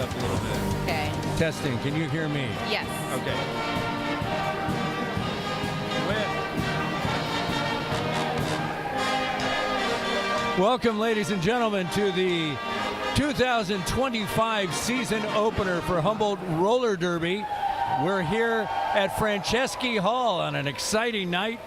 up a little bit. Okay. Testing. Can you hear me? Yes. Okay. Welcome, ladies and gentlemen, to the 2025 season opener for Humboldt Roller Derby. We're here at Franceschi Hall on an exciting night.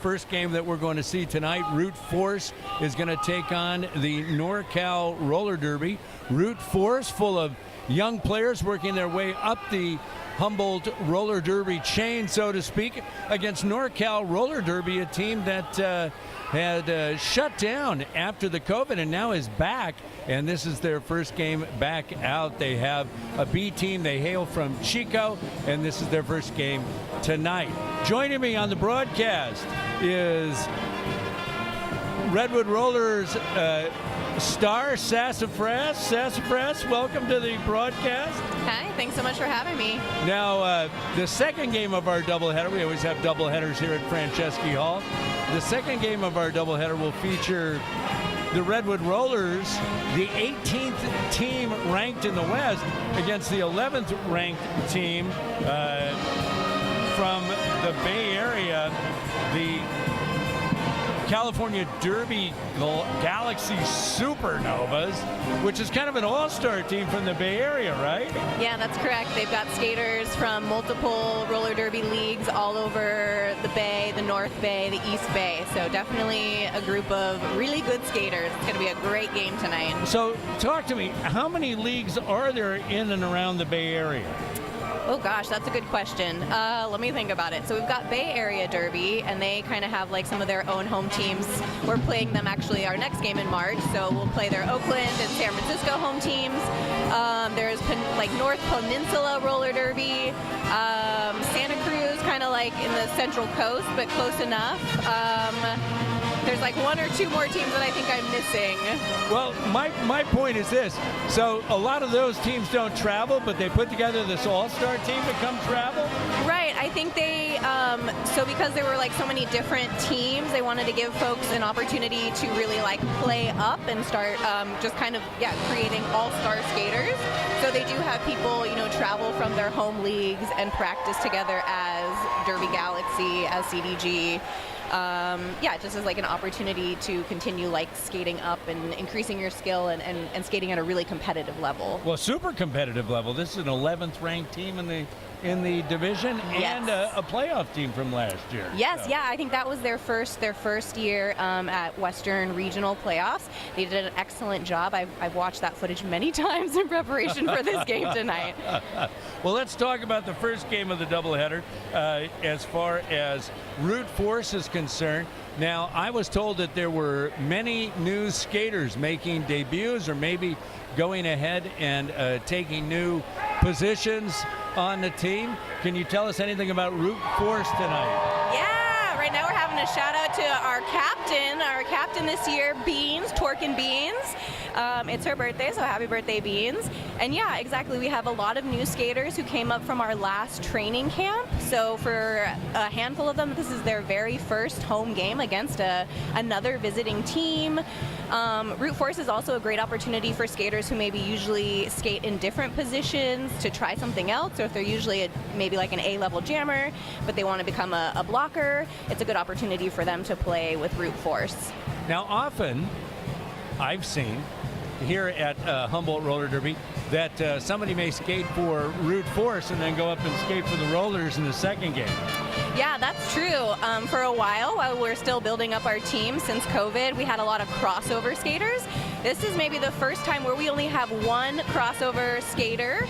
First game that we're going to see tonight, Rootforce is going to take on the NorCal Roller Derby. Rootforce, full of young players working their way up the Humboldt Roller Derby chain, so to speak, against NorCal Roller Derby, a team that had shut down after the COVID and now is back. And this is their first game back out. They have a B team. They hail from Chico, and this is their first game tonight. Joining me on the broadcast is Redwood Rollers star Sassafras. Sassafras, welcome to the broadcast. Hi, thanks so much for having me. Now, the second game of our doubleheader, we always have doubleheaders here at Franceschi Hall. The second game of our doubleheader will feature the Redwood Rollers, the 18th team ranked in the West, against the 11th ranked team from the Bay Area, the California Derby Galaxy Supernovas, which is kind of an all-star team from the Bay Area, right? Yeah, that's correct. They've got skaters from multiple roller derby leagues all over the Bay, the North Bay, the East Bay. So definitely a group of really good skaters. It's going to be a great game tonight. So talk to me, how many leagues are there in and around the Bay Area? Oh gosh, that's a good question. Let me think about it. So we've got Bay Area Derby, and they kind of have like some of their own home teams. We're playing them actually our next game in March, so we'll play their Oakland and San Francisco home teams. There's like North Peninsula Roller Derby, Santa Cruz, kind of like in the Central Coast, but close enough. There's like one or two more teams that I think I'm missing. Well, my point is this. So a lot of those teams don't travel, but they put together this all-star team to come travel? Right. I think they, so because there were like so many different teams, they wanted to give folks an opportunity to really like play up and start just kind of, creating all-star skaters. So they do have people, travel from their home leagues and practice together as Derby Galaxy, as CDG. Just as like an opportunity to continue like skating up and increasing your skill and skating at a really competitive level. Well, super competitive level. This is an 11th ranked team in the division, and a playoff team from last year. Yes, so. yeah, I think that was their first year at Western Regional Playoffs. They did an excellent job. I've watched that footage many times in preparation for this game tonight. Well, let's talk about the first game of the doubleheader as far as Rootforce is concerned. Now, I was told that there were many new skaters making debuts or maybe going ahead and taking new positions on the team. Can you tell us anything about Rootforce tonight? Yeah, right now we're having a shout out to our captain this year, Beans, Torkin Beans. It's her birthday, so happy birthday, Beans. And yeah, exactly, we have a lot of new skaters who came up from our last training camp. So for a handful of them, this is their very first home game against another visiting team. Rootforce is also a great opportunity for skaters who maybe usually skate in different positions to try something else, or if they're usually maybe like an A-level jammer, but they want to become a blocker, it's a good opportunity for them to play with Rootforce. Now, often I've seen here at Humboldt Roller Derby that somebody may skate for Rootforce and then go up and skate for the Rollers in the second game. Yeah, that's true. For a while we're still building up our team since COVID, we had a lot of crossover skaters. This is maybe the first time where we only have one crossover skater,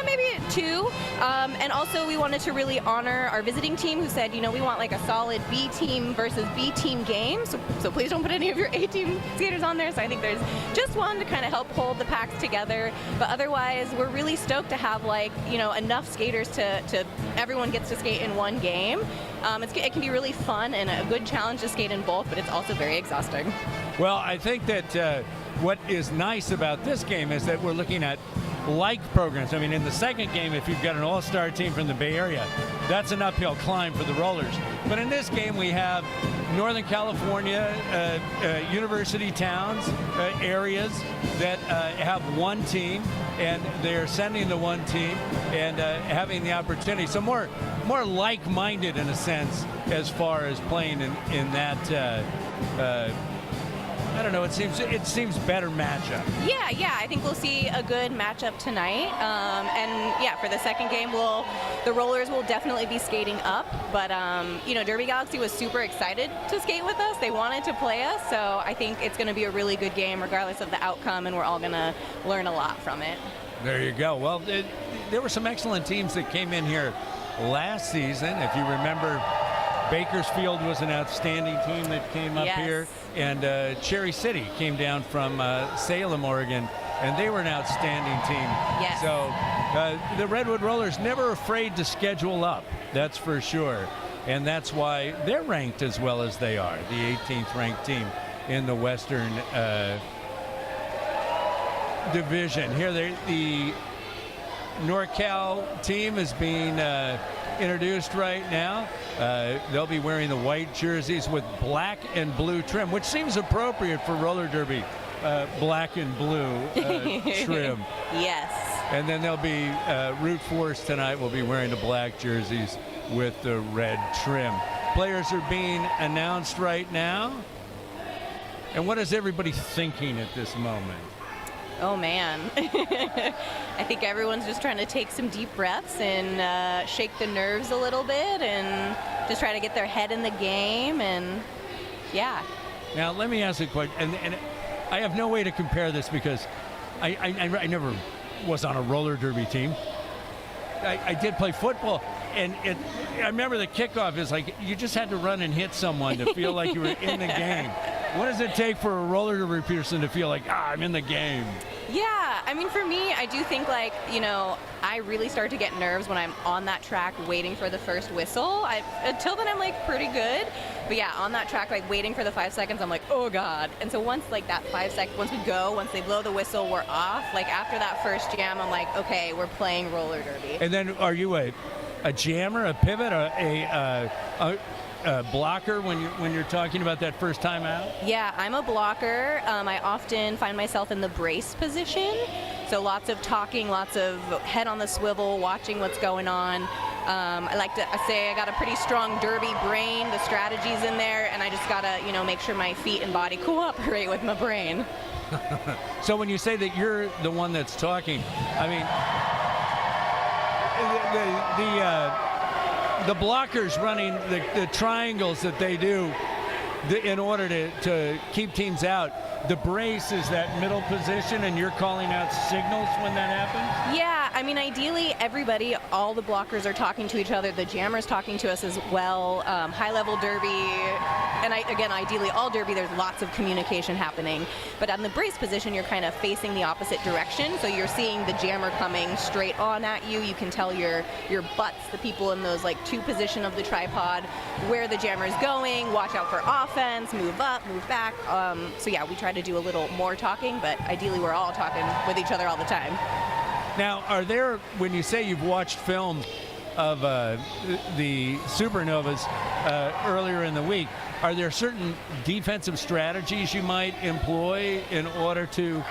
maybe two. And also we wanted to really honor our visiting team who said, we want like a solid B team versus B team game. So please don't put any of your A team skaters on there. So I think there's just one to kind of help hold the packs together. But otherwise, we're really stoked to have like, enough skaters to everyone gets to skate in one game. It can be really fun and a good challenge to skate in both, but it's also very exhausting. Well, I think that what is nice about this game is that we're looking at like programs. I mean, in the second game, if you've got an all-star team from the Bay Area, that's an uphill climb for the Rollers. But in this game, we have Northern California, university towns, areas that have one team, and they're sending the one team and having the opportunity. So more like-minded in a sense as far as playing in that. I don't know. It seems better matchup. Yeah. I think we'll see a good matchup tonight. And yeah, for the second game, the Rollers will definitely be skating up. But Derby Galaxy was super excited to skate with us. They wanted to play us, so I think it's going to be a really good game, regardless of the outcome, and we're all going to learn a lot from it. There you go. Well, there were some excellent teams that came in here last season. If you remember, Bakersfield was an outstanding team that came up here, and Cherry City came down from Salem, Oregon, and they were an outstanding team. Yes. So the Redwood Rollers never afraid to schedule up, that's for sure, and that's why they're ranked as well as they are, the 18th ranked team in the Western Division. Here the NorCal team is being introduced right now. They'll be wearing the white jerseys with black and blue trim, which seems appropriate for roller derby. Black and blue trim. Yes. And then there'll be Rootforce tonight will be wearing the black jerseys with the red trim. Players are being announced right now. And what is everybody thinking at this moment? Oh man. I think everyone's just trying to take some deep breaths and shake the nerves a little bit and just try to get their head in the game, and yeah. Now let me ask a question, and I have no way to compare this because I never was on a roller derby team. I did play football, and I remember the kickoff is like you just had to run and hit someone to feel like you were in the game. What does it take for a roller derby person to feel like, I'm in the game? Yeah, I mean, for me, I do think I really start to get nerves when I'm on that track waiting for the first whistle. Until then, I'm like pretty good. But yeah, on that track, like waiting for the 5 seconds, I'm like, oh God. And so once like that 5 seconds, once they blow the whistle, we're off. Like after that first jam, I'm like, okay, we're playing roller derby. And then are you a jammer, a pivot, a blocker when you're talking about that first time out? Yeah, I'm a blocker. I often find myself in the brace position. So lots of talking, lots of head on the swivel, watching what's going on. I like to say I got a pretty strong derby brain. The strategy's in there, and I just gotta, make sure my feet and body cooperate with my brain. So when you say that you're the one that's talking, I mean, the blockers running the triangles that they do in order to keep teams out. The brace is that middle position, and you're calling out signals when that happens? Yeah, I mean, ideally, all the blockers are talking to each other. The jammer's talking to us as well. High-level derby, and ideally, all derby, there's lots of communication happening. But on the brace position, you're kind of facing the opposite direction, so you're seeing the jammer coming straight on at you. You can tell your butts, the people in those, two position of the tripod, where the jammer's going, watch out for offense, move up, move back. So yeah, we try to do a little more talking, but ideally we're all talking with each other all the time. Now, when you say you've watched film of the Supernovas earlier in the week, are there certain defensive strategies you might employ in order to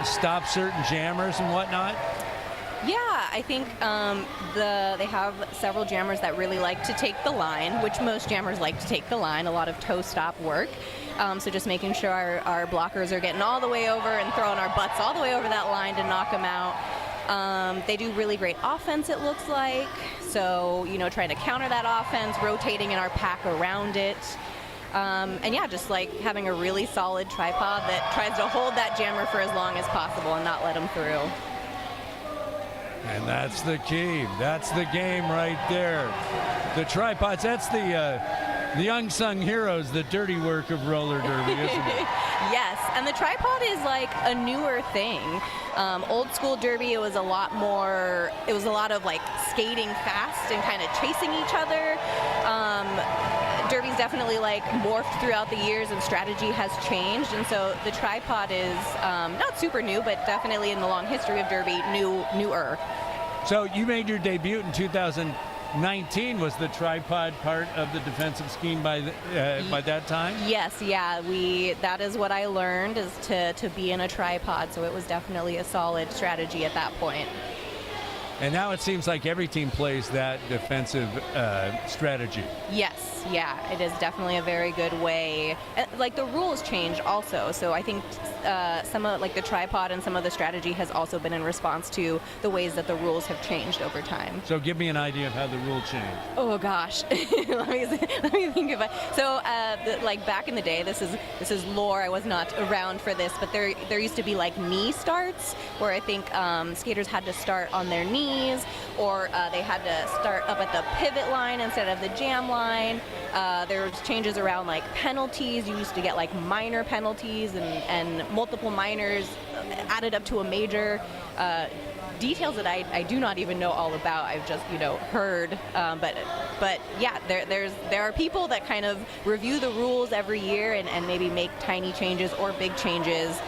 stop certain jammers and whatnot? Yeah, I think they have several jammers that really like to take the line, which most jammers like to take the line, a lot of toe stop work. So just making sure our blockers are getting all the way over and throwing our butts all the way over that line to knock them out. They do really great offense, it looks like. So, trying to counter that offense, rotating in our pack around it. And yeah, just like having a really solid tripod that tries to hold that jammer for as long as possible and not let them through. And that's the key. That's the game right there. The tripods, that's the unsung heroes, the dirty work of roller derby, isn't it? Yes, and the tripod is like a newer thing. Old school derby, it was a lot of like skating fast and kind of chasing each other. Derby's has definitely like morphed throughout the years, and strategy has changed. And so the tripod is not super new, but definitely in the long history of Derby, newer. So you made your debut in 2019. Was the tripod part of the defensive scheme by that time? Yes, yeah. That is what I learned, is to be in a tripod. So it was definitely a solid strategy at that point. And now it seems like every team plays that defensive strategy. Yes, yeah, it is definitely a very good way. Like the rules change also, so I think some of like the tripod and some of the strategy has also been in response to the ways that the rules have changed over time. So give me an idea of how the rule changed. Oh gosh, let me think of it. So like back in the day, this is lore. I was not around for this, but there used to be like knee starts where I think skaters had to start on their knees, or they had to start up at the pivot line instead of the jam line. There was changes around like penalties. You used to get like minor penalties and multiple minors added up to a major. Details that I do not even know all about. I've just heard, but yeah, there are people that kind of review the rules every year and maybe make tiny changes or big changes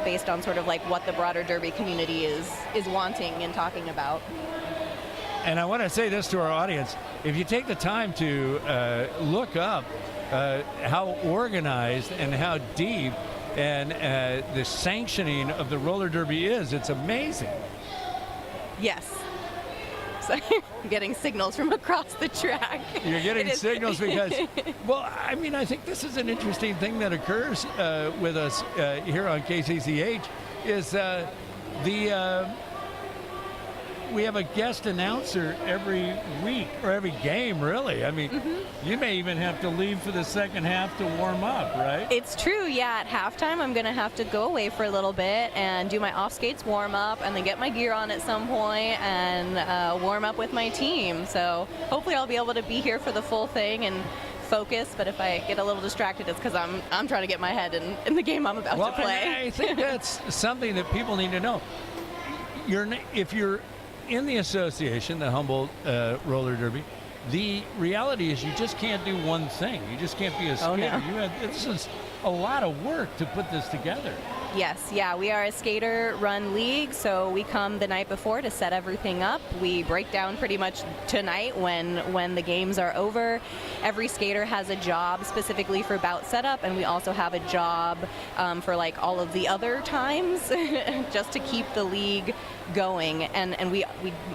based on sort of like what the broader Derby community is wanting and talking about. And I want to say this to our audience: if you take the time to look up how organized and how deep and the sanctioning of the roller derby is, it's amazing. Yes. So I'm getting signals from across the track. You're getting signals because, well, I mean, I think this is an interesting thing that occurs with us here on KCCH is we have a guest announcer every week, or every game, really. I mean, you may even have to leave for the second half to warm up, right? It's true, yeah. At halftime, I'm going to have to go away for a little bit and do my off-skates warm-up and then get my gear on at some point and warm up with my team. So hopefully I'll be able to be here for the full thing and focus, but if I get a little distracted, it's because I'm trying to get my head in the game I'm about to play. I think that's something that people need to know. If you're in the association, the Humboldt Roller Derby, the reality is you just can't do one thing. You just can't be a skater. Oh, no. This is a lot of work to put this together. Yes, yeah, we are a skater-run league, so we come the night before to set everything up. We break down pretty much tonight when the games are over. Every skater has a job specifically for bout setup, and we also have a job for like all of the other times just to keep the league going. And we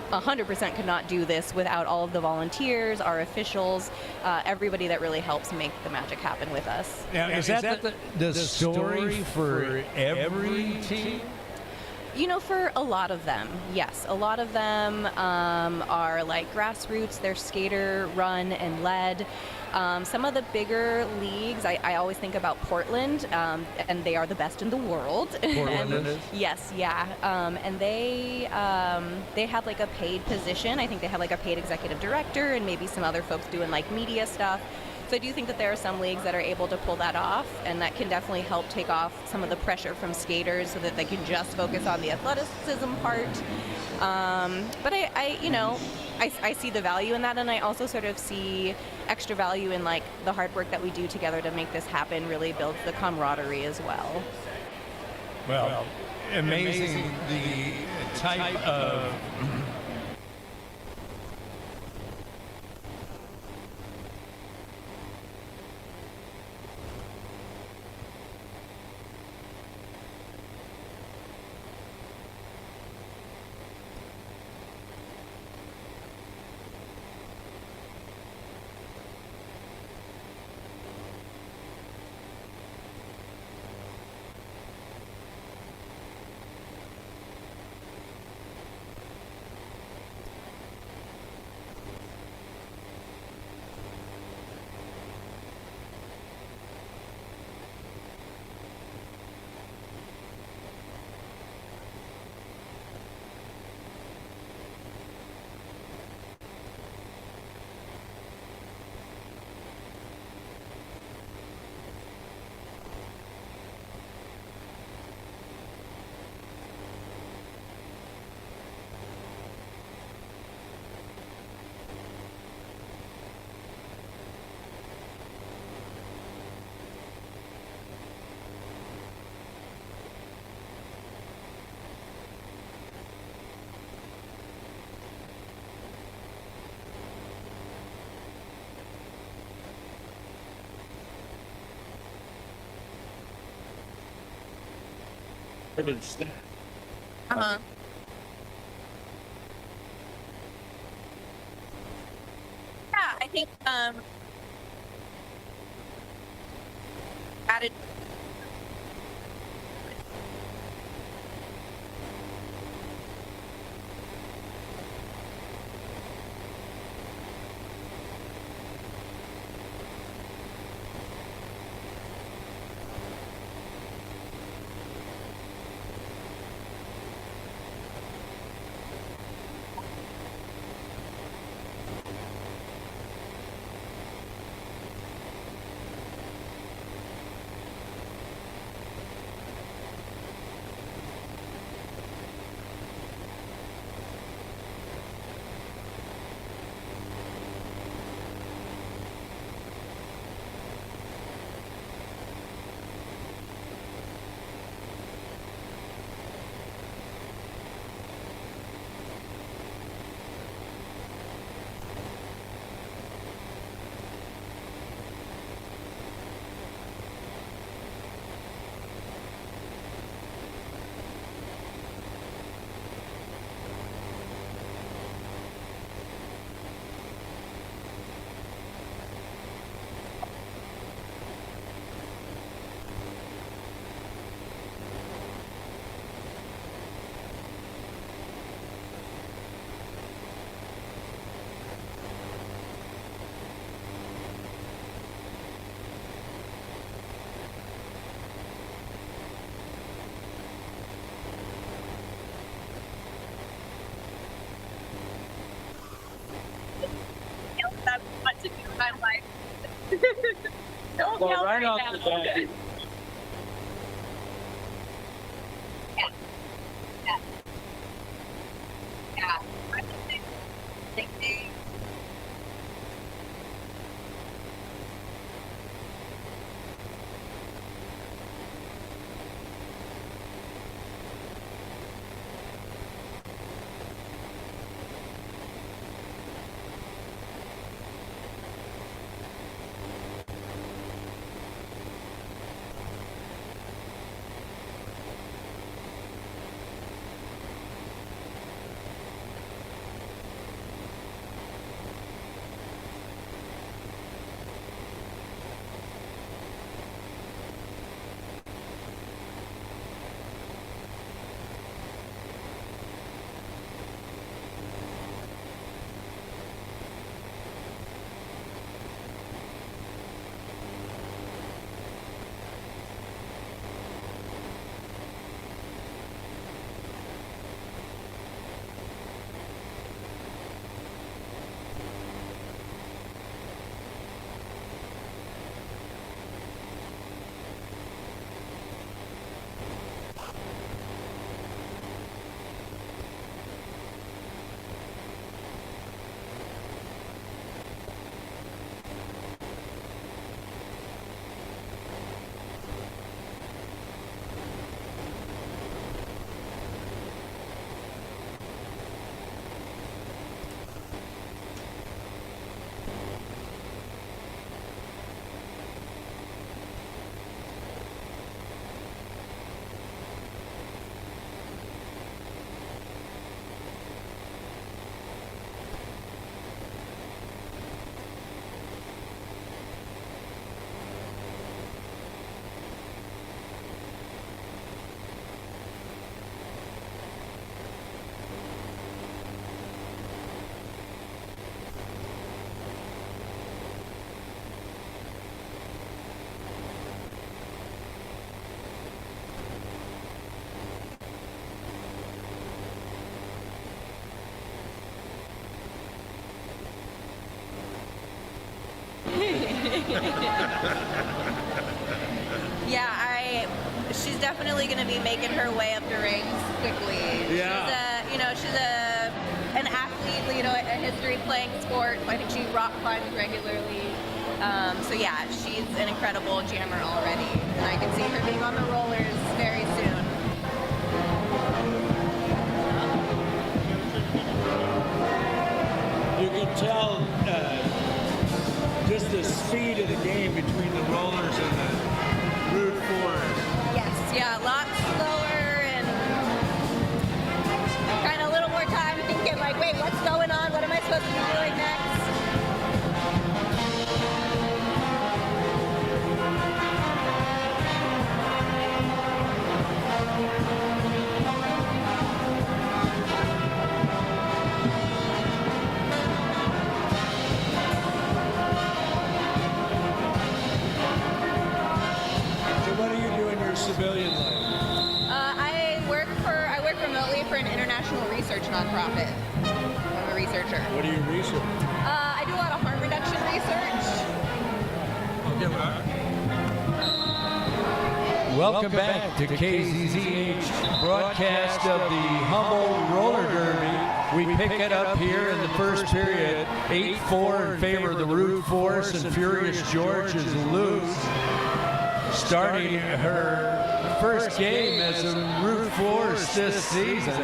100% could not do this without all of the volunteers, our officials, everybody that really helps make the magic happen with us. Now, is that the story for every team? For a lot of them, yes. A lot of them are like grassroots. They're skater, run, and led. Some of the bigger leagues, I always think about Portland, and they are the best in the world. Portland it is? Yes, yeah. And they have like a paid position. I think they have like a paid executive director and maybe some other folks doing like media stuff. So I do think that there are some leagues that are able to pull that off, and that can definitely help take off some of the pressure from skaters so that they can just focus on the athleticism part. But I see the value in that, and I also sort of see extra value in like the hard work that we do together to make this happen. Really builds the camaraderie as well. Well, amazing the type of Uh-huh. Yeah, I think added. My life. Don't Well, yell right off now. the bat, Yeah. Yeah. Yeah. I think they. Yeah, she's definitely going to be making her way up the ranks quickly. Yeah. She's an athlete, a history playing sport. I think she rock climbs regularly. So yeah, she's an incredible jammer already. And I can see her being on the rollers very soon. You can tell just the speed of the game between the rollers and the Rootforce. Yes, yeah, a lot slower civilian life? I work remotely for an international research nonprofit. I'm a researcher. What do you research? I do a lot of harm reduction research. Welcome back to KZZH broadcast of the Humboldt Roller Derby. We pick it up here in the first period, 8-4 in favor of the Rootforce, and Furious George is loose, starting her first game as a Rootforce this season,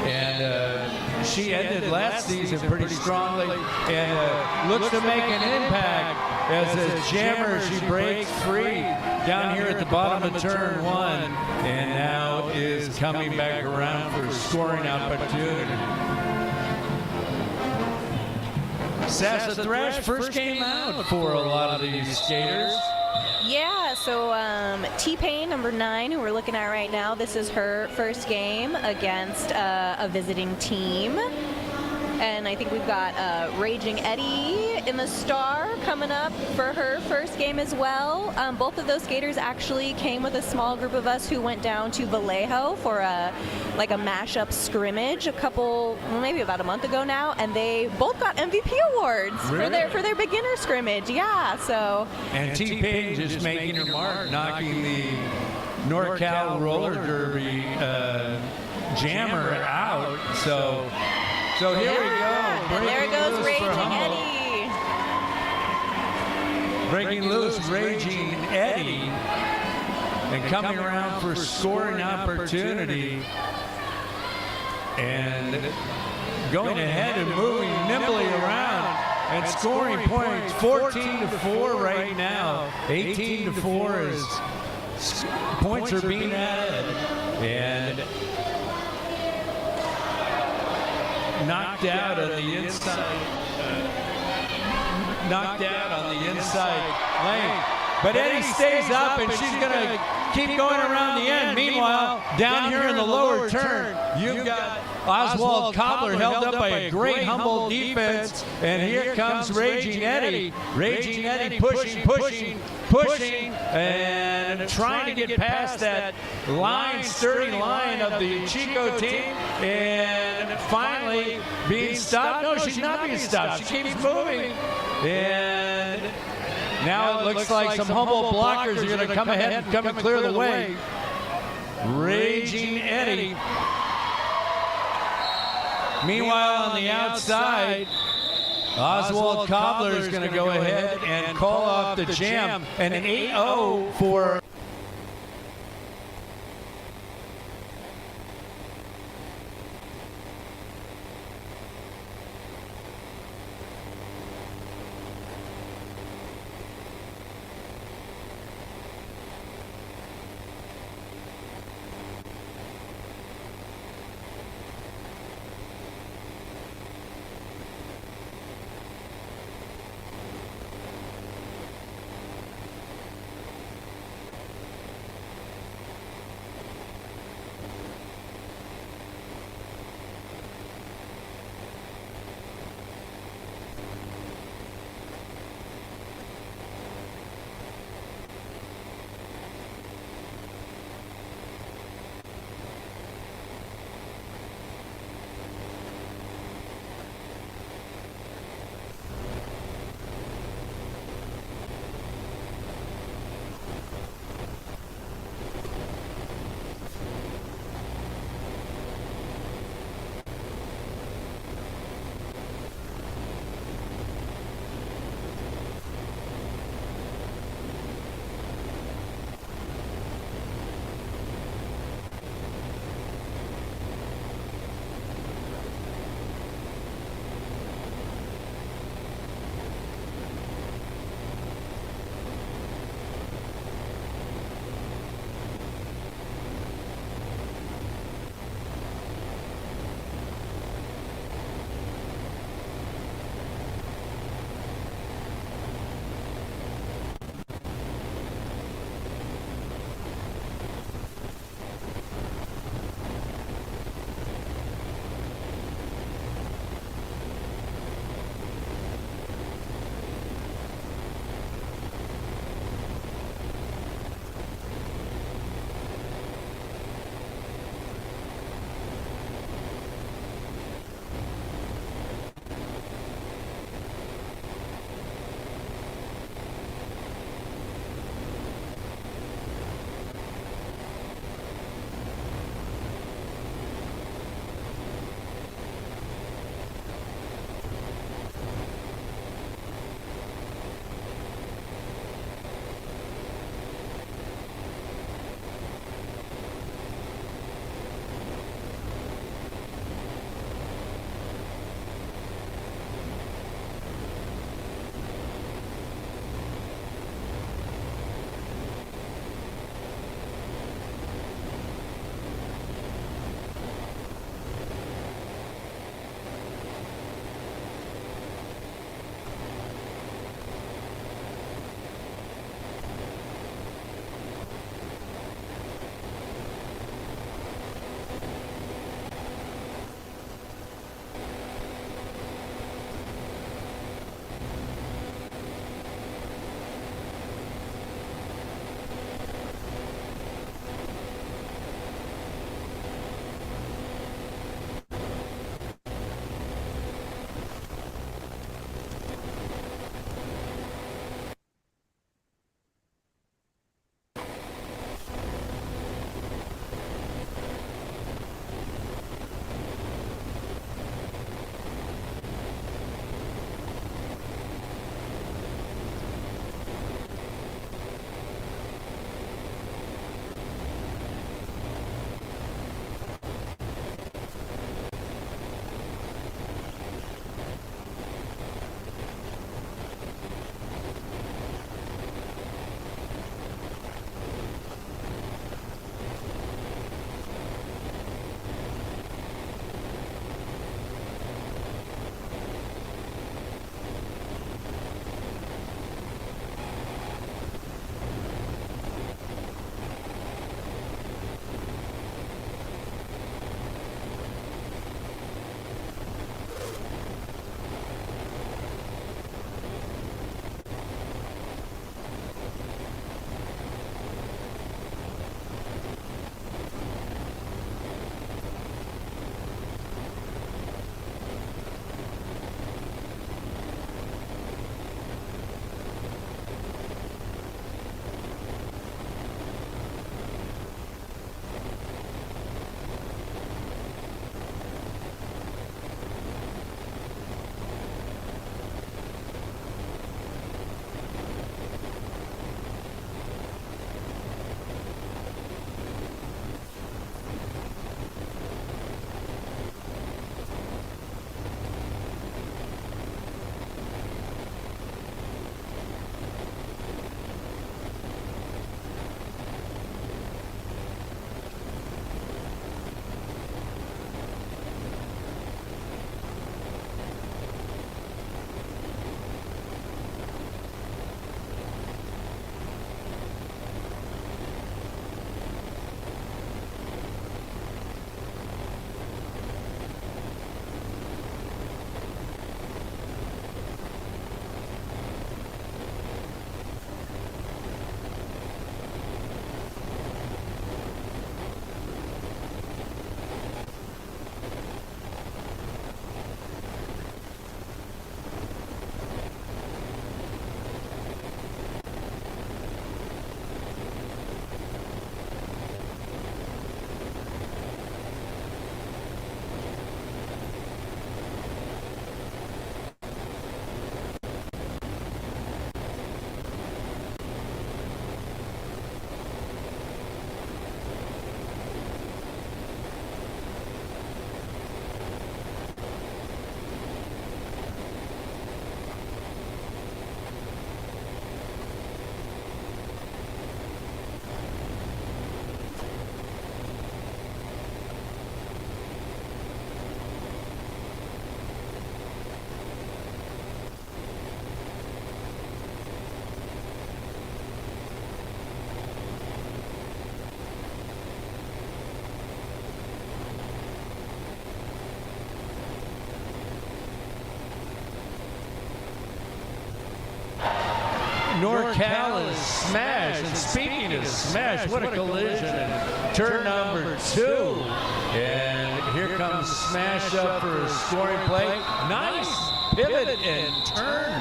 and she ended last season pretty strongly and looks to make an impact as a jammer. She breaks free down here at the bottom of turn 1 and now is coming back around for scoring opportunity. Sassa Thrash, first game out for a lot of these skaters. Yeah, so T-Pain, number 9, who we're looking at right now, this is her first game against a visiting team. And I think we've got Raging Eddie in the star coming up for her first game as well. Both of those skaters actually came with a small group of us who went down to Vallejo for a mashup scrimmage maybe about a month ago now, and they both got MVP awards for their beginner scrimmage. Yeah, so. And T-Pain just making her mark, knocking the NorCal Roller Derby jammer out. So here we go. And there goes Raging Eddie. Breaking loose, Raging Eddie. And coming around for scoring opportunity. And going ahead and moving nimbly around and scoring points. 14-4 right now. 18-4 is points are being added. And knocked out on the inside. Knocked out on the inside lane. But Eddie stays up, and she's going to keep going around the end. Meanwhile, down here in the lower turn, you've got Oswald Cobbler held up by a great Humboldt defense. And here comes Raging Eddie. Raging Eddie pushing, and trying to get past that sturdy line of the Chico team. And finally being stopped. No, she's not being stopped. She keeps moving. And now it looks like some Humboldt blockers are going to come ahead and come and clear the way. Raging Eddie. Meanwhile, on the outside, Oswald Cobbler is going to go ahead and call off the jam. An 8-0 for NorCal is smashed. And speaking of smash, what a collision in turn number 2. And here comes Smash up for a scoring play. Nice pivot and turn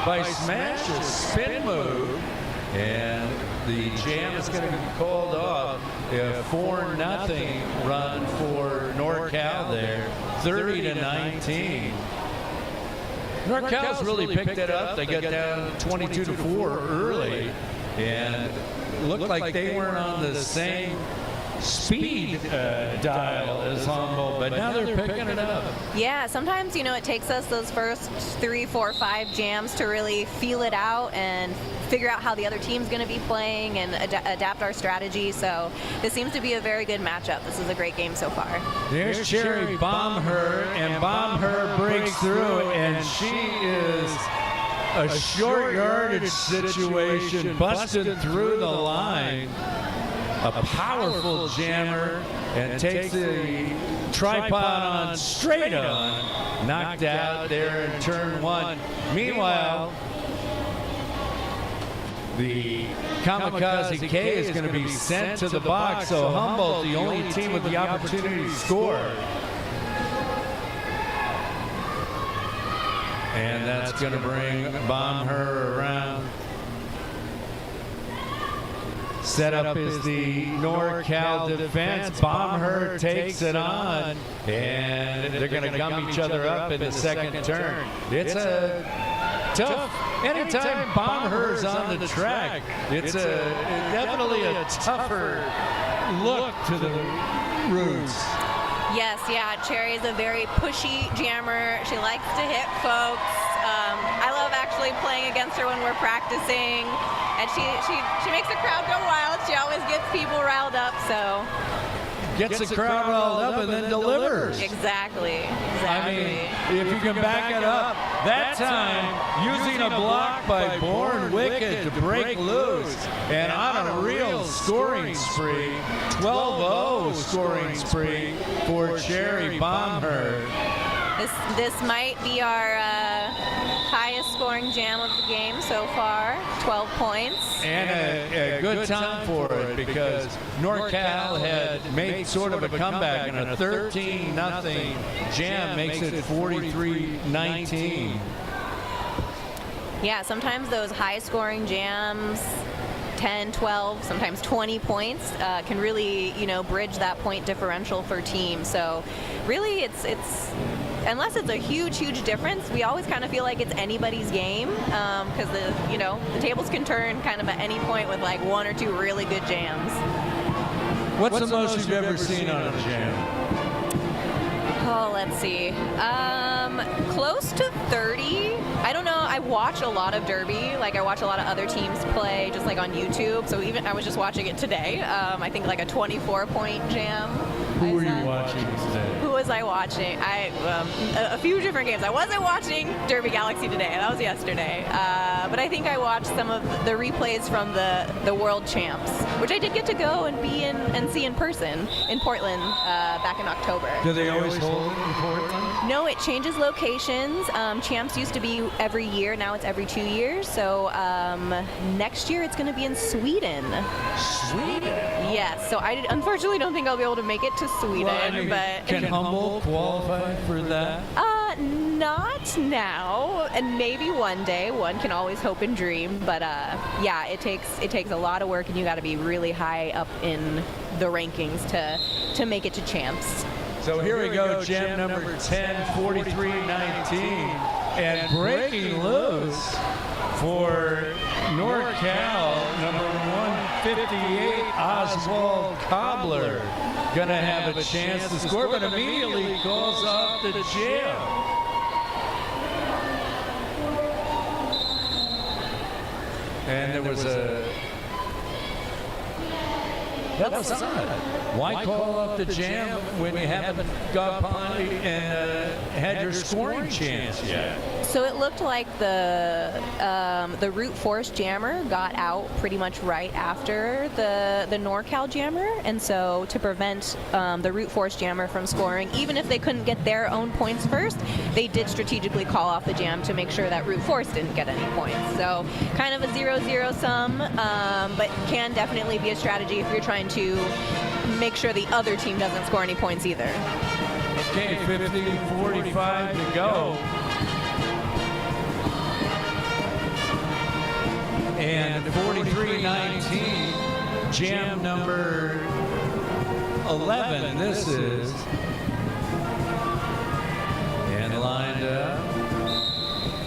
by Smash's spin move. And the jam is going to be called off. A 4-0 run for NorCal there, 30-19. NorCal's really picked it up. They got down 22-4 early, and looked like they weren't on the same speed dial as Humboldt, but now they're picking it up. Yeah, sometimes, you know, it takes us those first 3, 4, 5 jams to really feel it out and figure out how the other team's going to be playing and adapt our strategy. So this seems to be a very good matchup. This is a great game so far. There's Cherry Bomber, and Bomber breaks through, and she is a short yardage situation, busted through the line. A powerful jammer, and takes the tripod on straight on. Knocked out there in turn 1. Meanwhile, the Kamikaze K is going to be sent to the box, so Humboldt, the only team with the opportunity to score. And that's going to bring Bomber around. Set up is the NorCal defense. Bomber takes it on, and they're going to gum each other up in the second turn. It's a tough. Anytime Bomber's on the track, it's definitely a tougher look to the Roots. Yes, yeah, Cherry is a very pushy jammer. She likes to hit folks. I love actually playing against her when we're practicing, and she makes the crowd go wild. She always gets people riled up, so. Gets the crowd riled up and then delivers. Exactly. I mean, if you can back it up, that time using a block by Born Wicked to break loose, and on a real scoring spree, 12-0 scoring spree for Cherry Bomber. This might be our highest scoring jam of the game so far, 12 points. And a good time for it, because NorCal had made sort of a comeback, and a 13-0 jam makes it 43-19. Yeah, sometimes those high scoring jams, 10, 12, sometimes 20 points, can really, you know, bridge that point differential for teams. So really it's unless it's a huge difference, we always kind of feel like it's anybody's game, because the tables can turn kind of at any point with like 1 or 2 really good jams. What's the most you've ever seen on a jam? Oh, let's see. Close to 30. I don't know. I watch a lot of Derby. Like, I watch a lot of other teams play just like on YouTube. So even I was just watching it today. I think like a 24-point jam. Who were you watching today? Who was I watching? A few different games. I wasn't watching Derby Galaxy today. That was yesterday. But I think I watched some of the replays from the World Champs, which I did get to go and be in and see in person in Portland back in October. Do they always hold it in Portland? No, it changes locations. Champs used to be every year. Now it's every 2 years. So next year it's going to be in Sweden. Sweden? Yes. So I unfortunately don't think I'll be able to make it to Sweden. Well, I mean, but can Humboldt qualify for that? Not now, and maybe one day. One can always hope and dream, but yeah, it takes a lot of work, and you got to be really high up in the rankings to make it to champs. So here we go, jam number 10, 43-19, and breaking loose for NorCal, number 158, Oswald Cobbler. Gonna have a chance to score, but immediately calls off the jam. And there was that was odd. Why call up the jam when you haven't got and had your scoring chance yet? So it looked like the Rootforce jammer got out pretty much right after the NorCal jammer, and so to prevent the Rootforce jammer from scoring, even if they couldn't get their own points first, they did strategically call off the jam to make sure that Rootforce didn't get any points. So kind of a 0-0 sum, but can definitely be a strategy if you're trying to make sure the other team doesn't score any points either. Okay, 15:45 to go. And 43-19, jam number 11, this is. And lined up.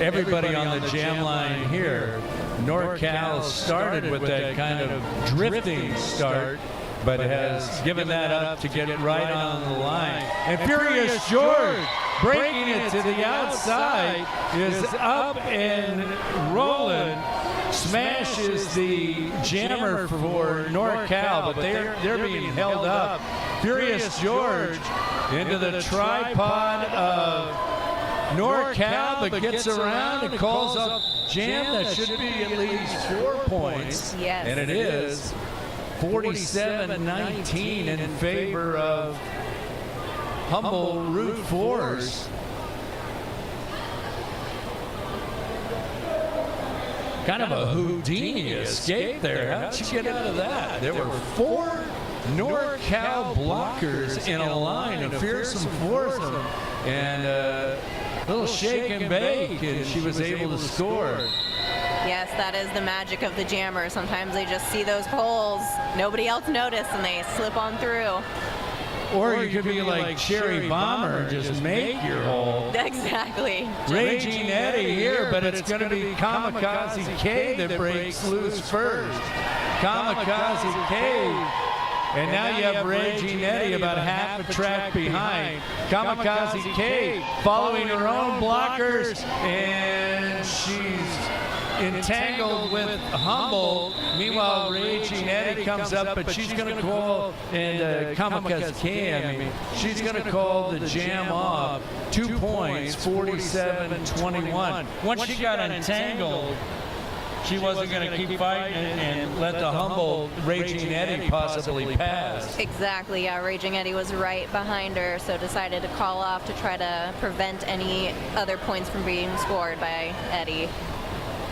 Everybody on the jam line here. NorCal started with that kind of drifting start, but has given that up to get it right on the line. And Furious George, breaking it to the outside, is up and rolling. Smashes the jammer for NorCal, but they're being held up. Furious George into the tripod of NorCal, but gets around and calls up jam that should be at least 4 points. Yes. And it is 47-19 in favor of Humboldt Rootforce. Kind of a Houdini escape there. How'd you get out of that? There were 4 NorCal blockers in a line, a fearsome foursome, and a little shake and bake, and she was able to score. Yes, that is the magic of the jammer. Sometimes they just see those holes, nobody else noticed, and they slip on through. Or you could be like Cherry Bomber and just make your hole. Exactly. Raging Eddie here, but it's going to be Kamikaze K that breaks loose first. Kamikaze K. And now you have Raging Eddie about half a track behind. Kamikaze K following her own blockers, and she's entangled with Humboldt. Meanwhile, Raging Eddie comes up, but she's going to call, and Kamikaze K, I mean, she's going to call the jam off. 2 points, 47-21. Once she got entangled, she wasn't going to keep fighting and let the Humboldt Raging Eddie possibly pass. Exactly, yeah. Raging Eddie was right behind her, so decided to call off to try to prevent any other points from being scored by Eddie.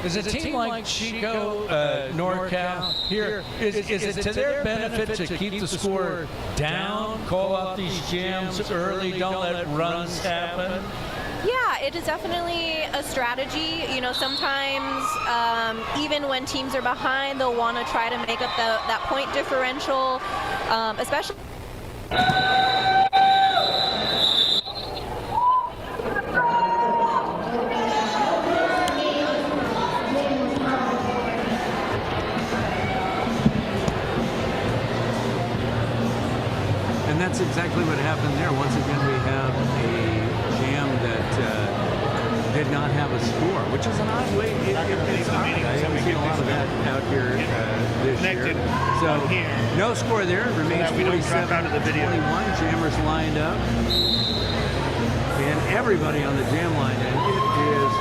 Is a team like Chico, NorCal here, is it to their benefit to keep the score down, call out these jams early, don't let runs happen? Yeah, it is definitely a strategy. You know, sometimes even when teams are behind, they'll want to try to make up that point differential, especially. And that's exactly what happened there. Once again, we have a jam that did not have a score, which is an odd way. It's odd. I haven't seen a lot of that out here this year. So no score there. It remains 47-21. Jammers lined up, and everybody on the jam line, and it is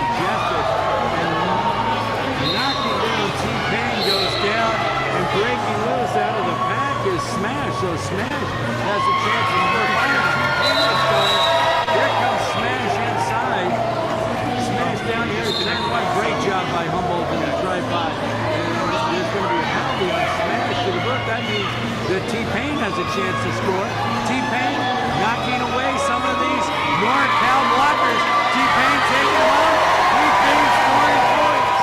congested. And knocking down T-Pain goes down, and breaking loose out of the pack is Smash. So Smash has a chance to score. Here comes Smash inside. Smash down here. Great job by Humboldt in the tripod. And there's going to be a penalty on Smash to the book. That means that T-Pain has a chance to score. T-Pain knocking away some of these NorCal blockers. T-Pain taking them on. T-Pain scoring points.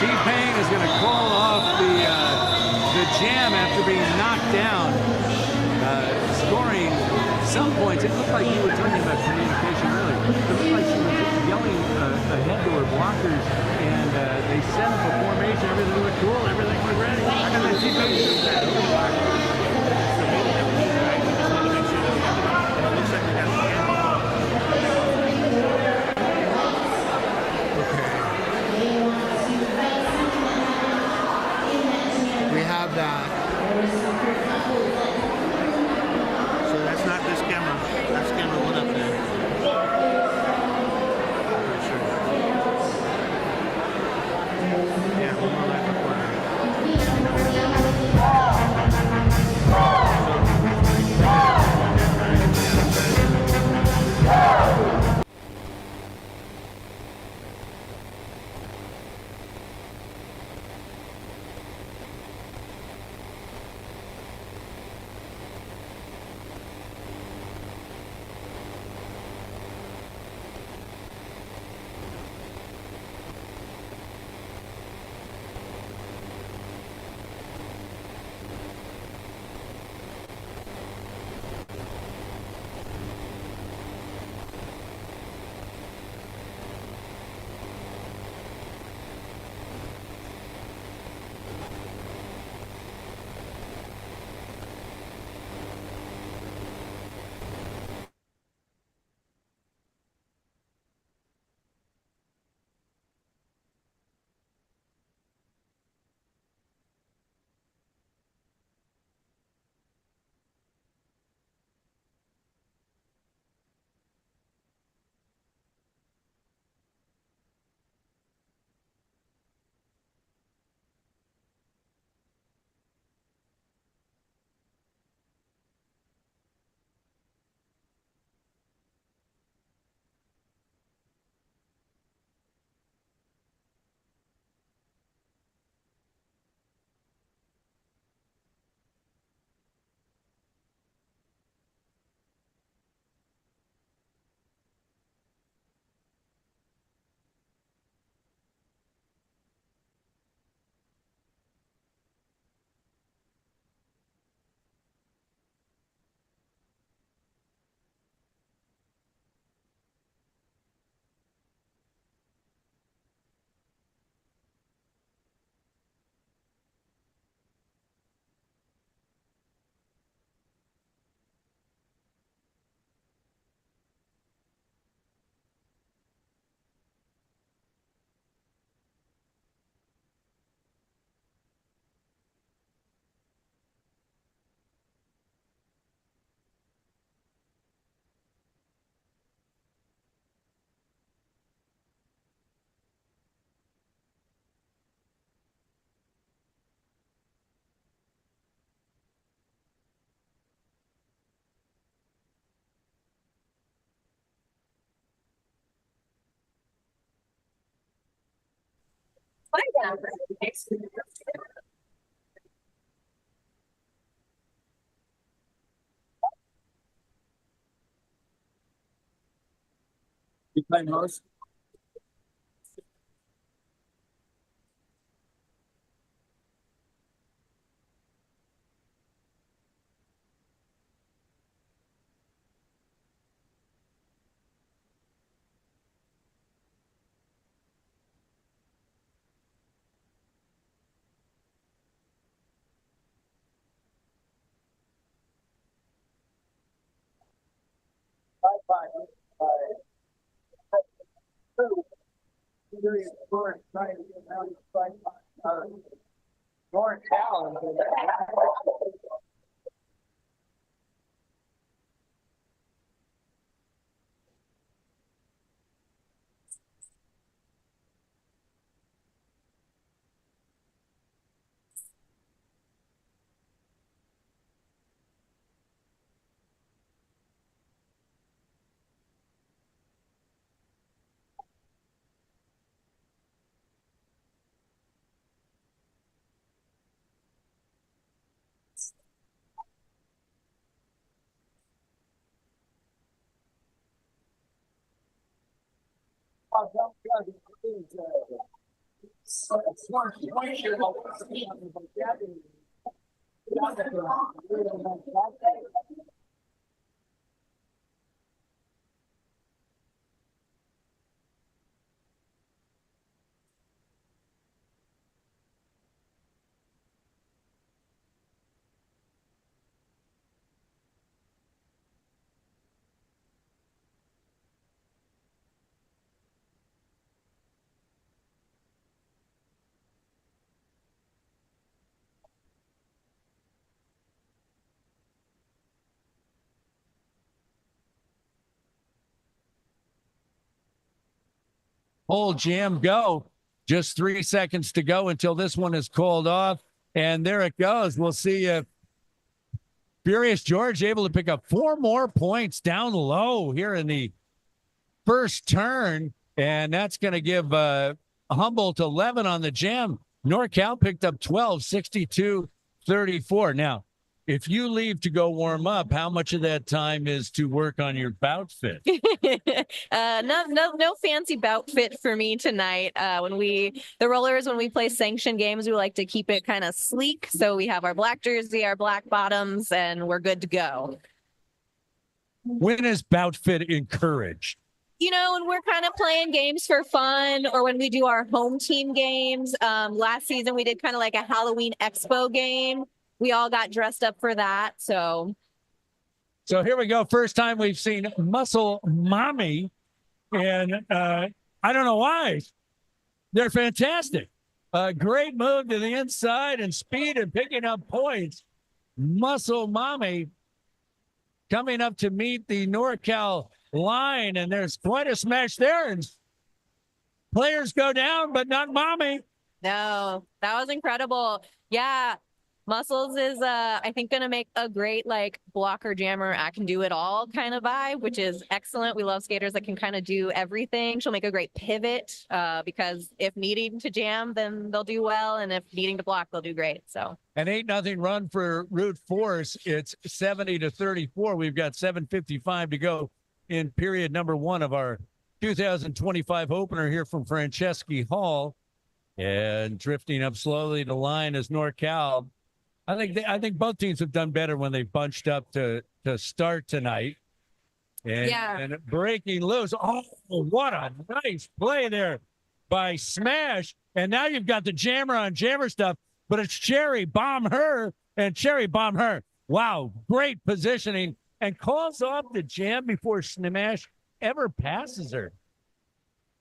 T-Pain is going to call off the jam after being knocked down, scoring some points. It looked like you were talking about communication earlier. It looked like she was yelling ahead to her blockers, and they set up a formation. Everything looked cool. Everything was ready. And then she goes that over blockers. So maybe that we need, right? We just need to make sure that we have it. It looks like we got the end. We have that. So that's not this camera. That's camera one up there. Pretty sure. Yeah, one more lap before You play most? NorCal. whole jam go. Just 3 seconds to go until this one is called off. And there it goes. We'll see if Furious George able to pick up 4 more points down low here in the first turn. And that's going to give Humboldt 11 on the jam. NorCal picked up 12, 62-34. Now, if you leave to go warm up, how much of that time is to work on your bout fit? No fancy bout fit for me tonight. When we play sanctioned games, we like to keep it kind of sleek. So we have our black jersey, our black bottoms, and we're good to go. When is bout fit encouraged? When we're kind of playing games for fun, or when we do our home team games. Last season we did kind of like a Halloween expo game. We all got dressed up for that. So here we go. First time we've seen Muscle Mommy. And I don't know why. They're fantastic. Great move to the inside and speed and picking up points. Muscle Mommy coming up to meet the NorCal line. And there's quite a smash there. And players go down, but not Mommy. No, that was incredible. Yeah. Muscles is, I think, going to make a great, blocker, jammer, I can do it all kind of vibe, which is excellent. We love skaters that can kind of do everything. She'll make a great pivot because if needing to jam, then they'll do well. And if needing to block, they'll do great. So an 8-0 run for Rootforce. It's 70-34. We've got 7:55 to go in period number 1 of our 2025 opener here from Franceschi Hall. And drifting up slowly to line is NorCal. I think both teams have done better when they bunched up to start tonight. And breaking loose. Oh, what a nice play there by Smash. And now you've got the jammer on jammer stuff, but it's Cherry bomb her and Cherry bomb her. Wow, great positioning and calls off the jam before Smash ever passes her.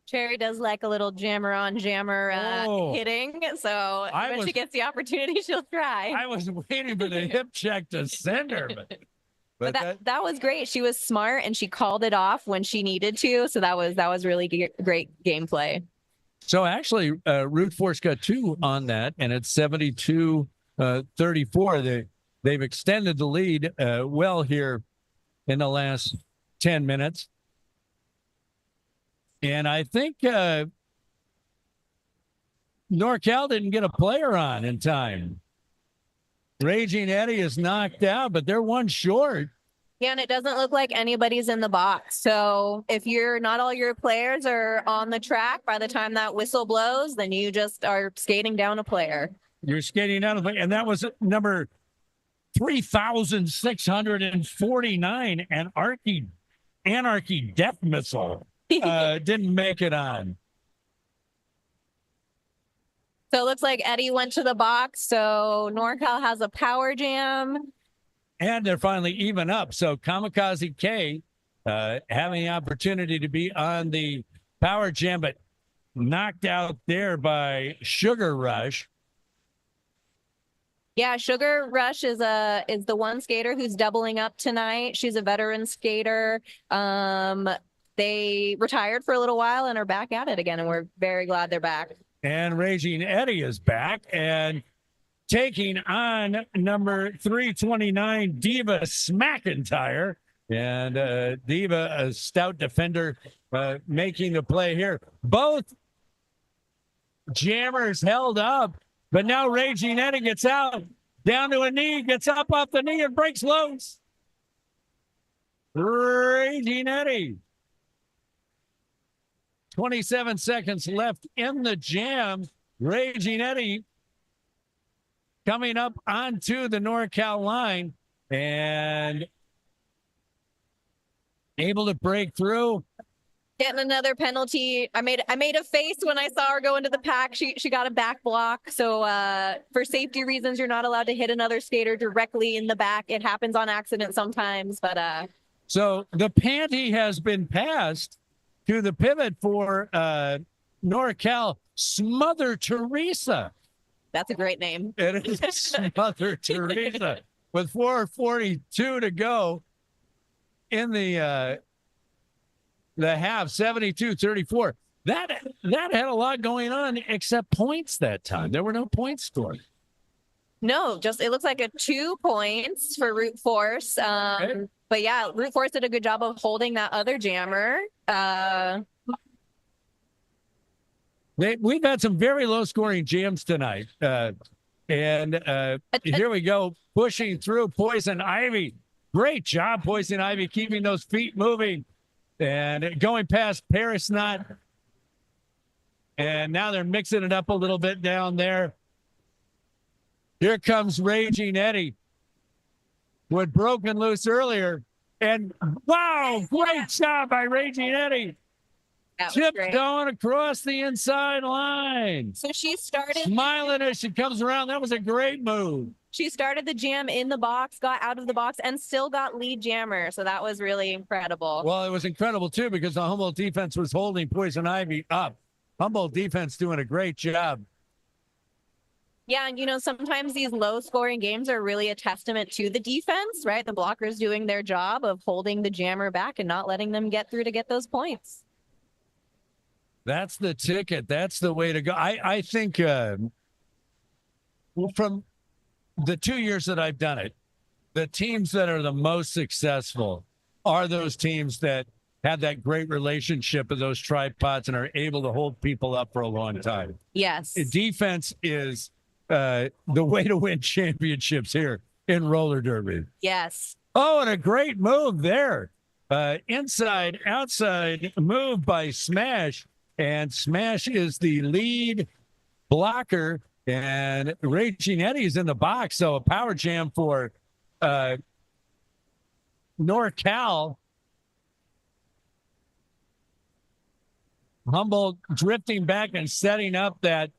Cherry does like a little jammer on jammer hitting. So when she gets the opportunity, she'll try. I was waiting for the hip check to send her. But that was great. She was smart and she called it off when she needed to. So that was really great gameplay. So actually, Rootforce got 2 on that, and it's 72-34. They've extended the lead well here in the last 10 minutes. And I think NorCal didn't get a player on in time. Raging Eddie is knocked out, but they're 1 short. Yeah, and it doesn't look like anybody's in the box. So if not all your players are on the track by the time that whistle blows, then you just are skating down a player. You're skating down a player. And that was number 3,649, Anarchy Death Missile. Didn't make it on. So it looks like Eddie went to the box. So NorCal has a power jam. And they're finally even up. So Kamikaze K having the opportunity to be on the power jam, but knocked out there by Sugar Rush. Yeah, Sugar Rush is the one skater who's doubling up tonight. She's a veteran skater. They retired for a little while and are back at it again, and we're very glad they're back. And Raging Eddie is back and taking on number 329, Diva Smackentire. And Diva, a stout defender, making the play here. Both jammers held up, but now Raging Eddie gets out, down to a knee, gets up off the knee and breaks loose. Raging Eddie. 27 seconds left in the jam. Raging Eddie coming up onto the NorCal line and able to break through. Getting another penalty. I made a face when I saw her go into the pack. She got a back block. So for safety reasons, you're not allowed to hit another skater directly in the back. It happens on accident sometimes, but so the panty has been passed to the pivot for NorCal, Smother Teresa. That's a great name. It is Smother Teresa with 4:42 to go in the half, 72-34. That had a lot going on except points that time. There were no points scored. No, just it looks like a 2 points for Rootforce. Okay. But yeah, Rootforce did a good job of holding that other jammer. We've had some very low scoring jams tonight. Here we go, pushing through Poison Ivy. Great job, Poison Ivy, keeping those feet moving and going past Paris Knot. And now they're mixing it up a little bit down there. Here comes Raging Eddie, who had broken loose earlier. And wow, great job by Raging Eddie. Tipped going across the inside line. So she started smiling as she comes around. That was a great move. She started the jam in the box, got out of the box, and still got lead jammer. So that was really incredible. Well, it was incredible, too, because the Humboldt defense was holding Poison Ivy up. Humboldt defense doing a great job. Yeah, and, you know, sometimes these low-scoring games are really a testament to the defense, right? The blockers doing their job of holding the jammer back and not letting them get through to get those points. That's the ticket. That's the way to go. I think from the 2 years that I've done it, the teams that are the most successful are those teams that have that great relationship with those tripods and are able to hold people up for a long time. Yes. Defense is the way to win championships here in roller derby. Yes. Oh, and a great move there. Inside, outside move by Smash. And Smash is the lead blocker. And Raging Eddie's in the box. So a power jam for NorCal. Humboldt drifting back and setting up that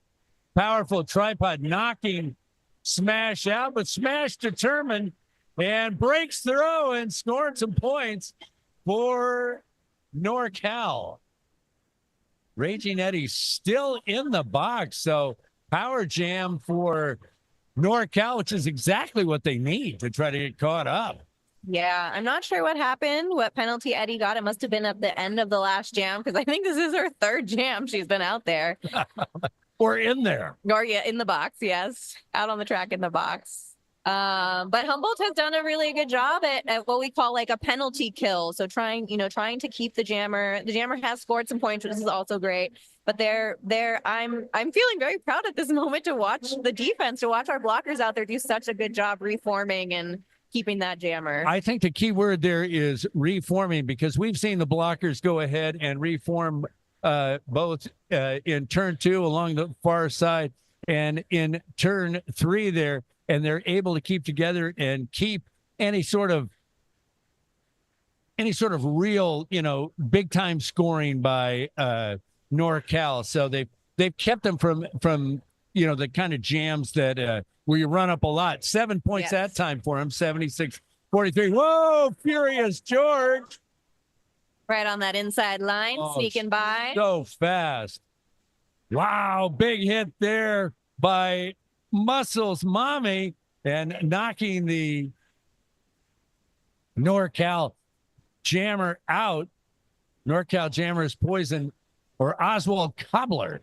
powerful tripod, knocking Smash out. But Smash determined and breaks through and scored some points for NorCal. Raging Eddie still in the box. So power jam for NorCal, which is exactly what they need to try to get caught up. Yeah, I'm not sure what happened, what penalty Eddie got. It must have been at the end of the last jam because I think this is her third jam she's been out there. Or in there. Or yeah, in the box, yes. Out on the track in the box. But Humboldt has done a really good job at what we call like a penalty kill. So trying to keep the jammer. The jammer has scored some points, which is also great. But I'm feeling very proud at this moment to watch the defense, to watch our blockers out there do such a good job reforming and keeping that jammer. I think the key word there is reforming, because we've seen the blockers go ahead and reform both in turn 2 along the far side and in turn 3 there. And they're able to keep together and keep any sort of real, big time scoring by NorCal. So they've kept them from the kind of jams that where you run up a lot. 7 points that time for him, 76-43. Whoa, Furious George. Right on that inside line, sneaking by. So fast. Wow, big hit there by Muscles Mommy and knocking the NorCal jammer out. NorCal jammer is Poison or Oswald Cobbler.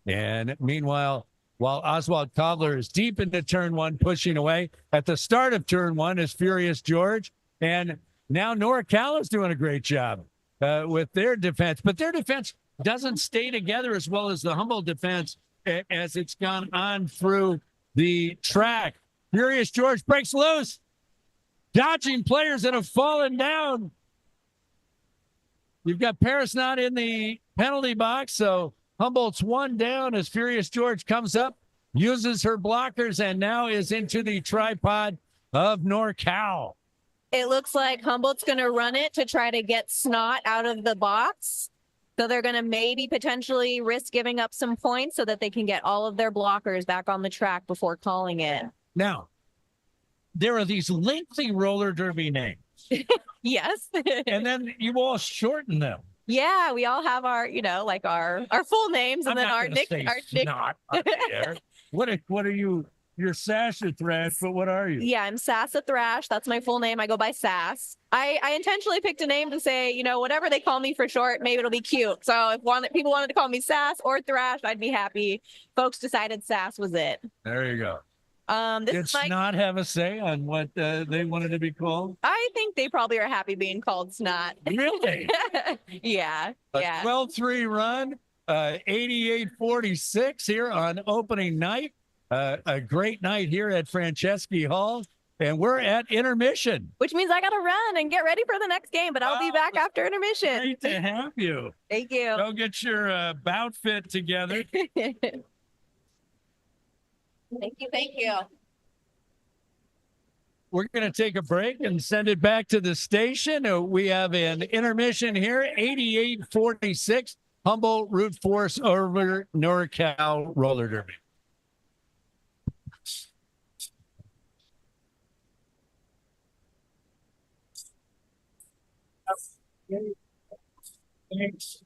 And meanwhile, while Oswald Cobbler is deep into turn 1, pushing away, at the start of turn 1 is Furious George. And now NorCal is doing a great job with their defense. But their defense doesn't stay together as well as the Humboldt defense as it's gone on through the track. Furious George breaks loose, dodging players that have fallen down. You've got Paris not in the penalty box, so Humboldt's one down as Furious George comes up, uses her blockers, and now is into the tripod of NorCal. It looks like Humboldt's going to run it to try to get Snot out of the box. So they're going to maybe potentially risk giving up some points so that they can get all of their blockers back on the track before calling it. Now, there are these lengthy roller derby names. Yes. And then you all shorten them. Yeah, we all have our, our full names and then our nick. Not there. What are you? You're Sasha Thrash, but what are you? Yeah, I'm Sassa Thrash. That's my full name. I go by Sass. I intentionally picked a name to say, you know, whatever they call me for short, maybe it'll be cute. So if people wanted to call me Sass or Thrash, I'd be happy. Folks decided Sass was it. There you go. This Did is my. Snot have a say on what they wanted to be called? I think they probably are happy being called Snot. Really? Yeah. A Yeah. 12-3 run, 88-46 here on opening night. A great night here at Franceschi Hall, and we're at intermission. Which means I got to run and get ready for the next game, but I'll be back after intermission. Great to have you. Thank you. Go get your bout fit together. Thank you. Thank you. We're going to take a break and send it back to the station. We have an intermission here, 88-46, Humboldt Rootforce over NorCal Roller Derby. Thanks.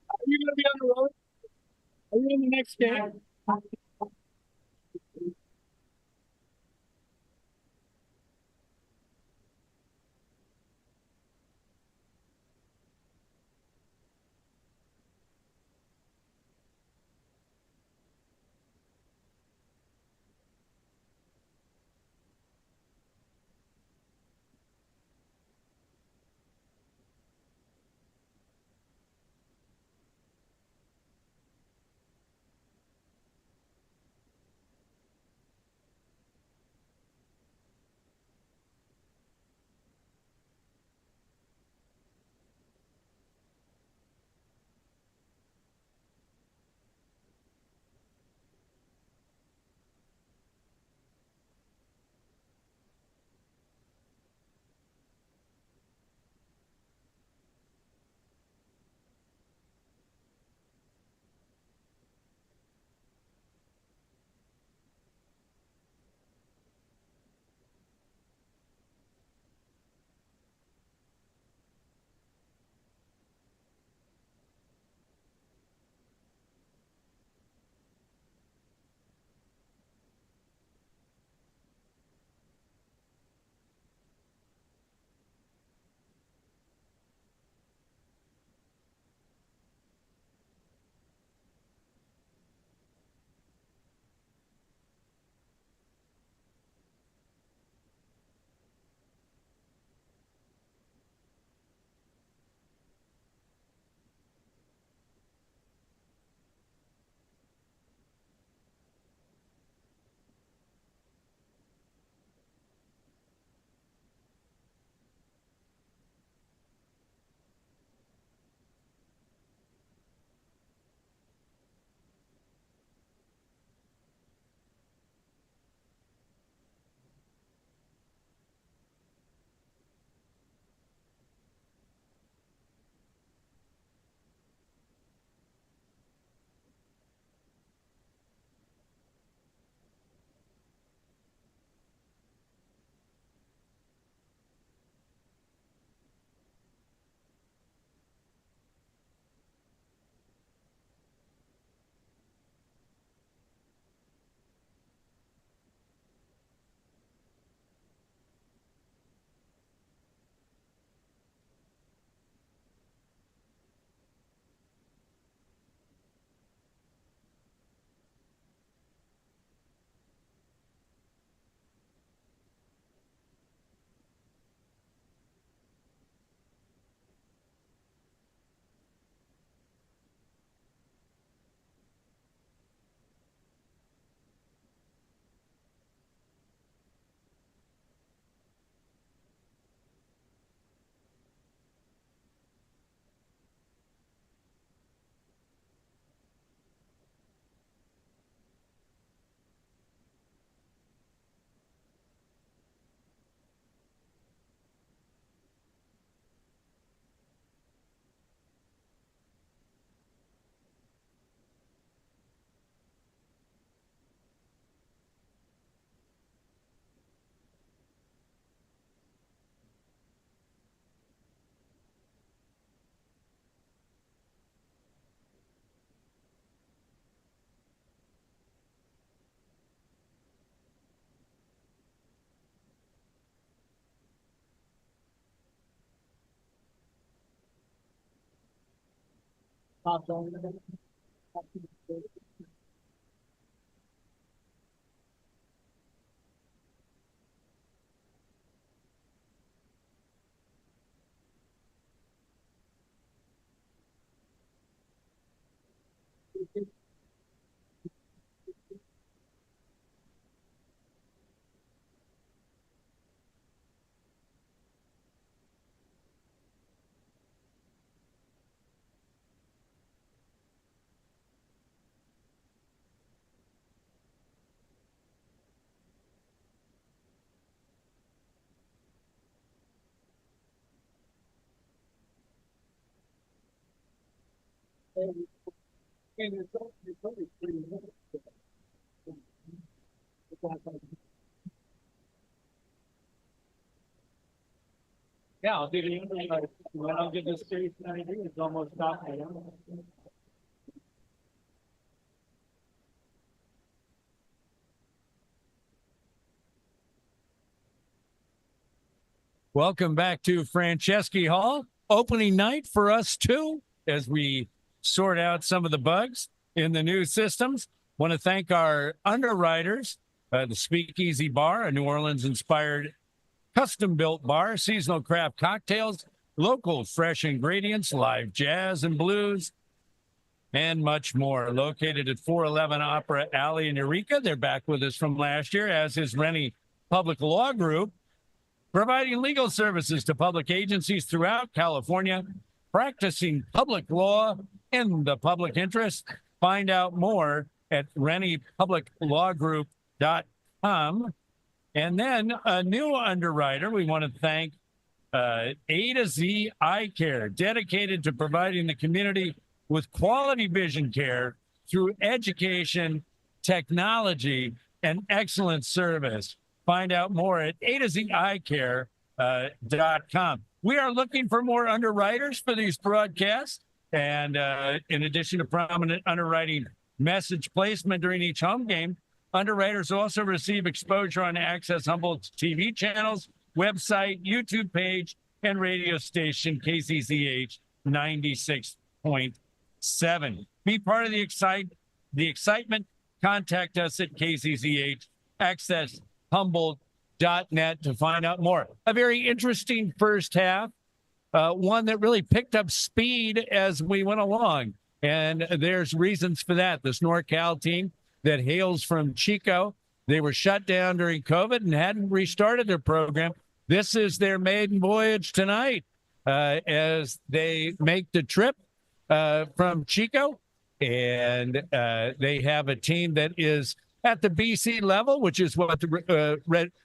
Are you going to be on the road? Are you in the next game? Yeah, I'll do the when I'll get this series 93, it's almost stopped. Welcome back to Franceschi Hall. Opening night for us too, as we sort out some of the bugs in the new systems. Want to thank our underwriters, the Speakeasy Bar, a New Orleans-inspired custom-built bar, seasonal craft cocktails, local fresh ingredients, live jazz and blues, and much more. Located at 411 Opera Alley in Eureka. They're back with us from last year, as is Rennie Public Law Group, providing legal services to public agencies throughout California, practicing public law in the public interest. Find out more at renniepubliclawgroup.com. And then a new underwriter, we want to thank A to Z Eye Care, dedicated to providing the community with quality vision care through education, technology, and excellent service. Find out more at A to Z Eye Care.com. We are looking for more underwriters for these broadcasts. And in addition to prominent underwriting message placement during each home game, underwriters also receive exposure on Access Humboldt's TV channels, website, YouTube page, and radio station KCCH 96.7. Be part of the excitement. Contact us at KCCH Access Humboldt.net to find out more. A very interesting first half, one that really picked up speed as we went along. And there's reasons for that. This NorCal team that hails from Chico, they were shut down during COVID and hadn't restarted their program. This is their maiden voyage tonight as they make the trip from Chico. And they have a team that is at the BC level, which is what the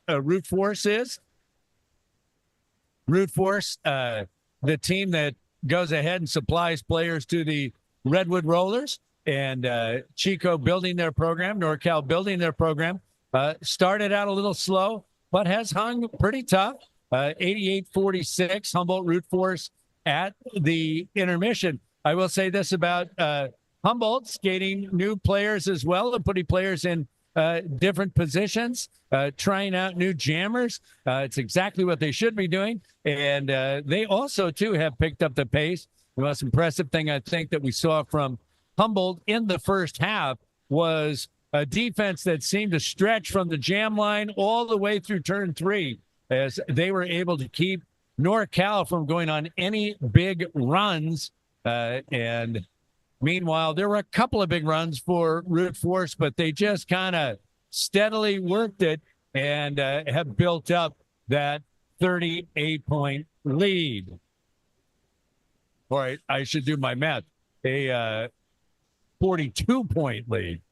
Rootforce is. Rootforce, the team that goes ahead and supplies players to the Redwood Rollers, and Chico building their program, NorCal building their program. Started out a little slow, but has hung pretty tough. 88-46, Humboldt Rootforce at the intermission. I will say this about Humboldt, skating new players as well and putting players in different positions, trying out new jammers. It's exactly what they should be doing. And they also, too, have picked up the pace. The most impressive thing I think that we saw from Humboldt in the first half was a defense that seemed to stretch from the jam line all the way through turn 3 as they were able to keep NorCal from going on any big runs. And meanwhile, there were a couple of big runs for Rootforce, but they just kind of steadily worked it and have built up that 38-point lead. Or I should do my math. A 42-point lead.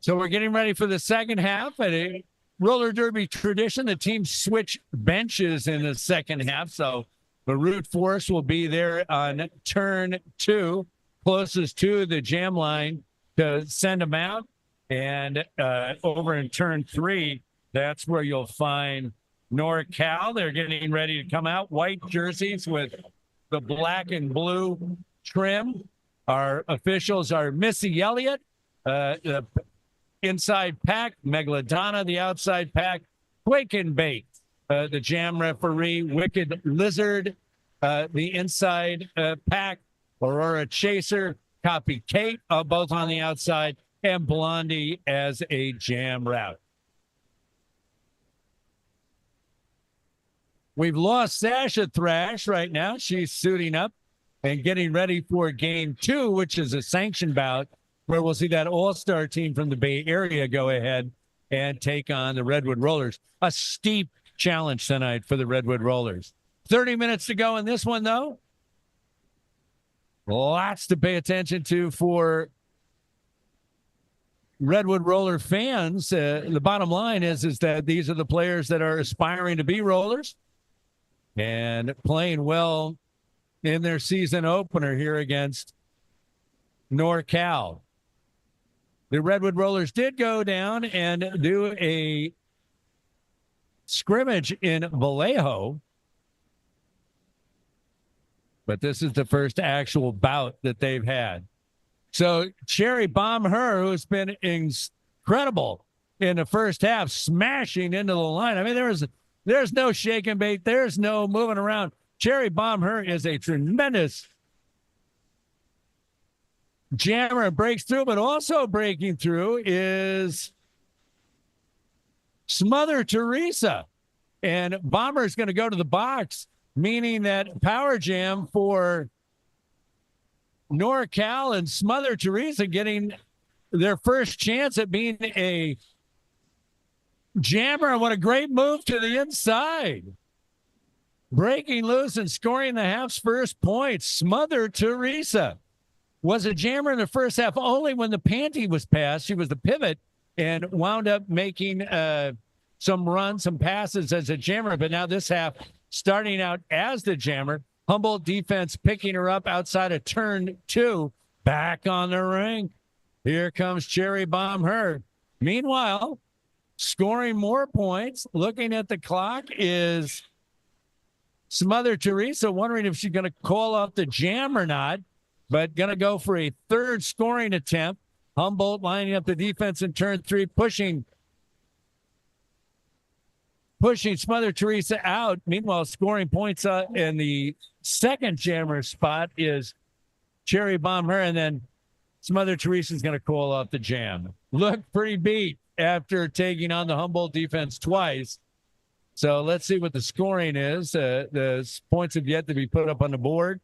So we're getting ready for the second half. At a roller derby tradition, the teams switch benches in the second half. So the Rootforce will be there on turn 2, closest to the jam line to send them out. And over in turn 3, that's where you'll find NorCal. They're getting ready to come out. White jerseys with the black and blue trim. Our officials are Missy Elliott, the inside pack, Megalodonna, the outside pack, Quake and Bait, the jam referee, Wicked Lizard, the inside pack. Aurora Chaser, Copy Kate, both on the outside, and Blondie as a jam route. We've lost Sasha Thrash right now. She's suiting up and getting ready for game 2, which is a sanctioned bout, where we'll see that all-star team from the Bay Area go ahead and take on the Redwood Rollers. A steep challenge tonight for the Redwood Rollers. 30 minutes to go in this one, though. Lots to pay attention to for Redwood Roller fans. The bottom line is that these are the players that are aspiring to be rollers and playing well in their season opener here against NorCal. The Redwood Rollers did go down and do a scrimmage in Vallejo, but this is the first actual bout that they've had. So Cherry Bomb Her, who's been incredible in the first half, smashing into the line. I mean, there's no shake and bait. There's no moving around. Cherry Bomb Her is a tremendous jammer and breaks through, but also breaking through is Smother Teresa. And Bomber's going to go to the box, meaning that Power Jam for NorCal and Smother Teresa getting their first chance at being a jammer. And what a great move to the inside. Breaking loose and scoring the half's first points. Smother Teresa was a jammer in the first half only when the panty was passed. She was the pivot and wound up making some runs, some passes as a jammer. But now this half, starting out as the jammer, Humboldt defense picking her up outside of turn 2, back on the ring. Here comes Cherry Bomb Her. Meanwhile, scoring more points, looking at the clock, is Smother Teresa, wondering if she's going to call off the jam or not, but going to go for a third scoring attempt. Humboldt lining up the defense in turn 3, pushing Smother Teresa out. Meanwhile, scoring points in the second jammer spot is Cherry Bomb Her, and then Smother Teresa's going to call off the jam. Looked pretty beat after taking on the Humboldt defense twice. So let's see what the scoring is. The points have yet to be put up on the board.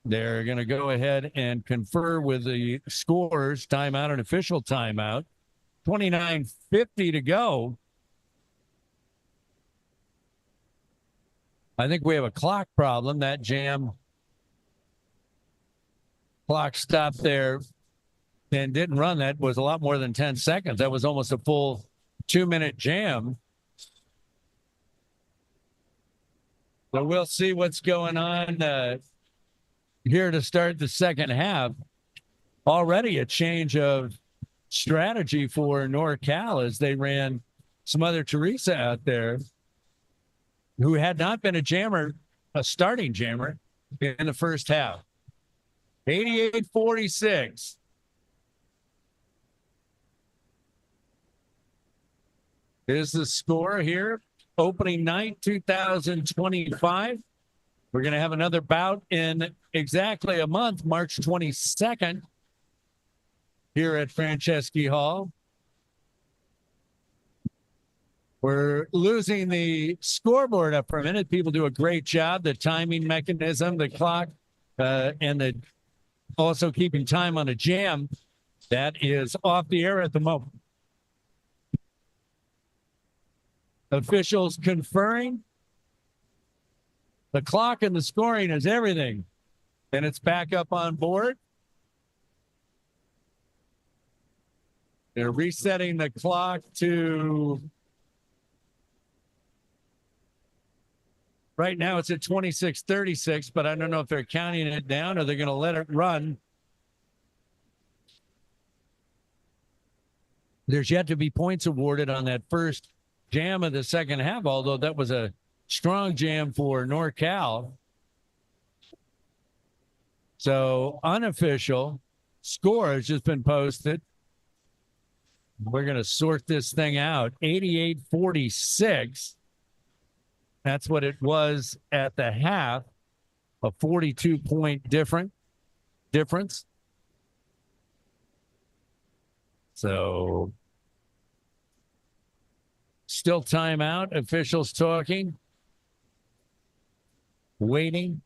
They're going to go ahead and confer with the scores. Timeout, an official timeout. 29:50 to go. I think we have a clock problem. That jam clock stopped there and didn't run. That was a lot more than 10 seconds. That was almost a full 2-minute jam. So we'll see what's going on here to start the second half. Already a change of strategy for NorCal as they ran Smother Teresa out there, who had not been a jammer, a starting jammer, in the first half. 88-46. Is the score here. Opening night 2025. We're going to have another bout in exactly a month, March 22nd, here at Franceschi Hall. We're losing the scoreboard up for a minute. People do a great job. The timing mechanism, the clock, and also keeping time on a jam, that is off the air at the moment. Officials conferring. The clock and the scoring is everything. And it's back up on board. They're resetting the clock to... Right now it's at 26:36, but I don't know if they're counting it down or they're going to let it run. There's yet to be points awarded on that first jam of the second half, although that was a strong jam for NorCal. So unofficial score has just been posted. We're going to sort this thing out. 88-46. That's what it was at the half, a 42-point difference. So still timeout, officials talking, waiting.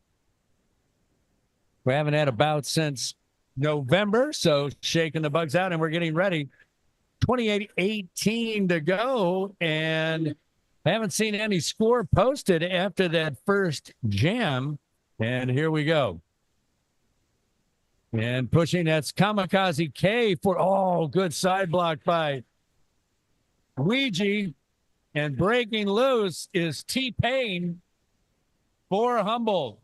We haven't had a bout since November, so shaking the bugs out, and we're getting ready. 28-18 to go, and I haven't seen any score posted after that first jam, and here we go. And pushing, that's Kamikaze K for, good side block by Ouija. And breaking loose is T-Pain for Humboldt.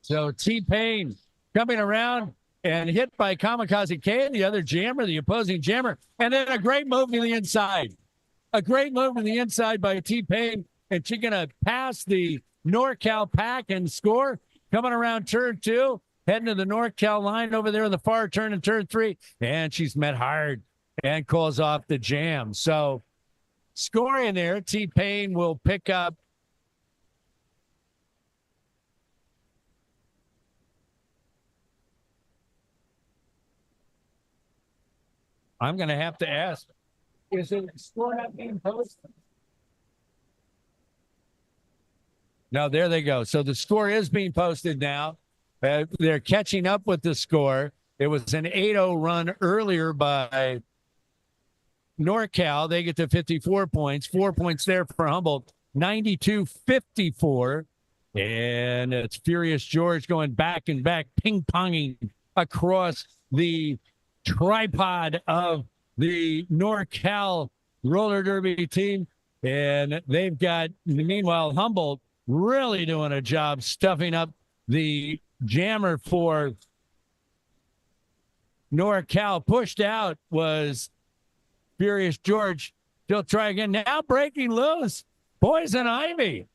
So T-Pain coming around and hit by Kamikaze K, the other jammer, the opposing jammer. And then a great move to the inside. A great move to the inside by T-Pain. And she's going to pass the NorCal pack and score. Coming around turn 2, heading to the NorCal line over there in the far turn in turn 3. And she's met hard and calls off the jam. So scoring there, T-Pain will pick up I'm going to have to ask, is it score not being posted? No, there they go. So the score is being posted now. They're catching up with the score. It was an 8-0 run earlier by NorCal. They get to 54 points. 4 points there for Humboldt. 92-54. And it's Furious George going back and back, ping-ponging across the tripod of the NorCal Roller Derby team. And they've got, meanwhile, Humboldt really doing a job stuffing up the jammer for NorCal. Pushed out was Furious George. They'll try again. Now breaking loose, Poison Ivy.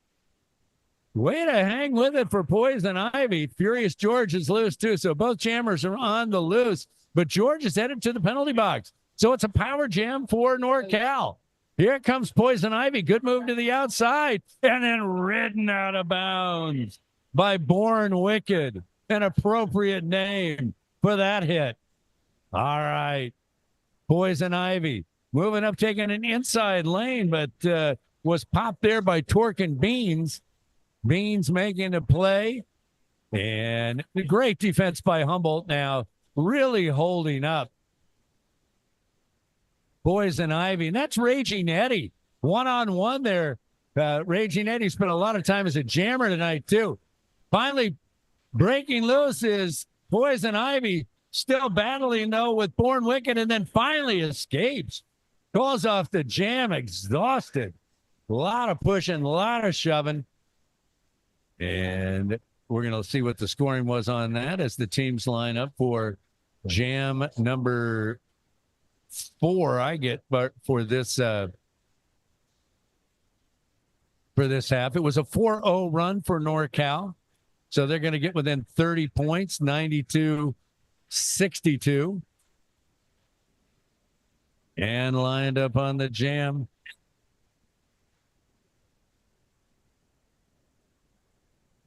Way to hang with it for Poison Ivy. Furious George is loose too. So both jammers are on the loose, but George is headed to the penalty box. So it's a power jam for NorCal. Here comes Poison Ivy. Good move to the outside. And then ridden out of bounds by Born Wicked. An appropriate name for that hit. All right. Poison Ivy moving up, taking an inside lane, but was popped there by Torque and Beans. Beans making a play. And great defense by Humboldt now. Really holding up Poison Ivy. And that's Raging Eddie. One-on-one there. Raging Eddie spent a lot of time as a jammer tonight, too. Finally, breaking loose is Poison Ivy. Still battling, though, with Born Wicked, and then finally escapes. Calls off the jam, exhausted. A lot of pushing, a lot of shoving. And we're going to see what the scoring was on that as the teams line up for jam number 4. I get, but for this half, it was a 4-0 run for NorCal. So they're going to get within 30 points, 92-62. And lined up on the jam.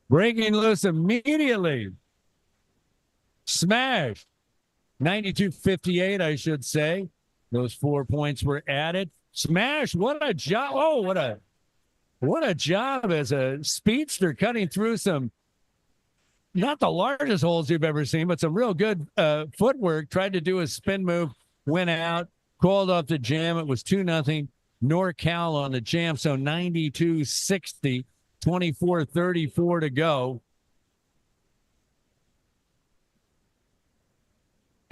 Breaking loose immediately. Smash. 92-58, I should say. Those 4 points were added. Smash. What a job. Oh, what a job as a speedster cutting through some, not the largest holes you've ever seen, but some real good footwork. Tried to do a spin move, went out, called off the jam. It was 2-0 NorCal on the jam. So 92-60, 24-34 to go.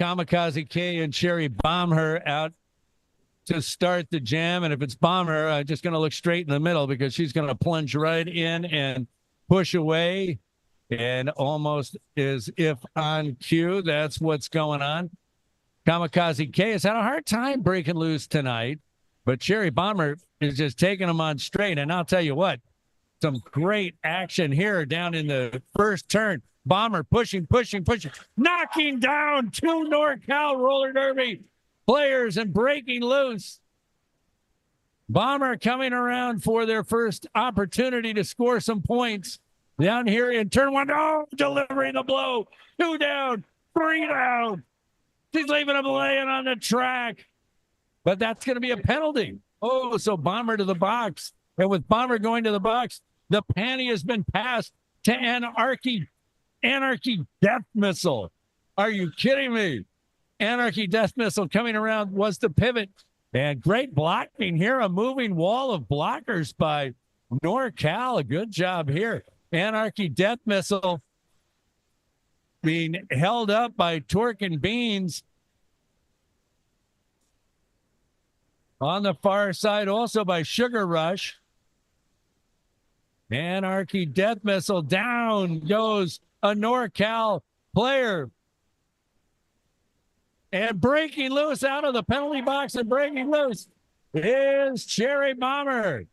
Kamikaze K and Cherry Bomber out to start the jam. And if it's Bomber, I'm just going to look straight in the middle because she's going to plunge right in and push away. And almost as if on cue, that's what's going on. Kamikaze K has had a hard time breaking loose tonight, but Cherry Bomber is just taking them on straight. And I'll tell you what, some great action here down in the first turn. Bomber pushing, knocking down 2 NorCal Roller Derby players and breaking loose. Bomber coming around for their first opportunity to score some points down here in turn one. Oh, delivering the blow. 2 down, 3 down. She's leaving him laying on the track. But that's going to be a penalty. Oh, so Bomber to the box. And with Bomber going to the box, the panty has been passed to Anarchy Death Missile. Are you kidding me? Anarchy Death Missile coming around was the pivot. And great blocking here. A moving wall of blockers by NorCal. A good job here. Anarchy Death Missile being held up by Torque and Beans. On the far side, also by Sugar Rush. Anarchy Death Missile. Down goes a NorCal player. And breaking loose out of the penalty box and breaking loose is Cherry Bomber.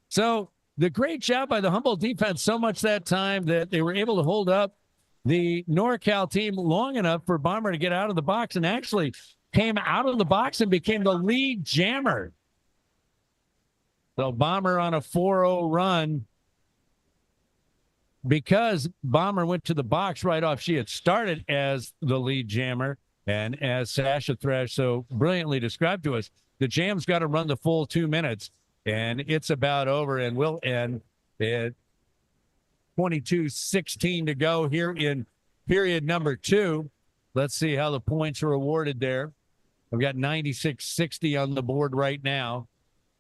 So the great job by the Humboldt defense so much that time that they were able to hold up the NorCal team long enough for Bomber to get out of the box, and actually came out of the box and became the lead jammer. So Bomber on a 4-0 run. Because Bomber went to the box right off, she had started as the lead jammer. And as Sasha Thrash so brilliantly described to us, the jam's got to run the full 2 minutes. And it's about over, and will end at 22:16 to go here in period number 2. Let's see how the points are awarded there. I've got 96-60 on the board right now.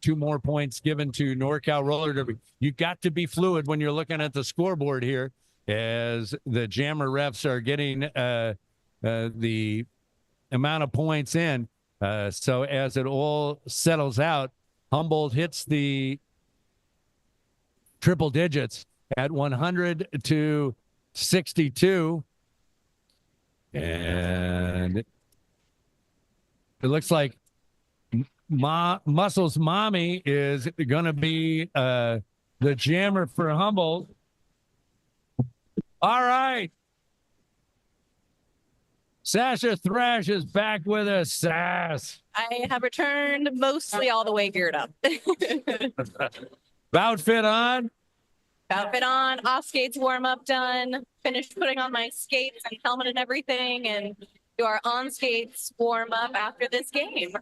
2 more points given to NorCal Roller Derby. You got to be fluid when you're looking at the scoreboard here, as the jammer refs are getting the amount of points in. So as it all settles out, Humboldt hits the triple digits at 100-62. And it looks like Muscles Mommy is going to be the jammer for Humboldt. All right. Sasha Thrash is back with us. Sass. I have returned mostly all the way geared up. Bout fit on. Outfit on, off skates warm up done, finished putting on my skates and helmet and everything, and do our on skates warm up after this game.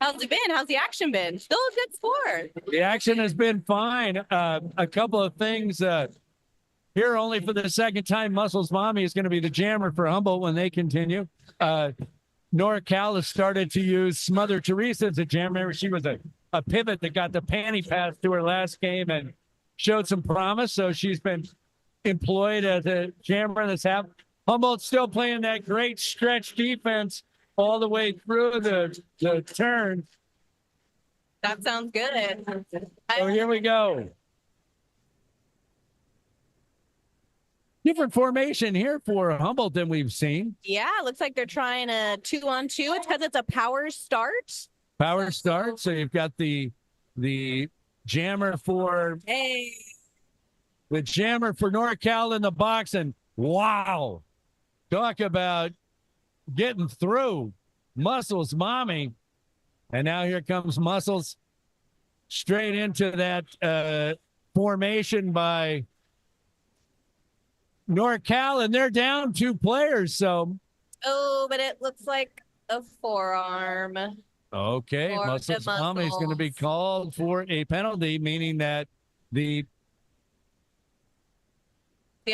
How's it been? How's the action been? Still a good sport. The action has been fine. A couple of things here only for the second time. Muscles Mommy is going to be the jammer for Humboldt when they continue. NorCal has started to use Mother Teresa as a jammer. Remember, she was a pivot that got the panty pass to her last game and showed some promise. So she's been employed as a jammer this half. Humboldt's still playing that great stretch defense all the way through the turn. That sounds good. So here we go. Different formation here for Humboldt than we've seen. Yeah, looks like they're trying a 2-on-2. It's because it's a power start. Power start. So you've got the jammer for the jammer for NorCal in the box, and wow, talk about getting through Muscles Mommy. And now here comes Muscles straight into that formation by NorCal, and they're down 2 players. So but it looks like a forearm. okay, Muscles Mommy is going to be called for a penalty, meaning that the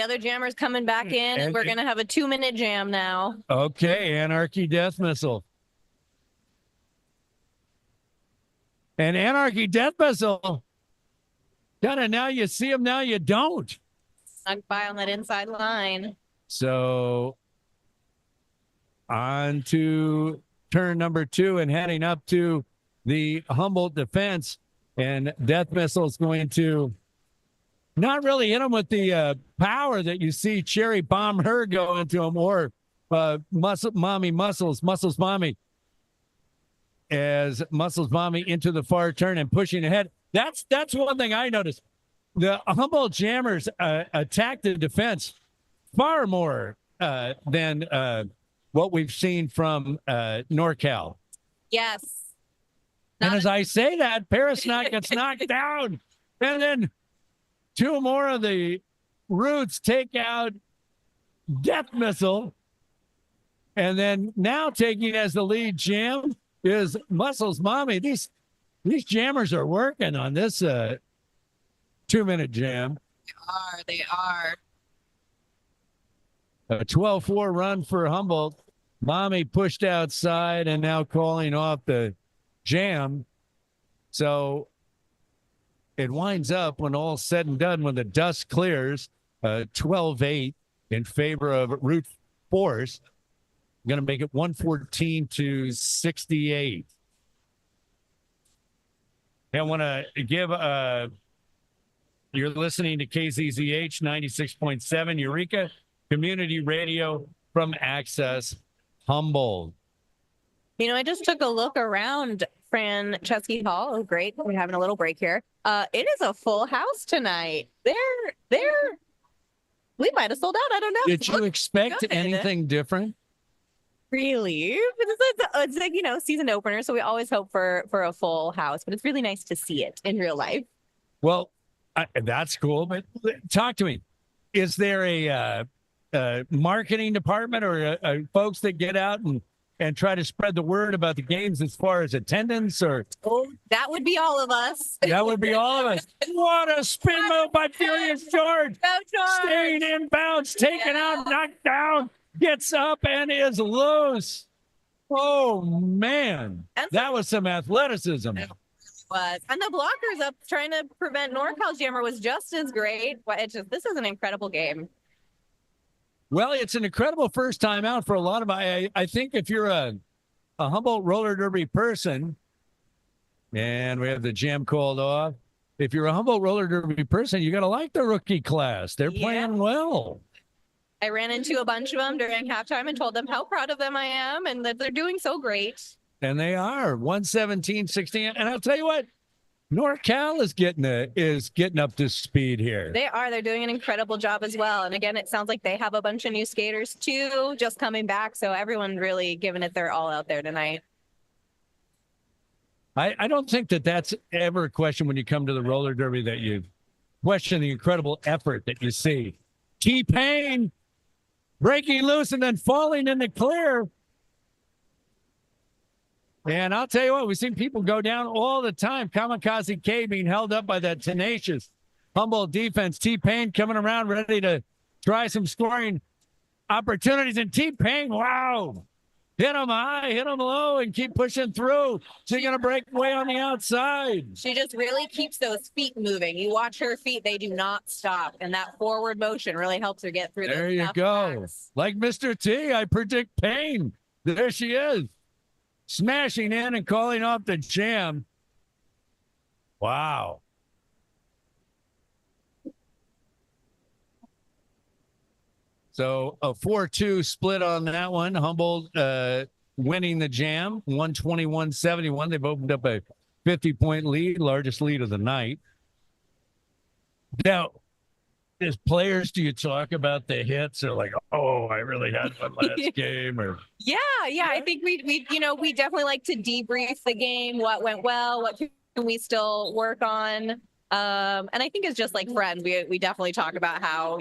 other jammer's coming back in, and we're going to have a 2-minute jam now. Okay, Anarchy Death Missile. And Anarchy Death Missile, kind of now you see him, now you don't. Snuck by on that inside line. So on to turn number 2 and heading up to the Humboldt defense. And Death Missile is going to not really hit him with the power that you see Cherry Bomb her go into him, or Muscles Mommy, as Muscles Mommy into the far turn and pushing ahead. That's one thing I noticed. The Humboldt jammers attack the defense far more than what we've seen from NorCal. Yes. And as I say that, Parasnack gets knocked down. And then two more of the Roots take out Death Missile. And then now taking as the lead jam is Muscles Mommy. These jammers are working on this 2-minute jam. They are. A 12-4 run for Humboldt. Mommy pushed outside and now calling off the jam. So it winds up, when all's said and done, when the dust clears, 12-8 in favor of Rootforce. Going to make it 114-68. I want to give you're listening to KZZH 96.7 Eureka Community Radio from Access Humboldt. I just took a look around Franceschi Hall. Oh, great. We're having a little break here. It is a full house tonight. We might have sold out. I don't know. Did you expect anything different? Really? It's like, season opener, so we always hope for a full house, but it's really nice to see it in real life. Well, that's cool, but talk to me. Is there a marketing department or folks that get out and try to spread the word about the games as far as attendance? Or that would be all of us. That would be all of us. What a spin move by Furious George. Go George. Staying in bounds, taken out, knocked down, gets up and is loose. Oh, man. That was some athleticism. Was. And the blockers up trying to prevent NorCal's jammer was just as great. This is an incredible game. Well, it's an incredible first time out for a lot of I think if you're a Humboldt Roller Derby person, and we have the jam called off. If you're a Humboldt Roller Derby person, you got to like the rookie class. They're playing well. I ran into a bunch of them during halftime and told them how proud of them I am and that they're doing so great. And they are 117-16. And I'll tell you what, NorCal is getting up to speed here. They are. They're doing an incredible job as well. And again, it sounds like they have a bunch of new skaters too, just coming back. So everyone really giving it their all out there tonight. I don't think that's ever a question when you come to the roller derby, that you question the incredible effort that you see. T-Pain breaking loose and then falling in the clear. And I'll tell you what, we've seen people go down all the time. Kamikaze K being held up by that tenacious Humboldt defense. T-Pain coming around ready to try some scoring opportunities. And T-Pain, wow, hit him high, hit him low, and keep pushing through. She's going to break away on the outside. She just really keeps those feet moving. You watch her feet, they do not stop. And that forward motion really helps her get through those. There you go. Backs. Like Mr. T, I predict pain. There she is. Smashing in and calling off the jam. Wow. So a 4-2 split on that one. Humboldt winning the jam, 121-71. They've opened up a 50-point lead, largest lead of the night. Now, as players, do you talk about the hits or like, oh, I really had one last game? Or yeah, I think we definitely like to debrief the game, what went well, what can we still work on. And I think it's just like friends. We definitely talk about how,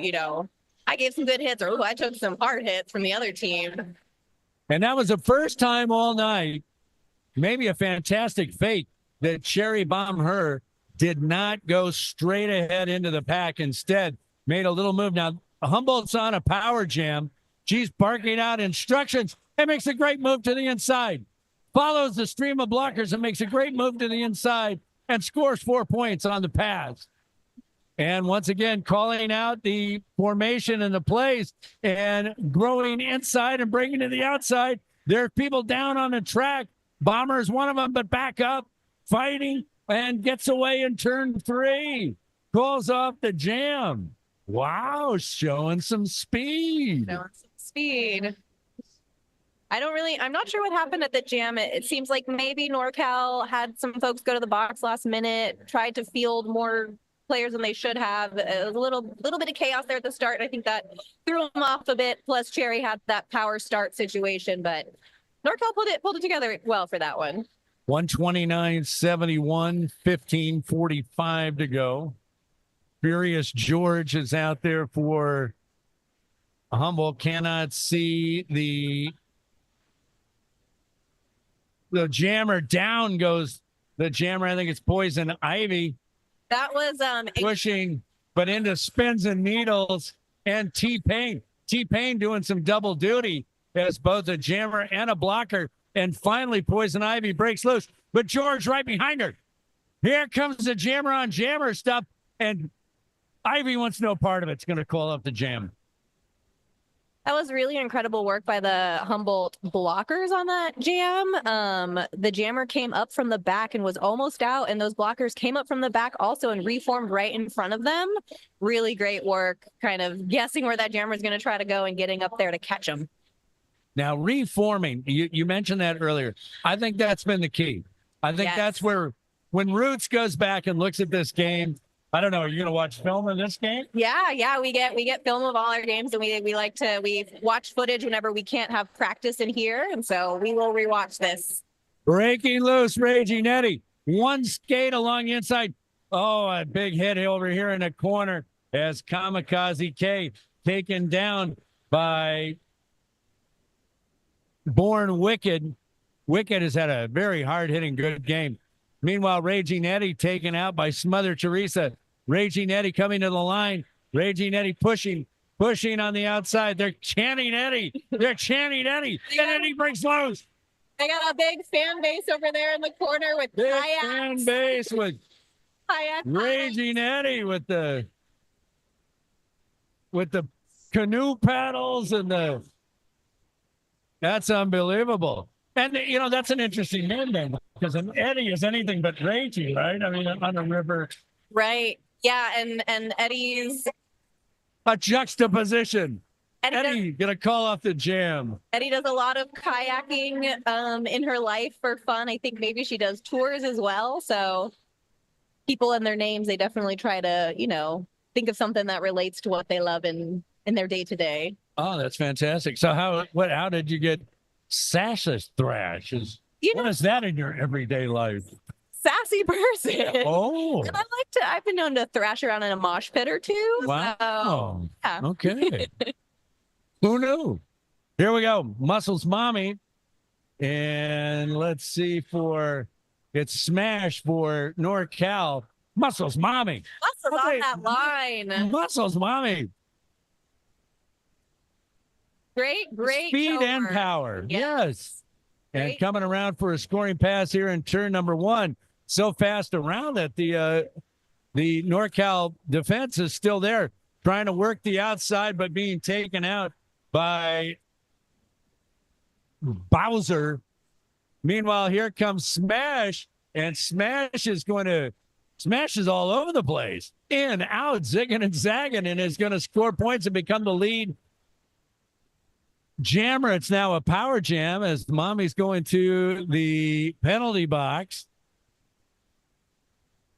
I gave some good hits, or I took some hard hits from the other team. And that was the first time all night, maybe a fantastic fake, that Sherry Baumher did not go straight ahead into the pack. Instead, made a little move. Now, Humboldt's on a power jam. She's barking out instructions and makes a great move to the inside. Follows the stream of blockers and makes a great move to the inside and scores 4 points on the pass. And once again, calling out the formation and the plays and growing inside and breaking to the outside. There are people down on the track. Bomber is one of them, but back up, fighting, and gets away in turn 3. Calls off the jam. Wow, showing some speed. I'm not sure what happened at the jam. It seems like maybe NorCal had some folks go to the box last minute, tried to field more players than they should have. A little bit of chaos there at the start. I think that threw them off a bit. Plus, Cherry had that power start situation, but NorCal pulled it together well for that one. 129.71, 15:45 to go. Furious George is out there for Humboldt. Cannot see the jammer. Down goes the jammer. I think it's Poison Ivy. That was Pushing, but into spins and needles. And T-Pain. T-Pain doing some double duty as both a jammer and a blocker. And finally, Poison Ivy breaks loose. But George right behind her. Here comes the jammer on jammer stuff. And Ivy wants no part of it. It's going to call up the jam. That was really incredible work by the Humboldt blockers on that jam. The jammer came up from the back and was almost out, and those blockers came up from the back also and reformed right in front of them. Really great work, kind of guessing where that jammer is going to try to go and getting up there to catch him. Now, reforming, you mentioned that earlier. I think that's been the key. I think that's where, when Roots goes back and looks at this game, I don't know, are you going to watch film of this game? Yeah, we get film of all our games, and we watch footage whenever we can't have practice in here, and so we will rewatch this. Breaking loose, Raging Eddie. One skate along the inside. Oh, a big hit over here in the corner as Kamikaze K taken down by Born Wicked. Wicked has had a very hard-hitting good game. Meanwhile, Raging Eddie taken out by Smother Teresa. Raging Eddie coming to the line. Raging Eddie pushing on the outside. They're chanting Eddie. And Eddie breaks loose. They got a big fan base over there in the corner with Big kayaks. fan base with Kayak Raging Eddie with the canoe paddles and that's unbelievable. And, that's an interesting name then, because an Eddie is anything but raging, right? I mean, on a river. Right. Yeah, and Eddie's A juxtaposition. Eddie going to call off the jam. Eddie does a lot of kayaking in her life for fun. I think maybe she does tours as well. So people and their names, they definitely try to, think of something that relates to what they love in their day-to-day. Oh, that's fantastic. So how did you get Sasha Thrash? What is that in your everyday life? Sassy person. Oh. And I've been known to thrash around in a mosh pit or two. Wow. So, yeah. Okay. Who knew? Here we go. Muscles Mommy. And let's see it's Smash for NorCal. Muscles Mommy. Muscles on that line. Muscles Mommy. Great Speed and over. power. Yes. And Great. coming around for a scoring pass here in turn number 1. So fast around that the NorCal defense is still there, trying to work the outside, but being taken out by Bowser. Meanwhile, here comes Smash, and Smash is all over the place. In, out, zigging and zagging, and is going to score points and become the lead jammer. It's now a power jam as Mommy's going to the penalty box.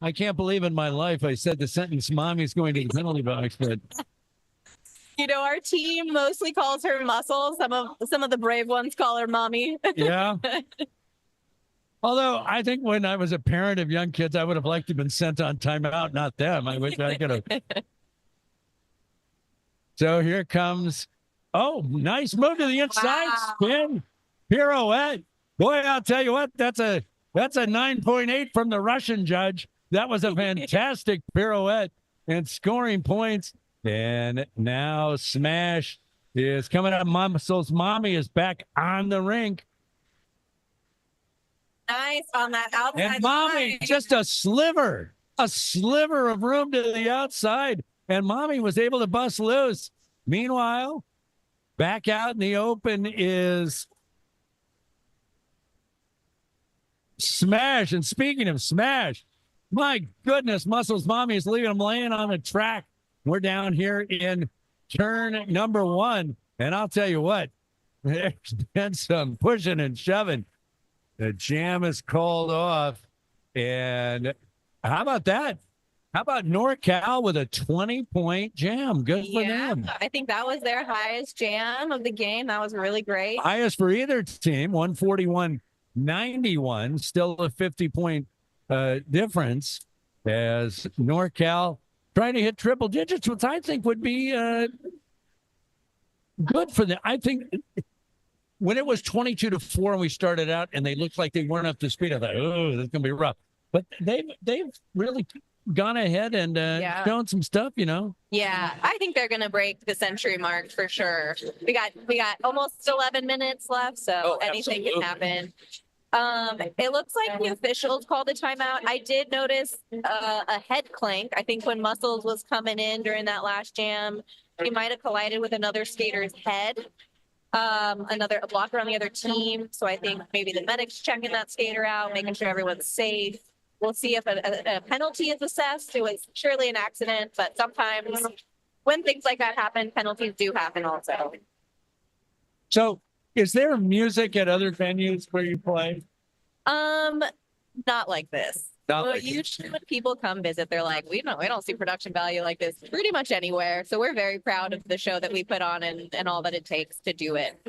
I can't believe in my life I said the sentence, Mommy's going to the penalty box, but our team mostly calls her Muscle. Some of the brave ones call her Mommy. yeah. Although I think when I was a parent of young kids, I would have liked to have been sent on timeout, not them. I wish I could have. So here comes, nice move to the inside. Wow. Spin, pirouette. Boy, I'll tell you what, that's a 9.8 from the Russian judge. That was a fantastic pirouette and scoring points. And now Smash is coming up. Muscles Mommy is back on the rink. Nice on that outside. And Mommy, line. just a sliver of room to the outside. And Mommy was able to bust loose. Meanwhile, back out in the open is Smash. And speaking of Smash, my goodness, Muscles Mommy is leaving him laying on the track. We're down here in turn number 1. And I'll tell you what, there's been some pushing and shoving. The jam is called off. And how about that? How about NorCal with a 20-point jam? Good for them. I think that was their highest jam of the game. That was really great. Highest for either team, 141 91, still a 50-point difference as NorCal trying to hit triple digits, which I think would be good for them. I think when it was 22-4 and we started out and they looked like they weren't up to speed, I thought, oh, this is going to be rough. But they've really gone ahead and shown some stuff, you know. Yeah, I think they're going to break the century mark for sure. We got almost 11 minutes left, so anything can happen. It looks like the officials called a timeout. I did notice a head clank. I think when Muscles was coming in during that last jam, he might have collided with another skater's head. A blocker on the other team. So I think maybe the medic's checking that skater out, making sure everyone's safe. We'll see if a penalty is assessed. It was surely an accident, but sometimes when things like that happen, penalties do happen also. So is there music at other venues where you play? Not like this. Usually when people come visit, they're like, we don't see production value like this pretty much anywhere. So we're very proud of the show that we put on and all that it takes to do it.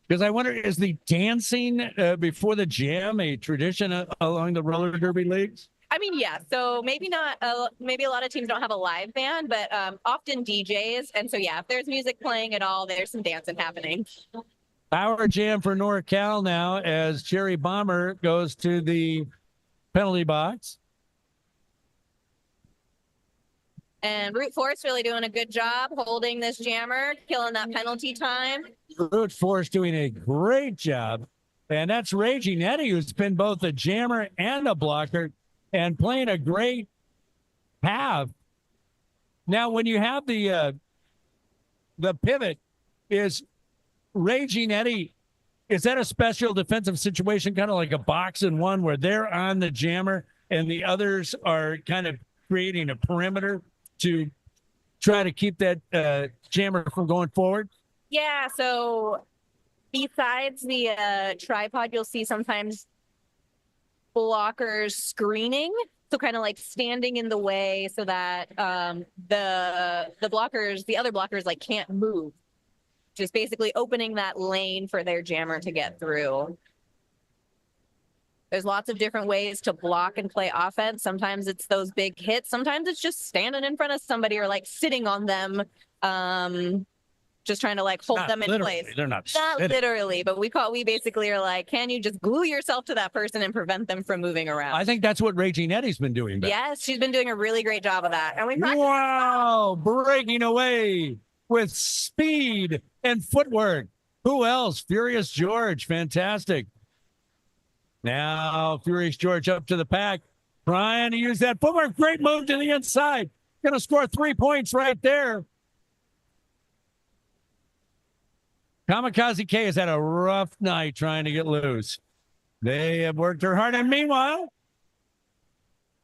Because I wonder, is the dancing before the jam a tradition along the roller derby leagues? I mean, yeah. So maybe not. Maybe a lot of teams don't have a live band, but often DJs. And so, yeah, if there's music playing at all, there's some dancing happening. Power jam for NorCal now as Cherry Bomber goes to the penalty box. And Rootforce really doing a good job holding this jammer, killing that penalty time. Rootforce doing a great job. And that's Raging Eddie, who's been both a jammer and a blocker and playing a great half. Now, when you have the pivot, is Raging Eddie, is that a special defensive situation, kind of like a box and one where they're on the jammer and the others are kind of creating a perimeter to try to keep that jammer from going forward? Yeah, so besides the tripod, you'll see sometimes blockers screening. So kind of like standing in the way so that the other blockers like can't move. Just basically opening that lane for their jammer to get through. There's lots of different ways to block and play offense. Sometimes it's those big hits. Sometimes it's just standing in front of somebody or like sitting on them, just trying to like hold them in place. They're not literally, but we basically are like, can you just glue yourself to that person and prevent them from moving around? I think that's what Raging Eddie's been doing. Yes, she's been doing a really great job of that. And we breaking away with speed and footwork. Who else? Furious George. Fantastic. Now, Furious George up to the pack, trying to use that footwork. Great move to the inside. Going to score 3 points right there. Kamikaze K has had a rough night trying to get loose. They have worked her hard. And meanwhile,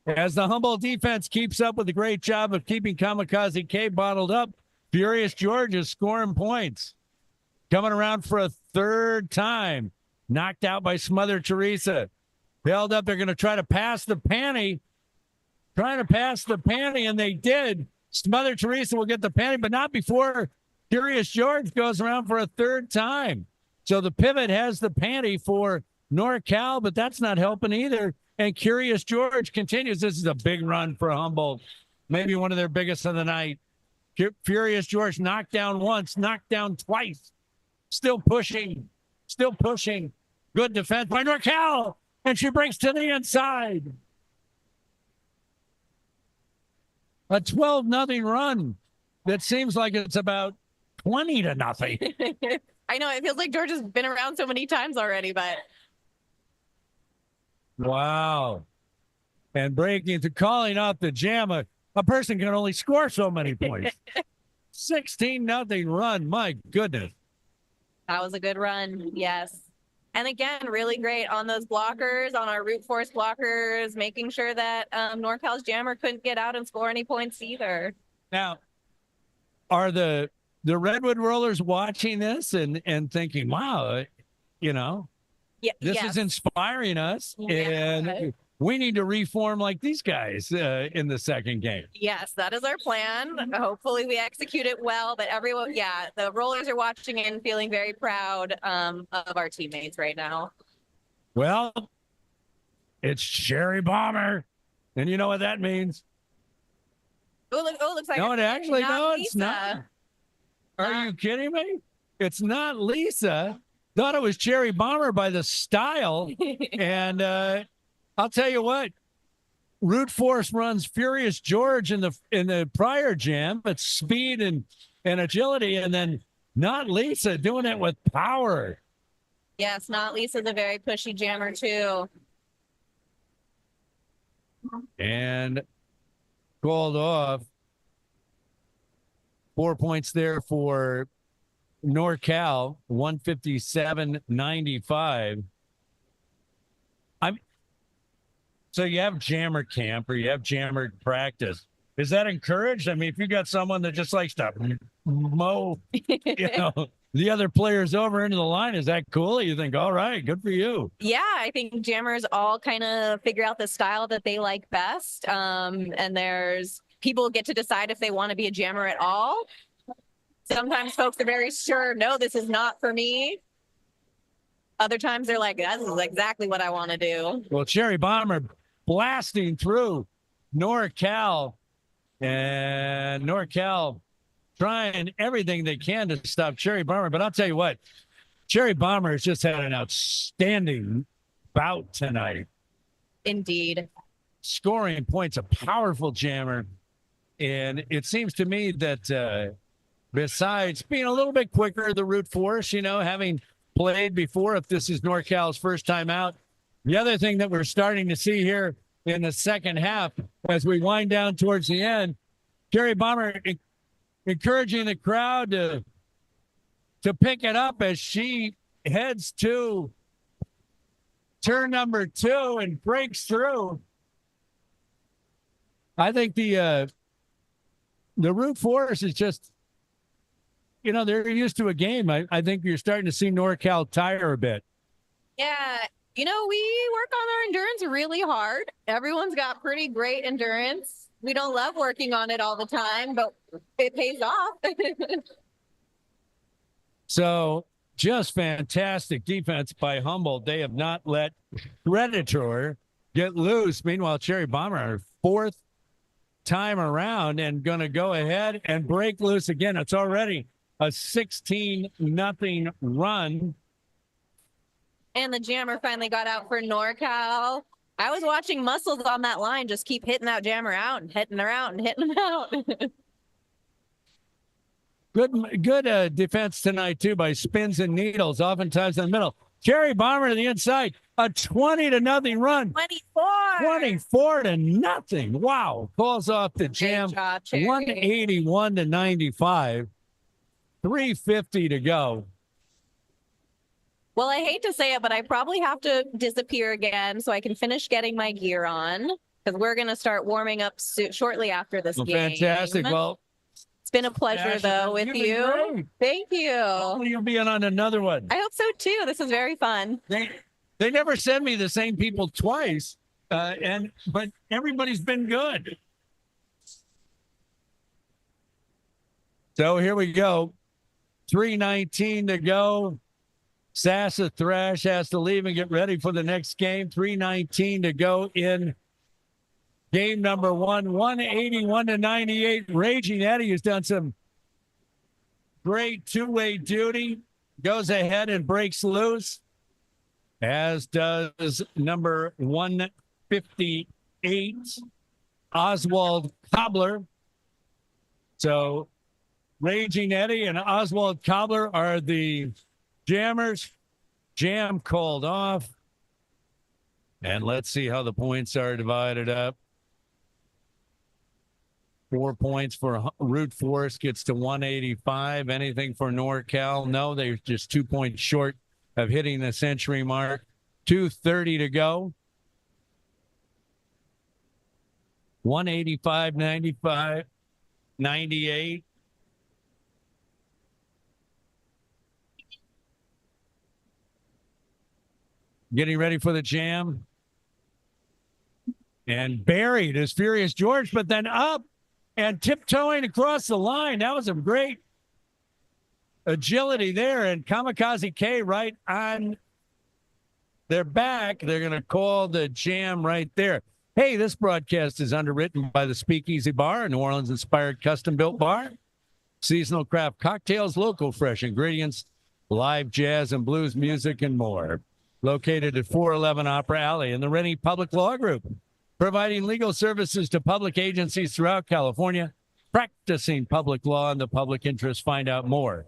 as the Humboldt defense keeps up with a great job of keeping Kamikaze K bottled up, Furious George is scoring points. Coming around for a third time. Knocked out by Smother Teresa. Held up. They're going to try to pass the panty. Trying to pass the panty, and they did. Smother Teresa will get the panty, but not before Furious George goes around for a third time. So the pivot has the panty for NorCal, but that's not helping either. And Curious George continues. This is a big run for Humboldt. Maybe one of their biggest of the night. Furious George knocked down once, knocked down twice. Still pushing. Good defense by NorCal. And she breaks to the inside. A 12-0 run that seems like it's about 20-0. I know. It feels like George has been around so many times already, but. Wow. And breaking to calling out the jam. A person can only score so many points. 16-0 run. My goodness. That was a good run. Yes. And again, really great on those blockers, on our Rootforce blockers, making sure that NorCal's jammer couldn't get out and score any points either. Now, are the Redwood Rollers watching this and thinking, wow, this is inspiring us, and we need to reform like these guys in the second game? Yes, that is our plan. Hopefully we execute it well, but everyone, the Rollers are watching and feeling very proud of our teammates right now. Well, it's Cherry Bomber. And you know what that means? Looks like No, it's Lisa. not. Are you kidding me? It's not Lisa. Thought it was Cherry Bomber by the style. And I'll tell you what, Rootforce runs Furious George in the prior jam, but speed and agility, and then Not Lisa doing it with power. Yes, Not Lisa's a very pushy jammer too. And called off. 4 points there for NorCal, 157.95. So you have jammer camp or you have jammer practice. Is that encouraged? I mean, if you got someone that just likes to mow, the other players over into the line, is that cool? You think, all right, good for you. Yeah, I think jammers all kind of figure out the style that they like best. And there's people get to decide if they want to be a jammer at all. Sometimes folks are very sure, no, this is not for me. Other times they're like, this is exactly what I want to do. Well, Cherry Bomber blasting through NorCal, and NorCal trying everything they can to stop Cherry Bomber. But I'll tell you what, Cherry Bomber has just had an outstanding bout tonight. Indeed. Scoring points, a powerful jammer. And it seems to me that besides being a little bit quicker, the Rootforce, having played before, if this is NorCal's first time out, the other thing that we're starting to see here in the second half, as we wind down towards the end, Cherry Bomber encouraging the crowd to pick it up as she heads to turn number 2 and breaks through. I think the Rootforce is just, they're used to a game. I think you're starting to see NorCal tire a bit. Yeah. We work on our endurance really hard. Everyone's got pretty great endurance. We don't love working on it all the time, but it pays off. So just fantastic defense by Humboldt. They have not let Predator get loose. Meanwhile, Cherry Bomber, 4th time around, and going to go ahead and break loose again. It's already a 16-0 run. And the jammer finally got out for NorCal. I was watching muscles on that line just keep hitting that jammer out and hitting her out and hitting them out. Good defense tonight, too, by Spins and Needles, oftentimes in the middle. Cherry Bomber to the inside, a 20-0 run. 24-0. Wow. Calls off the jam. Job, 181-95. 3:50 to go. Well, I hate to say it, but I probably have to disappear again so I can finish getting my gear on, because we're going to start warming up shortly after this game. Fantastic. Well, it's been a pleasure, though, with you. Thank you. Hopefully you'll be on another one. I hope so, too. This is very fun. They never send me the same people twice, but everybody's been good. So here we go. 3:19 to go. Sassa Thrash has to leave and get ready for the next game. 3:19 to go in game number 1. 181-98. Raging Eddie has done some great two-way duty. Goes ahead and breaks loose, as does number 158, Oswald Cobbler. So Raging Eddie and Oswald Cobbler are the jammers. Jam called off. And let's see how the points are divided up. 4 points for Rootforce, gets to 185. Anything for NorCal? No, they're just 2 points short of hitting the century mark. 2:30 to go. 185-95, 98. Getting ready for the jam. And buried is Furious George, but then up and tiptoeing across the line. That was a great agility there. And Kamikaze K right on They're back. They're going to call the jam right there. Hey, this broadcast is underwritten by the Speakeasy Bar, a New Orleans-inspired custom-built bar. Seasonal craft cocktails, local fresh ingredients, live jazz and blues music, and more. Located at 411 Opera Alley in the Rennie Public Law Group, providing legal services to public agencies throughout California, practicing public law in the public interest. Find out more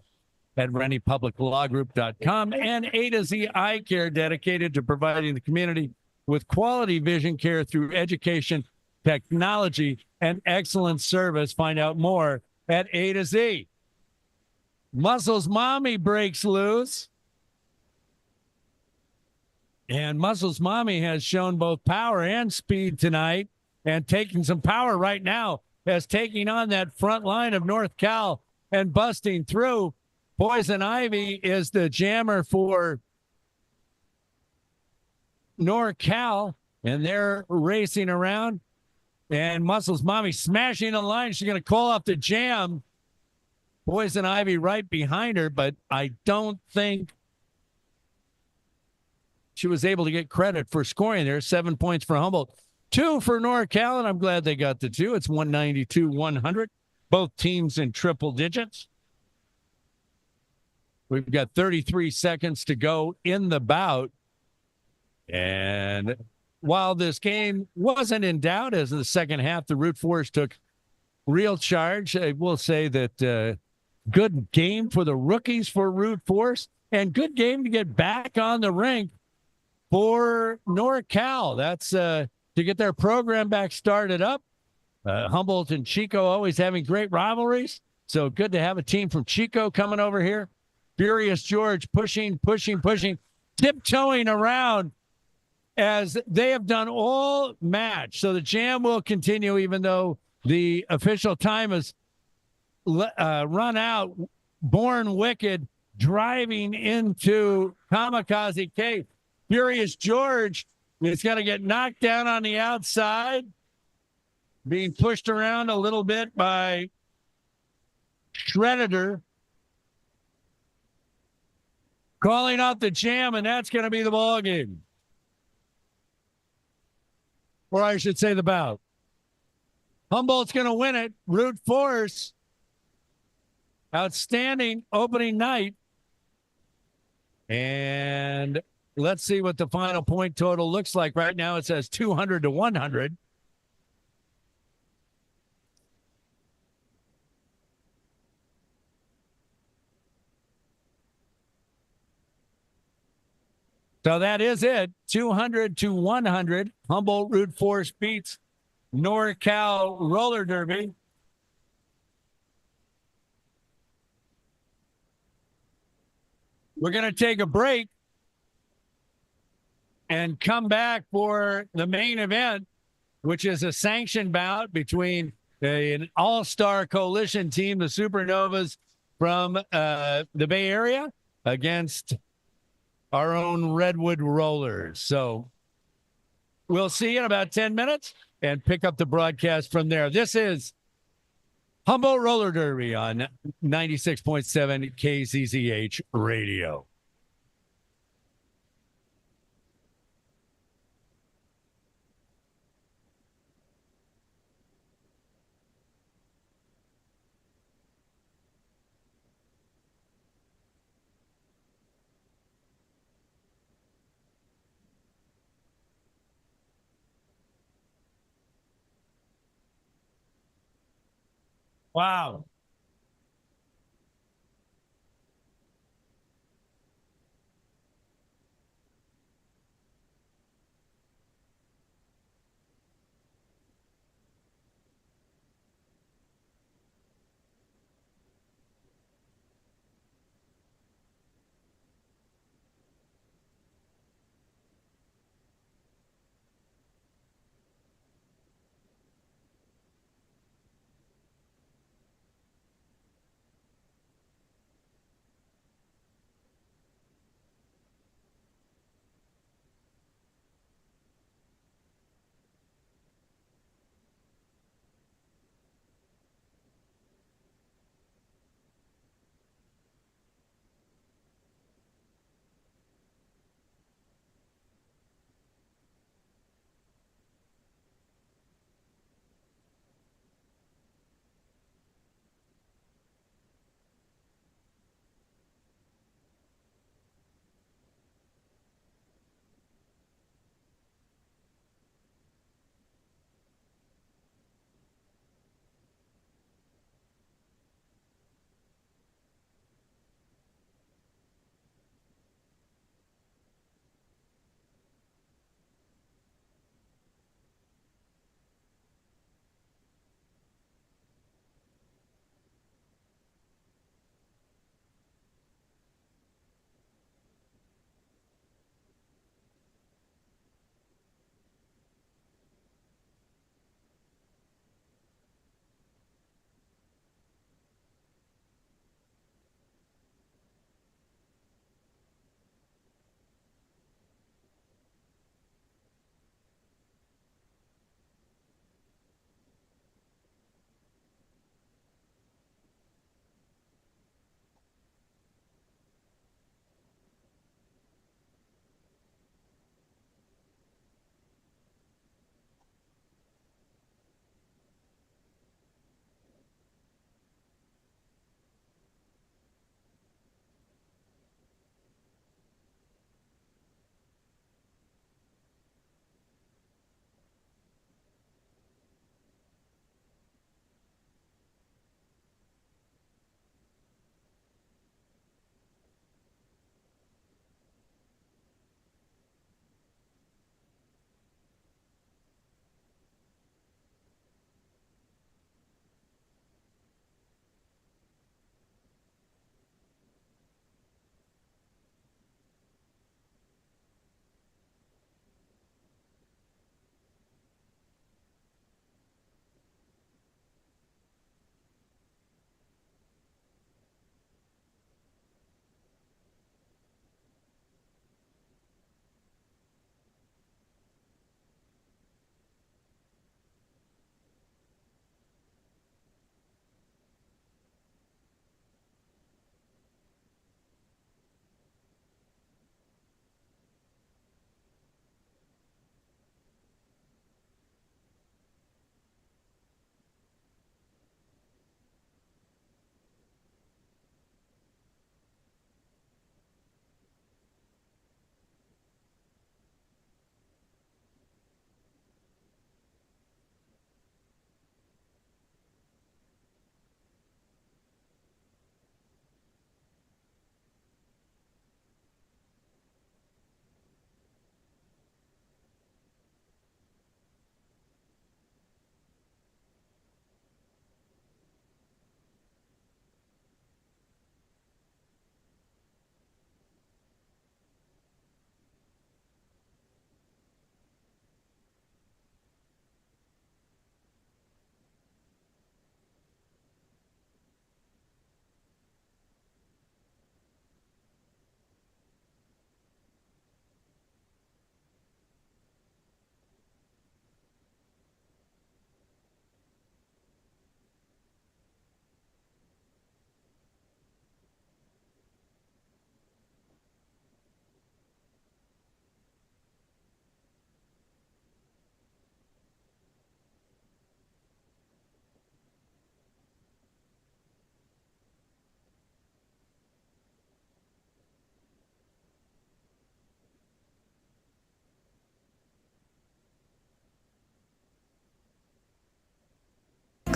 at RenniePublicLawGroup.com, and A to Z Eye Care, dedicated to providing the community with quality vision care through education, technology, and excellent service. Find out more at A to Z. Muscles Mommy breaks loose. And Muscles Mommy has shown both power and speed tonight, and taking some power right now as taking on that front line of NorCal and busting through. Poison Ivy is the jammer for NorCal, and they're racing around. And Muscles Mommy smashing the line. She's going to call off the jam. Poison Ivy right behind her, but I don't think she was able to get credit for scoring there. 7 points for Humboldt, 2 for NorCal, and I'm glad they got the 2. It's 192-100. Both teams in triple digits. We've got 33 seconds to go in the bout. And while this game wasn't in doubt, as in the second half, the Rootforce took real charge. I will say that good game for the rookies for Rootforce, and good game to get back on the rink for NorCal. That's to get their program back started up. Humboldt and Chico always having great rivalries, so good to have a team from Chico coming over here. Furious George pushing, tiptoeing around as they have done all match. So the jam will continue, even though the official time has run out. Born Wicked driving into Kamikaze Cave. Furious George is going to get knocked down on the outside, being pushed around a little bit by Shredder. Calling out the jam, and that's going to be the ball game. Or I should say the bout. Humboldt's going to win it. Rootforce. Outstanding opening night. And let's see what the final point total looks like. Right now it says 200-100. So that is it. 200-100. Humboldt Rootforce beats NorCal Roller Derby. We're going to take a break and come back for the main event, which is a sanctioned bout between an all-star coalition team, the Supernovas from the Bay Area, against our own Redwood Rollers. So we'll see you in about 10 minutes and pick up the broadcast from there. This is Humboldt Roller Derby on 96.7 KZZH Radio. Wow.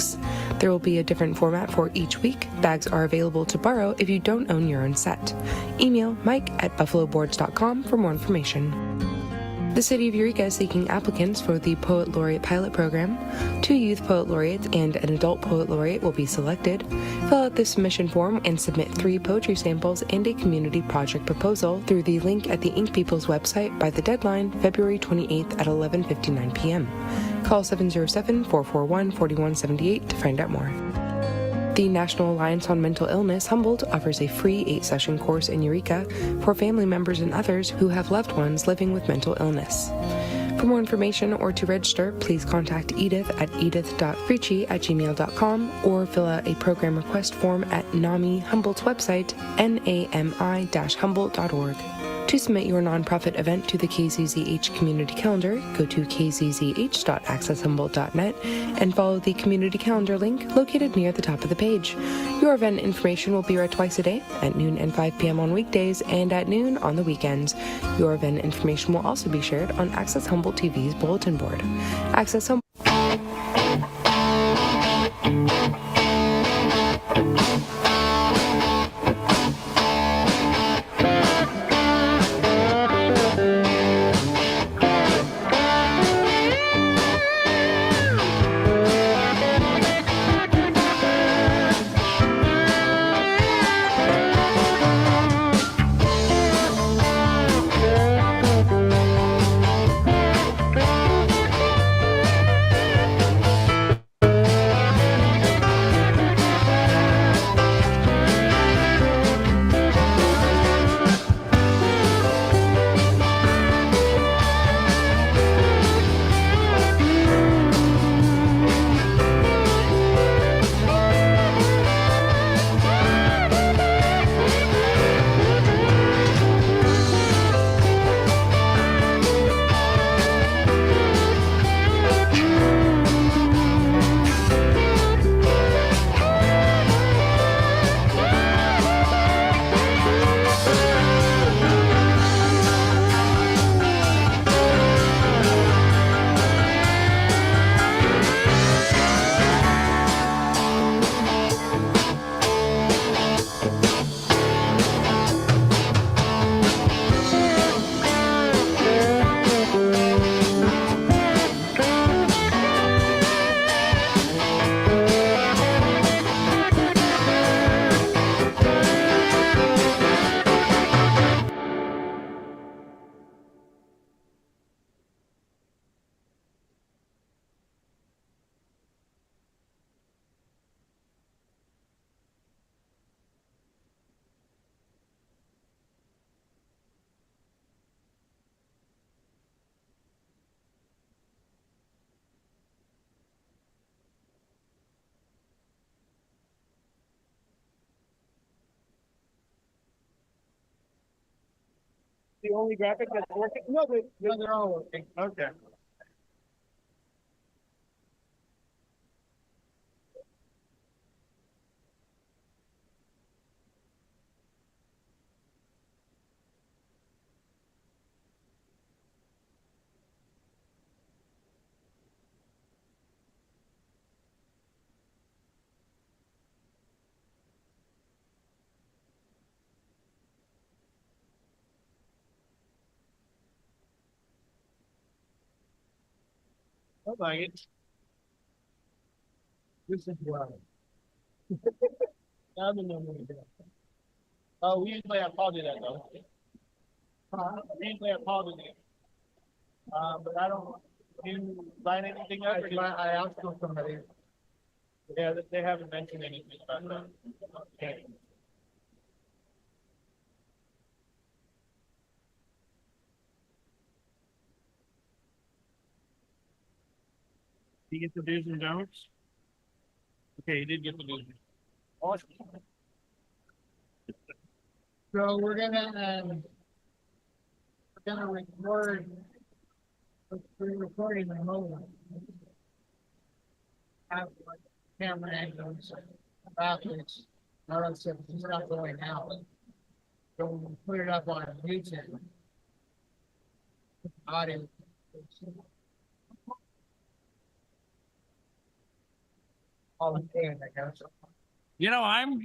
books. There will be a different format for each week. Bags are available to borrow if you don't own your own set. Email mike@buffaloboards.com for more information. The City of Eureka is seeking applicants for the Poet Laureate Pilot Program. 2 youth poet laureates and an adult poet laureate will be selected. Fill out the submission form and submit 3 poetry samples and a community project proposal through the link at the Ink People's website by the deadline, February 28th at 11:59 p.m. Call 707-441-4178 to find out more. The National Alliance on Mental Illness, Humboldt, offers a free 8-session course in Eureka for family members and others who have loved ones living with mental illness. For more information or to register, please contact Edith at edith.frici@gmail.com or fill out a program request form at NAMI Humboldt's website, nami-humboldt.org. To submit your nonprofit event to the KZZH community calendar, go to kzzh.accesshumboldt.net and follow the community calendar link located near the top of the page. Your event information will be read twice a day, at noon and 5 p.m. on weekdays and at noon on the weekends. Your event information will also be shared on Access Humboldt TV's bulletin board. Access Humboldt. The only graphic that's working? No, they're all working. Okay. I like it. This is wild. I don't know. Oh, we usually have Paul do that though. We usually have Paul do that. But I don't. Do you line anything up? I asked for somebody. Yeah, they haven't mentioned anything about that. Okay. Did you get the do's and don'ts? Okay, you did get the do's. Awesome. So we're gonna record. We're recording the moment. Have like camera angles, graphics, all that stuff. It's not going out. So we put it up on YouTube. Audio. all in hand, I guess. I'm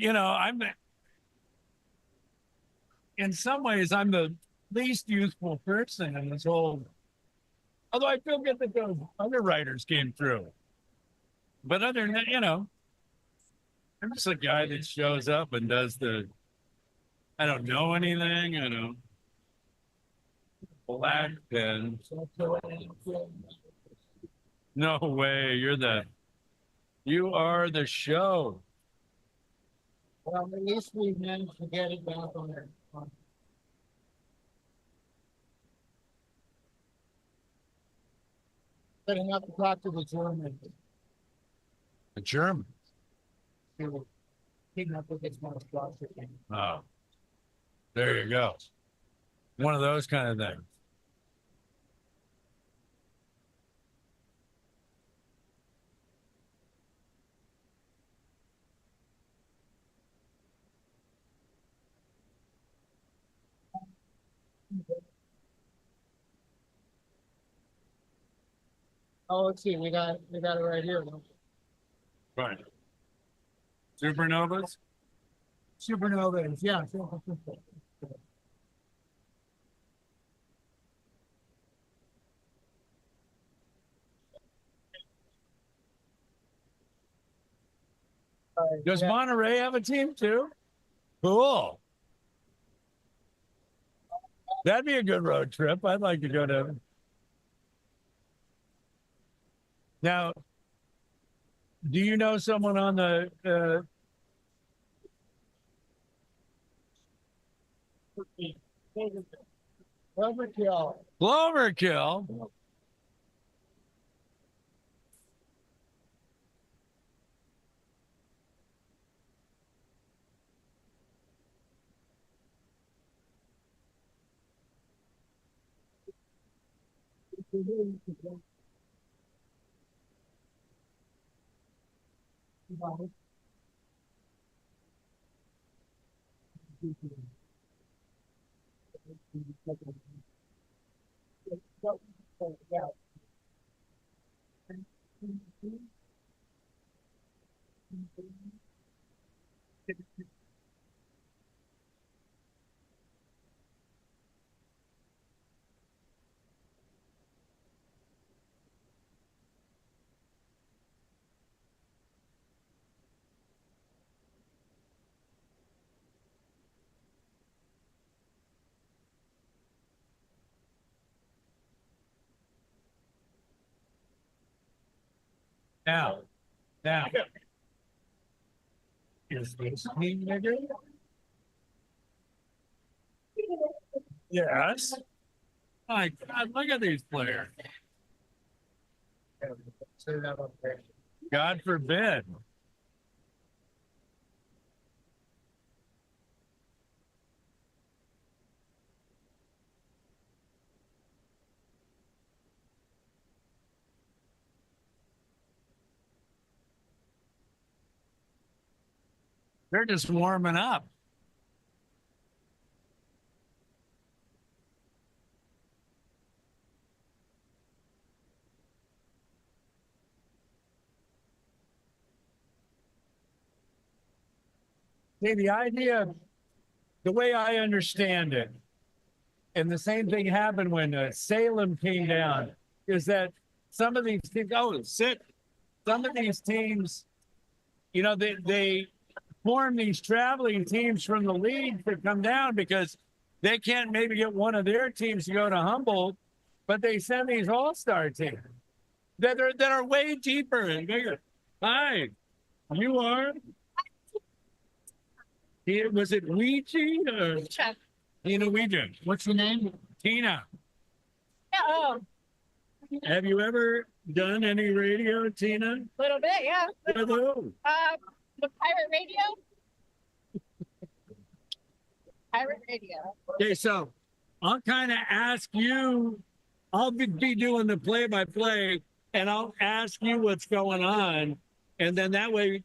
in some ways, I'm the least youthful person in this whole, although I feel good that those underwriters came through. But other than that, I'm just a guy that shows up and does I don't know anything, black pen. No way, you are the show. Well, at least we managed to get it back on there. Setting up to talk to the German. The German. Keeping up with its most processing. Oh, there you go. One of those kind of things. Oh, let's see, we got it right here. Right. Supernovas? Supernovas, yeah. Does Monterey have a team too? Cool. That'd be a good road trip. I'd like to go to. Now, do you know someone on the Cloverkill? Now, is this team bigger? Yes. My God, look at these players. God forbid. They're just warming up. See, the idea, the way I understand it, and the same thing happened when Salem came down, is that some of these teams, some of these teams, they form these traveling teams from the league to come down because they can't maybe get one of their teams to go to Humboldt, but they send these all-star teams that are way deeper and bigger. Hi, you are? Was it Ouija or Tina Ouija? What's your name? Tina. Oh, Have you ever done any radio, Tina? a little bit, yeah. With who? The pirate radio. Pirate radio. Okay, so I'll kind of ask you, I'll be doing the play-by-play, and I'll ask you what's going on. And then that way,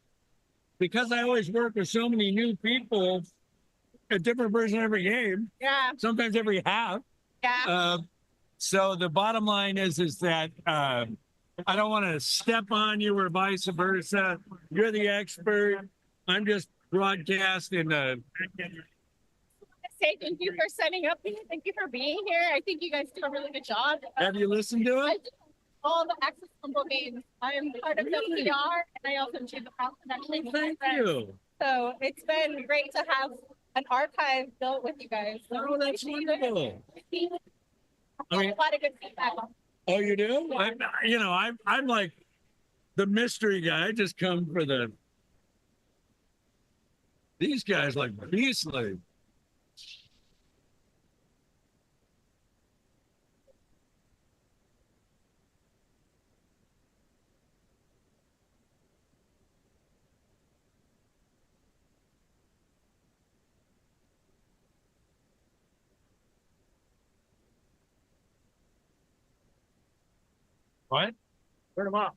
because I always work with so many new people, a different person every game, Yeah, sometimes every half. yeah. So the bottom line is that I don't want to step on you or vice versa. You're the expert. I'm just broadcasting. Say thank you for setting up. Thank you for being here. I think you guys do a really good job. Have you listened to I it? do all the Access Humble games. I am part of the PR, and I also do the house production. Thank you. So it's been great to have an archive built with you guys. Oh, that's wonderful. I mean, A lot of good feedback. oh, you do? I'm like the mystery guy. I just come for these guys like beastly. What? Turn them off.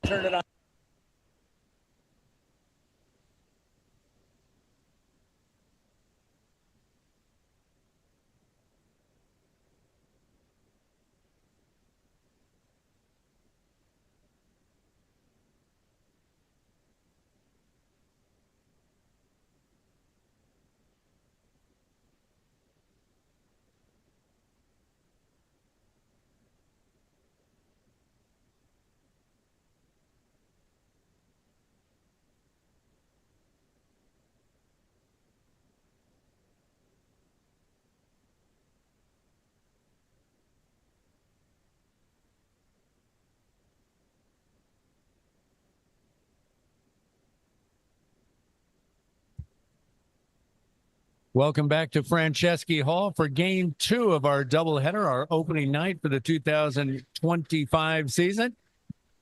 turn it on. Welcome back to Franceschi Hall for game 2 of our doubleheader, our opening night for the 2025 season.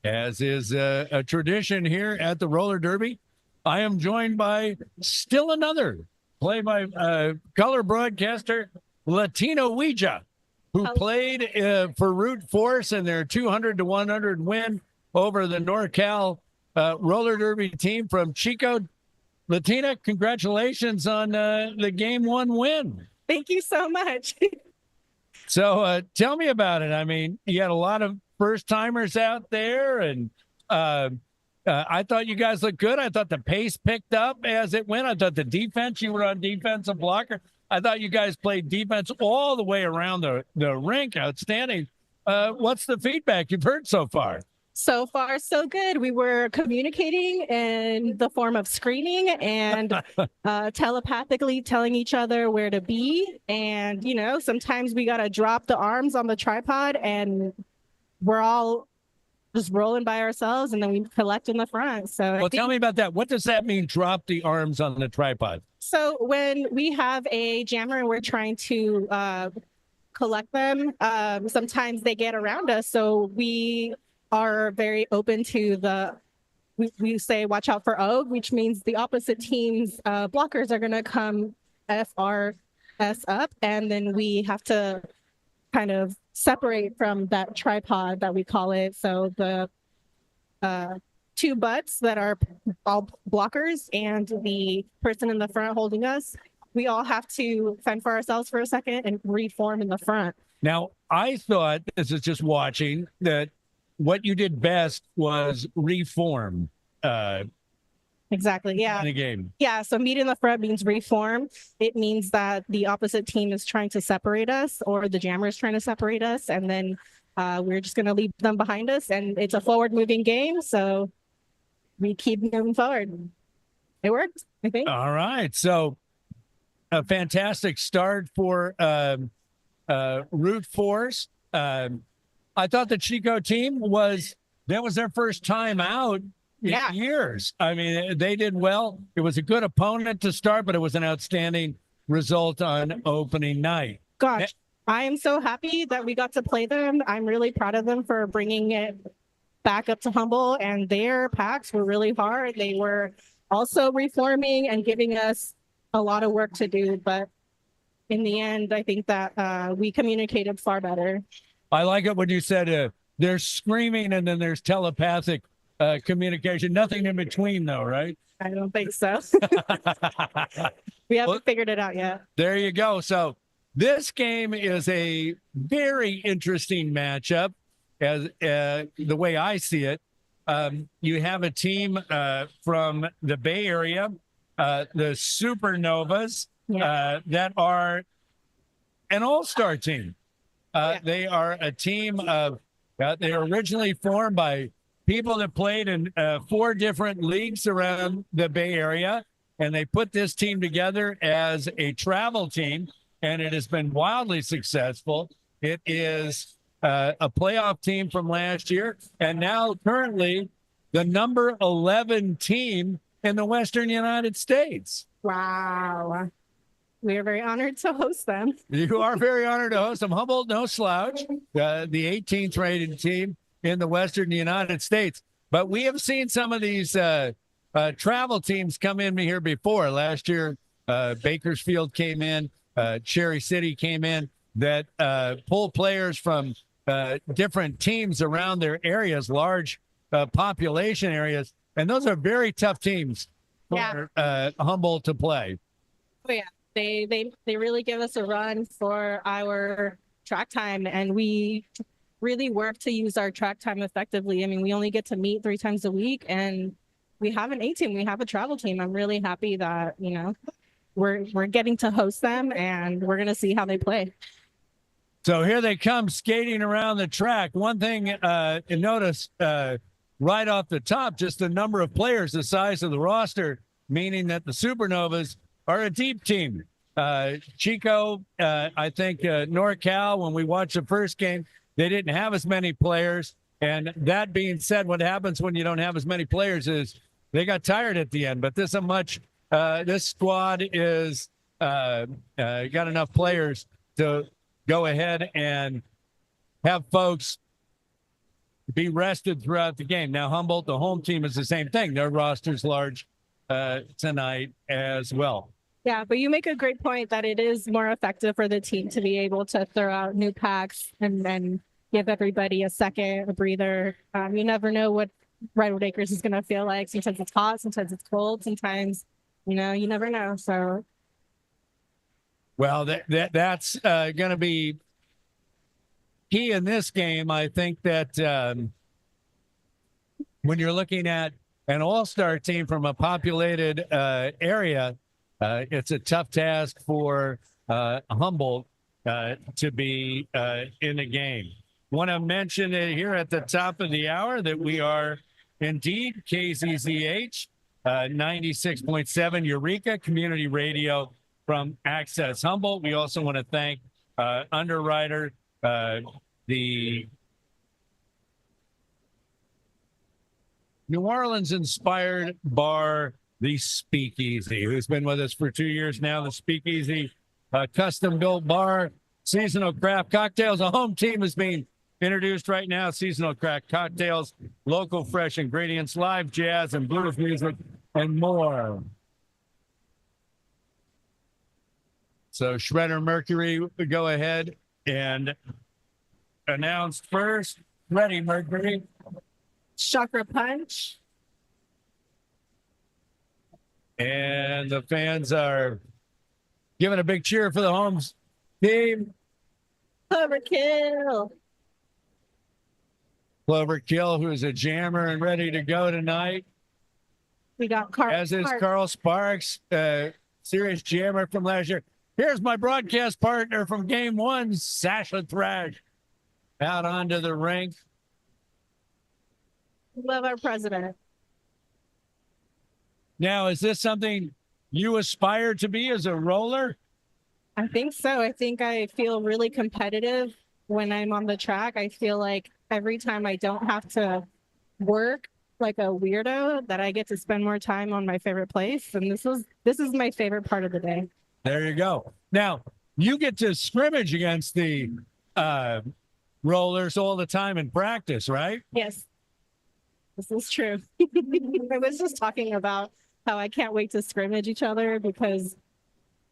As is a tradition here at the Roller Derby, I am joined by still another play-by-color broadcaster, Latino Ouija, who played for Rootforce in their 200-100 win over the NorCal Roller Derby team from Chico. Latina, congratulations on the game 1 win. Thank you so much. So tell me about it. I mean, you had a lot of first timers out there, and I thought you guys looked good. I thought the pace picked up as it went. I thought the defense, you were on defensive blocker. I thought you guys played defense all the way around the rink. Outstanding. What's the feedback you've heard so far? So far, so good. We were communicating in the form of screaming and telepathically telling each other where to be. And, you know, sometimes we got to drop the arms on the tripod and we're all just rolling by ourselves and then we collect in the front. So, well, tell me about that. What does that mean, drop the arms on the tripod? So when we have a jammer and we're trying to collect them, sometimes they get around us. So we are very open to we say watch out for O, which means the opposite team's blockers are going to come FRS up, and then we have to kind of separate from that tripod that we call it. So the 2 butts that are all blockers and the person in the front holding us, we all have to fend for ourselves for a second and reform in the front. Now, I thought, this is just watching, that what you did best was reform. Exactly. Yeah. In the game. Yeah. So meet in the front means reform. It means that the opposite team is trying to separate us, or the jammer is trying to separate us, and then we're just going to leave them behind us. And it's a forward-moving game, so we keep moving forward. It worked, I think. All right. So a fantastic start for Rootforce. I thought the Chico team that was their first time out in years. I mean, they did well. It was a good opponent to start, but it was an outstanding result on opening night. Gosh, I am so happy that we got to play them. I'm really proud of them for bringing it back up to Humboldt, and their packs were really hard. They were also reforming and giving us a lot of work to do, but in the end, I think that we communicated far better. I like it when you said there's screaming and then there's telepathic communication. Nothing in between, though, right? I don't think so. We haven't figured it out yet. There you go. So this game is a very interesting matchup, as the way I see it. You have a team from the Bay Area, the Supernovas, that are an all-star team. They are a team of, they were originally formed by people that played in 4 different leagues around the Bay Area, and they put this team together as a travel team, and it has been wildly successful. It is a playoff team from last year, and now currently the number 11 team in the Western United States. Wow. We are very honored to host them. You are very honored to host them. Humboldt, no slouch, the 18th rated team in the Western United States. But we have seen some of these travel teams come in here before. Last year, Bakersfield came in, Cherry City came in, that pull players from different teams around their areas, large population areas, and those are very tough teams for Humboldt to play. Oh yeah, they really give us a run for our track time, and we really work to use our track time effectively. I mean, we only get to meet 3 times a week, and we have an A team, we have a travel team. I'm really happy that, you know, we're getting to host them, and we're gonna see how they play. So here they come skating around the track. One thing you notice right off the top, just the number of players, the size of the roster, meaning that the Supernovas are a deep team. Chico, I think NorCal, when we watched the first game, they didn't have as many players. And that being said, what happens when you don't have as many players is they got tired at the end. But this squad is got enough players to go ahead and have folks be rested throughout the game. Now, Humboldt, the home team, is the same thing. Their roster's large tonight as well. Yeah, but you make a great point that it is more effective for the team to be able to throw out new packs and then give everybody a second, a breather. You never know what Redwood Acres is going to feel like. Sometimes it's hot, sometimes it's cold, sometimes, you know, you never know. So, well, that's going to be key in this game. I think that when you're looking at an all-star team from a populated area, it's a tough task for Humboldt to be in the game. Want to mention it here at the top of the hour that we are indeed KZZH 96.7 Eureka Community Radio from Access Humboldt. We also want to thank underwriter, the New Orleans-inspired bar, The Speakeasy, who's been with us for 2 years now. The Speakeasy, custom-built bar, seasonal craft cocktails. A home team is being introduced right now. Seasonal craft cocktails, local fresh ingredients, live jazz and blues music, and more. So Shredder Mercury, go ahead and announce first. Ready, Mercury. Chakra Punch. And the fans are giving a big cheer for the home team. Overkill. Cloverkill, who's a jammer and ready to go tonight. We got Carl. As is Carl Sparks, serious jammer from last year. Here's my broadcast partner from game 1, Sasha Thrash, out onto the rink. Love our president. Now, is this something you aspire to be as a roller? I think so. I think I feel really competitive when I'm on the track. I feel like every time I don't have to work like a weirdo, that I get to spend more time on my favorite place. And this is my favorite part of the day. There you go. Now, you get to scrimmage against the rollers all the time in practice, right? Yes, this is true. I was just talking about how I can't wait to scrimmage each other, because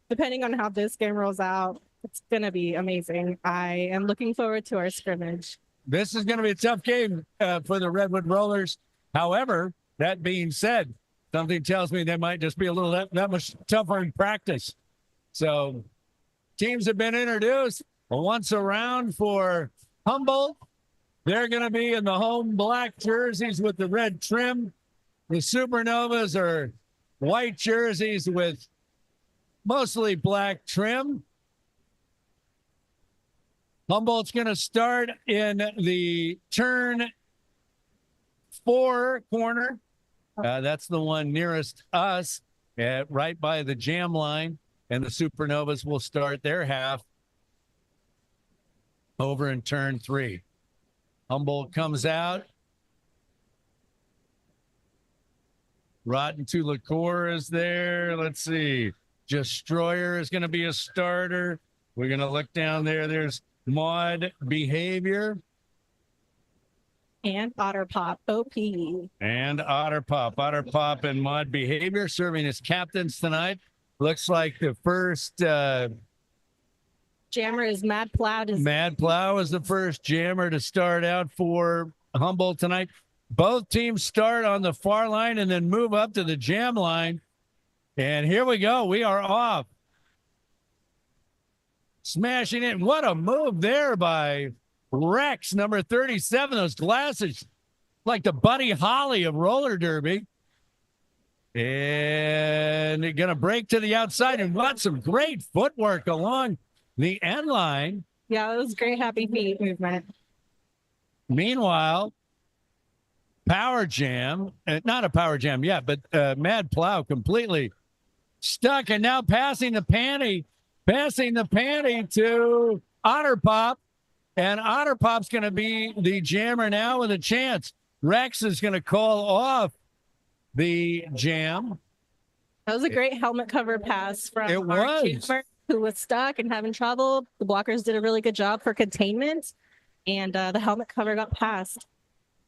depending on how this game rolls out, it's going to be amazing. I am looking forward to our scrimmage. This is going to be a tough game for the Redwood Rollers. However, that being said, something tells me they might just be a little that much tougher in practice. So teams have been introduced once around for Humboldt. They're going to be in the home black jerseys with the red trim. The Supernovas are white jerseys with mostly black trim. Humboldt's going to start in the turn 4 corner. That's the one nearest us, right by the jam line. And the Supernovas will start their half over in turn 3. Humboldt comes out. Rotten to Liqueur is there. Let's see. Destroyer is going to be a starter. We're going to look down there. There's Mod Behavior. And Otter Pop, OP. And Otter Pop. Otter Pop and Mod Behavior serving as captains tonight. Looks like the first jammer is Mad Plow. Mad Plow is the first jammer to start out for Humboldt tonight. Both teams start on the far line and then move up to the jam line. And here we go. We are off. Smashing it. What a move there by Rex, number 37. Those glasses like the Buddy Holly of roller derby. And they're going to break to the outside and got some great footwork along the end line. Yeah, it was great happy feet movement. Meanwhile, Power Jam, not a Power Jam yet, but Mad Plow completely stuck and now passing the panty to Otter Pop. And Otter Pop's going to be the jammer now with a chance. Rex is going to call off the jam. That was a great helmet cover pass from It our was. jammer who was stuck and having trouble. The blockers did a really good job for containment, and the helmet cover got passed.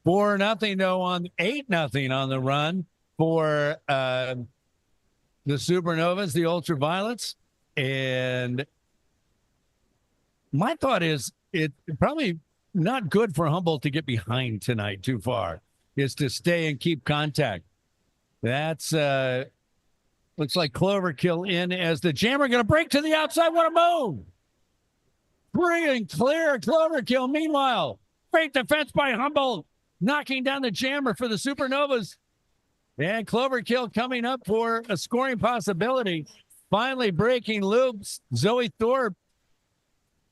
4-0 though on 8-0 on the run for the Supernovas, the Ultraviolets. And my thought is it probably not good for Humboldt to get behind tonight too far, is to stay and keep contact. That's looks like Cloverkill in as the jammer going to break to the outside. What a move! Free and clear, Cloverkill. Meanwhile, great defense by Humboldt, knocking down the jammer for the Supernovas. And Cloverkill coming up for a scoring possibility. Finally breaking loops, Zoe Thorpe.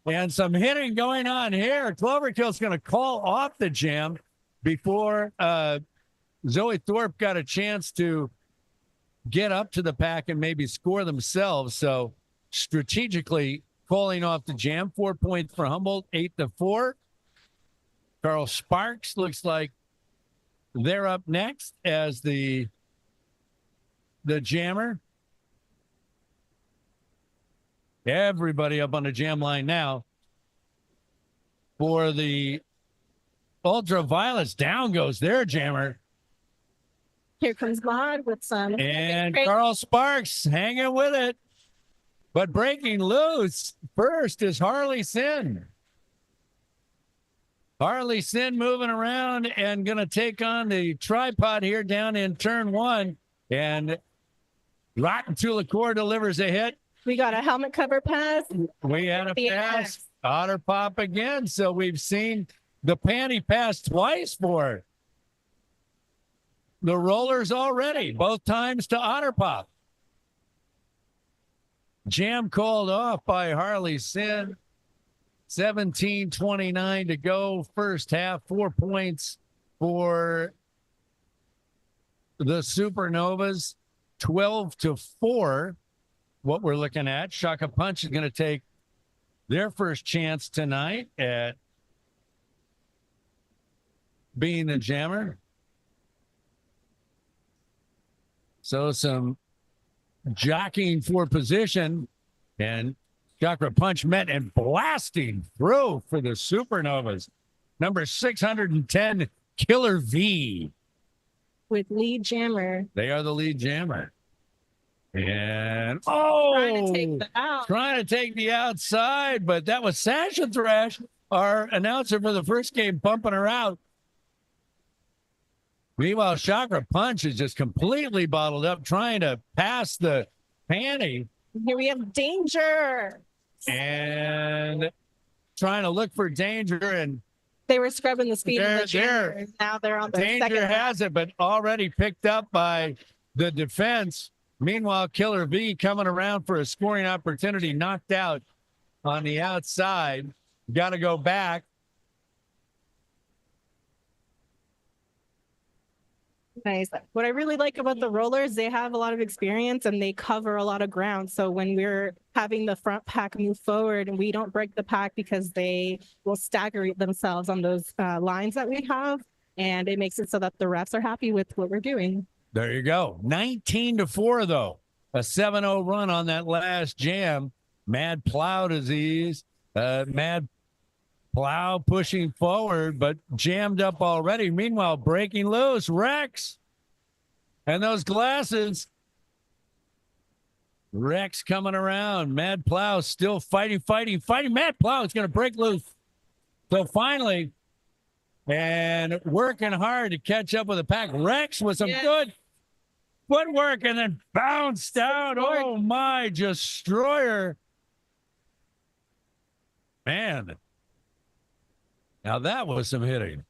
And some hitting going on here. Cloverkill's going to call off the jam before Zoe Thorpe got a chance to get up to the pack and maybe score themselves. So strategically calling off the jam. 4 points for Humboldt, 8-4. Carl Sparks looks like they're up next as the jammer. Everybody up on the jam line now. For the Ultraviolets, down goes their jammer. Here comes Maud with some. And Carl Sparks hanging with it. But breaking loose first is Harley Sin. Harley Sin moving around and going to take on the tripod here down in turn one. And Rotten Tulicore delivers a hit. We got a helmet cover pass. We had a pass. Otter Pop again. So we've seen the panty pass twice for the Rollers already, both times to Otter Pop. Jam called off by Harley Sin. 17:29 to go. First half, 4 points for the Supernovas. 12-4. What we're looking at. Shaka Punch is going to take their first chance tonight at being the jammer. So some jockeying for position, and Chakra Punch met and blasting through for the Supernovas. Number 610, Killer V. With lead jammer. They are the lead jammer. And Trying to take the out. trying to take the outside, but that was Sasha Thrash, our announcer for the first game, pumping her out. Meanwhile, Chakra Punch is just completely bottled up, trying to pass the panty. Here we have danger. And trying to look for danger, and They were scrubbing the speed of the There- jammer. Now they're on the danger second has it, but already picked up by the defense. Meanwhile, Killer V coming around for a scoring opportunity, knocked out on the outside. Got to go back. Nice. What I really like about the Rollers, they have a lot of experience and they cover a lot of ground. So when we're having the front pack move forward, and we don't break the pack because they will stagger themselves on those lines that we have. And it makes it so that the refs are happy with what we're doing. There you go. 19-4, though. A 7-0 run on that last jam. Mad Plow disease. Mad Plow pushing forward, but jammed up already. Meanwhile, breaking loose. Rex. And those glasses. Rex coming around. Mad Plow still fighting. Mad Plow is going to break loose. So finally, and working hard to catch up with the pack. Rex with some good footwork and then bounced out. Oh, my, Destroyer. Man, now that was some hitting.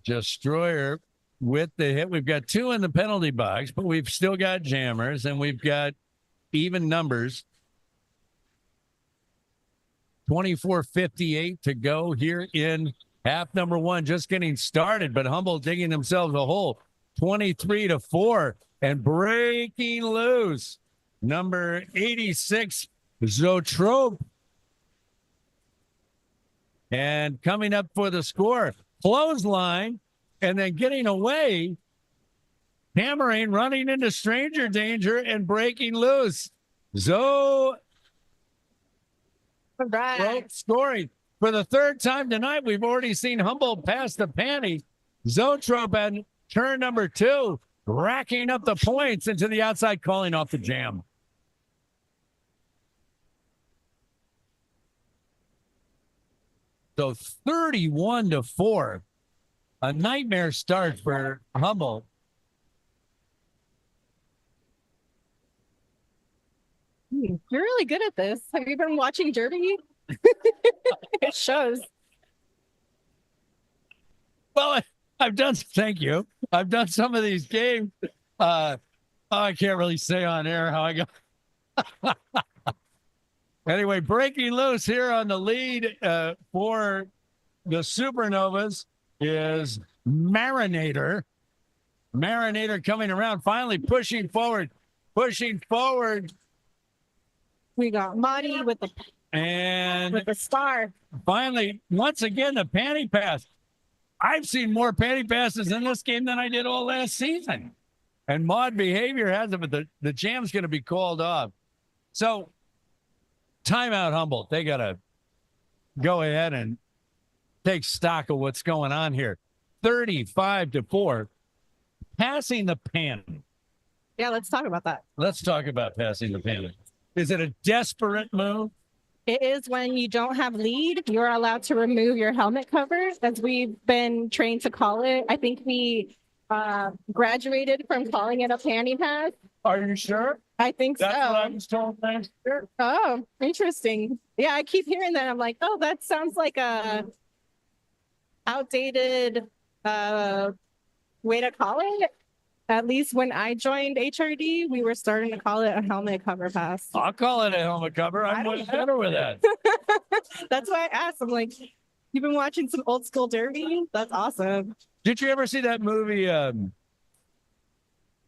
Destroyer with the hit. We've got 2 in the penalty box, but we've still got jammers and we've got even numbers. 24:58 to go here in half number 1, just getting started, but Humboldt digging themselves a hole. 23-4 and breaking loose. Number 86, Zotrope. And coming up for the score, clothesline, and then getting away, hammering, running into stranger danger and breaking loose. Zotrope scoring. For the 3rd time tonight, we've already seen Humboldt pass the panty. Zotrope at turn number 2, racking up the points into the outside, calling off the jam. So 31-4, a nightmare start for Humboldt. You're really good at this. Have you been watching Derby? It shows. Well, I've done, thank you. I've done some of these games. I can't really say on air how I got. Anyway, breaking loose here on the lead for the Supernovas is Marinator. Marinator coming around, finally pushing forward. We got Marty with the star. Finally, once again, the panty pass. I've seen more panty passes in this game than I did all last season. And Maud behavior has it, but the jam's going to be called off. So, timeout Humboldt. They got to go ahead and take stock of what's going on here. 35-4. Passing the panty. Yeah, let's talk about that. Let's talk about passing the panty. Is it a desperate move? It is when you don't have lead, you're allowed to remove your helmet cover, as we've been trained to call it. I think we graduated from calling it a panty pass. Are you sure? I think That's so. what I was told last year. Oh, interesting. Yeah, I keep hearing that. I'm like, oh, that sounds like a outdated way to call it. At least when I joined HRD, we were starting to call it a helmet cover pass. I'll call it a helmet cover. I'm much better with that. That's why I asked. I'm like, you've been watching some old school Derby? That's awesome. Did you ever see that movie,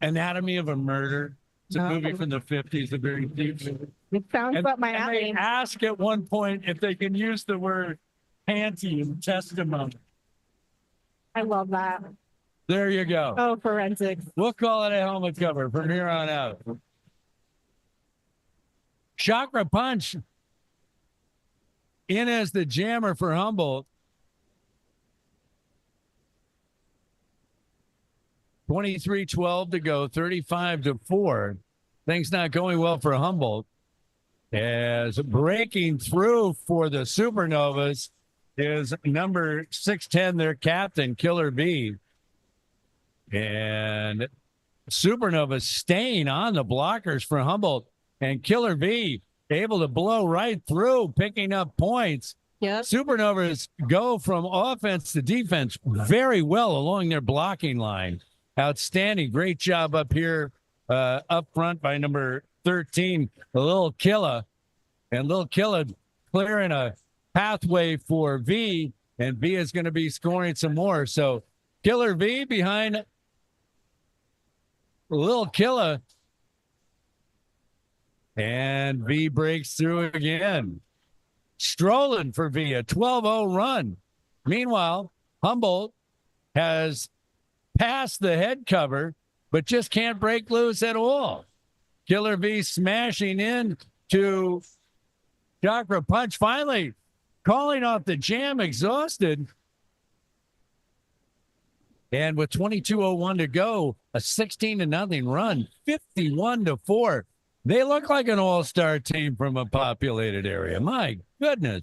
Anatomy of a Murder? It's a movie from the 50s, a very deep movie. It sounds up my And alley. they ask at one point if they can use the word panty in testimony. I love that. There you go. Oh, forensics. We'll call it a helmet cover from here on out. Chakra Punch in as the jammer for Humboldt. 23-12 to go, 35-4. Things not going well for Humboldt. As breaking through for the Supernovas is number 610, their captain, Killer B. And Supernovas staying on the blockers for Humboldt. And Killer B able to blow right through, picking up points. Yep. Supernovas go from offense to defense very well along their blocking line. Outstanding. Great job up here, up front by number 13, Lil Killa. And Lil Killa clearing a pathway for V, and V is going to be scoring some more. So Killer V behind Lil Killa. And V breaks through again. Strolling for V, a 12-0 run. Meanwhile, Humboldt has passed the head cover, but just can't break loose at all. Killer V smashing in to Chakra Punch, finally calling off the jam, exhausted. And with 22:01 to go, a 16-0 run, 51-4. They look like an all-star team from a populated area. My goodness.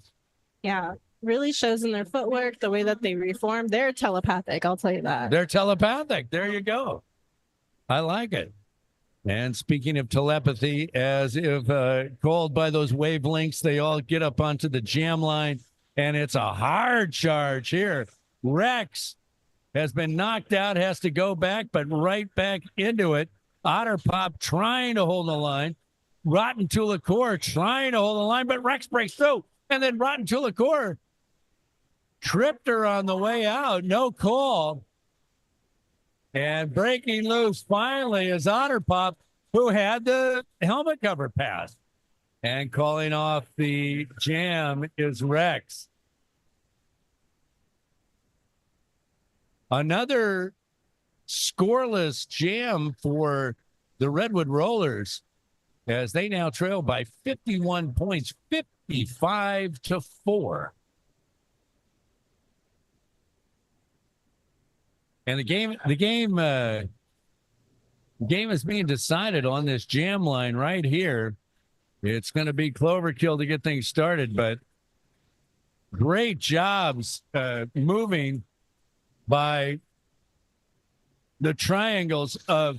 Yeah. really shows in their footwork, the way that they reform. They're telepathic, I'll tell you that. They're telepathic. There you go. I like it. And speaking of telepathy, as if called by those wavelengths, they all get up onto the jam line, and it's a hard charge here. Rex has been knocked out, has to go back, but right back into it. Otter Pop trying to hold the line. Rotten Tulicore trying to hold the line, but Rex breaks through. And then Rotten Tulicore tripped her on the way out. No call. And breaking loose finally is Otter Pop, who had the helmet cover pass. And calling off the jam is Rex. Another scoreless jam for the Redwood Rollers, as they now trail by 51 points, 55-4. And the game is being decided on this jam line right here. It's going to be Cloverkill to get things started, but great jobs moving by the triangles of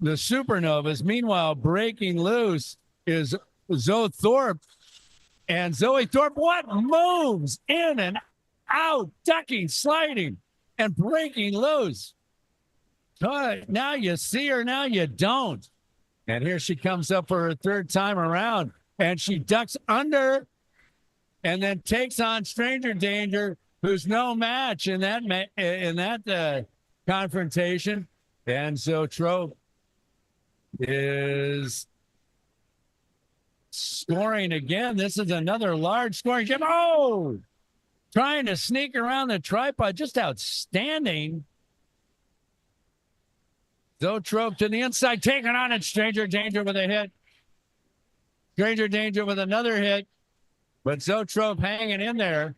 the Supernovas. Meanwhile, breaking loose is Zoe Thorpe. And Zoe Thorpe, what moves in and out, ducking, sliding, and breaking loose. Now you see her, now you don't. And here she comes up for her third time around, and she ducks under and then takes on Stranger Danger, who's no match in that confrontation. And so Trope is scoring again. This is another large scoring jam. Oh, trying to sneak around the tripod. Just outstanding. Zoetrope to the inside, taking on it. Stranger Danger with a hit. Stranger Danger with another hit. But Zoetrope hanging in there.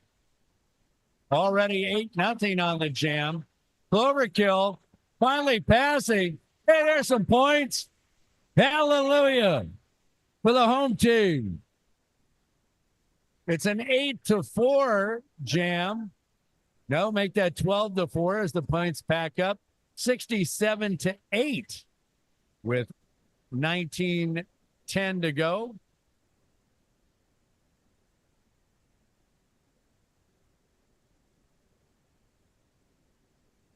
Already 8-0 on the jam. Cloverkill finally passing. Hey, there's some points. Hallelujah for the home team. It's an 8-4 jam. No, make that 12-4 as the points pack up. 67-8 with 19-10 to go.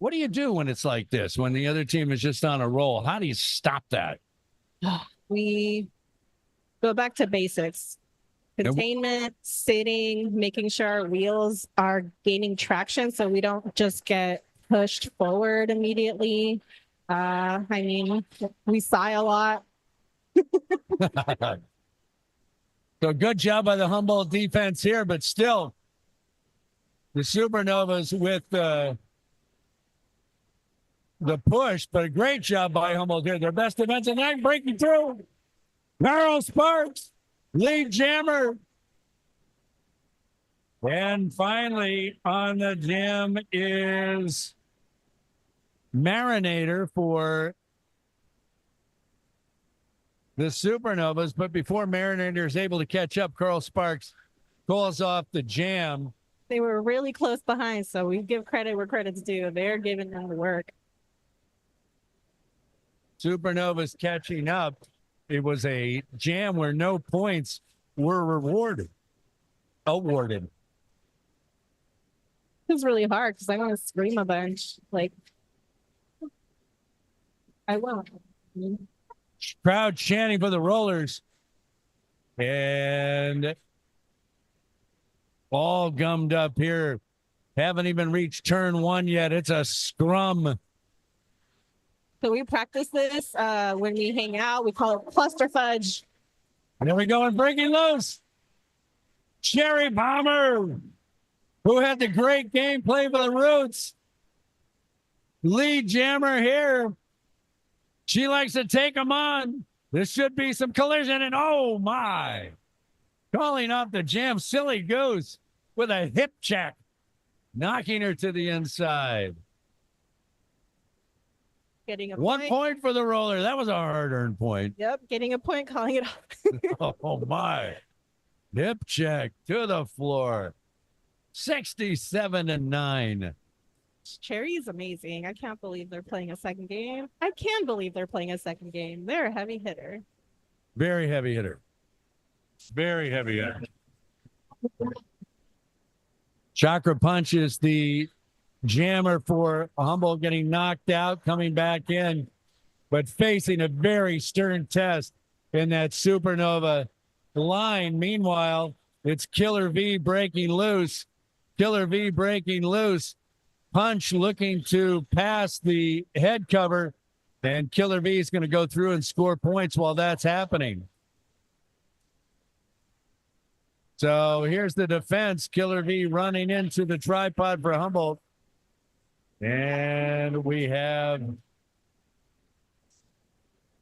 What do you do when it's like this, when the other team is just on a roll? How do you stop that? We go back to basics. Containment, sitting, making sure our wheels are gaining traction so we don't just get pushed forward immediately. I mean, we sigh a lot. So good job by the Humboldt defense here, but still the Supernovas with the push, but a great job by Humboldt here. Their best defensive night, breaking through. Carl Sparks, lead jammer. And finally on the jam is Marinator for the Supernovas. But before Marinator is able to catch up, Carl Sparks calls off the jam. They were really close behind, so we give credit where credit's due. They're giving them the work. Supernovas catching up. It was a jam where no points were awarded. It was really hard because I want to scream a bunch. Like, I won't. Crowd chanting for the Rollers. And all gummed up here. Haven't even reached turn one yet. It's a scrum. So we practice this when we hang out. We call it cluster fudge. And there we go, and breaking loose. Cherry Bomber, who had the great gameplay for the Roots. Lead jammer here. She likes to take them on. This should be some collision, and oh my. Calling off the jam, Silly Goose with a hip check, knocking her to the inside. Getting a 1 point for the Roller. That was a hard-earned point. Yep, getting a point, calling it off. Oh my. Hip check to the floor. 67-9. Cherry is amazing. I can't believe they're playing a second game. I can believe they're playing a second game. They're a heavy hitter. Very heavy hitter. Very heavy hitter. Chakra Punch is the jammer for Humboldt, getting knocked out, coming back in, but facing a very stern test in that Supernova line. Meanwhile, it's Killer V breaking loose. Killer V breaking loose. Punch looking to pass the head cover, and Killer V is going to go through and score points while that's happening. So here's the defense. Killer V running into the tripod for Humboldt. And we have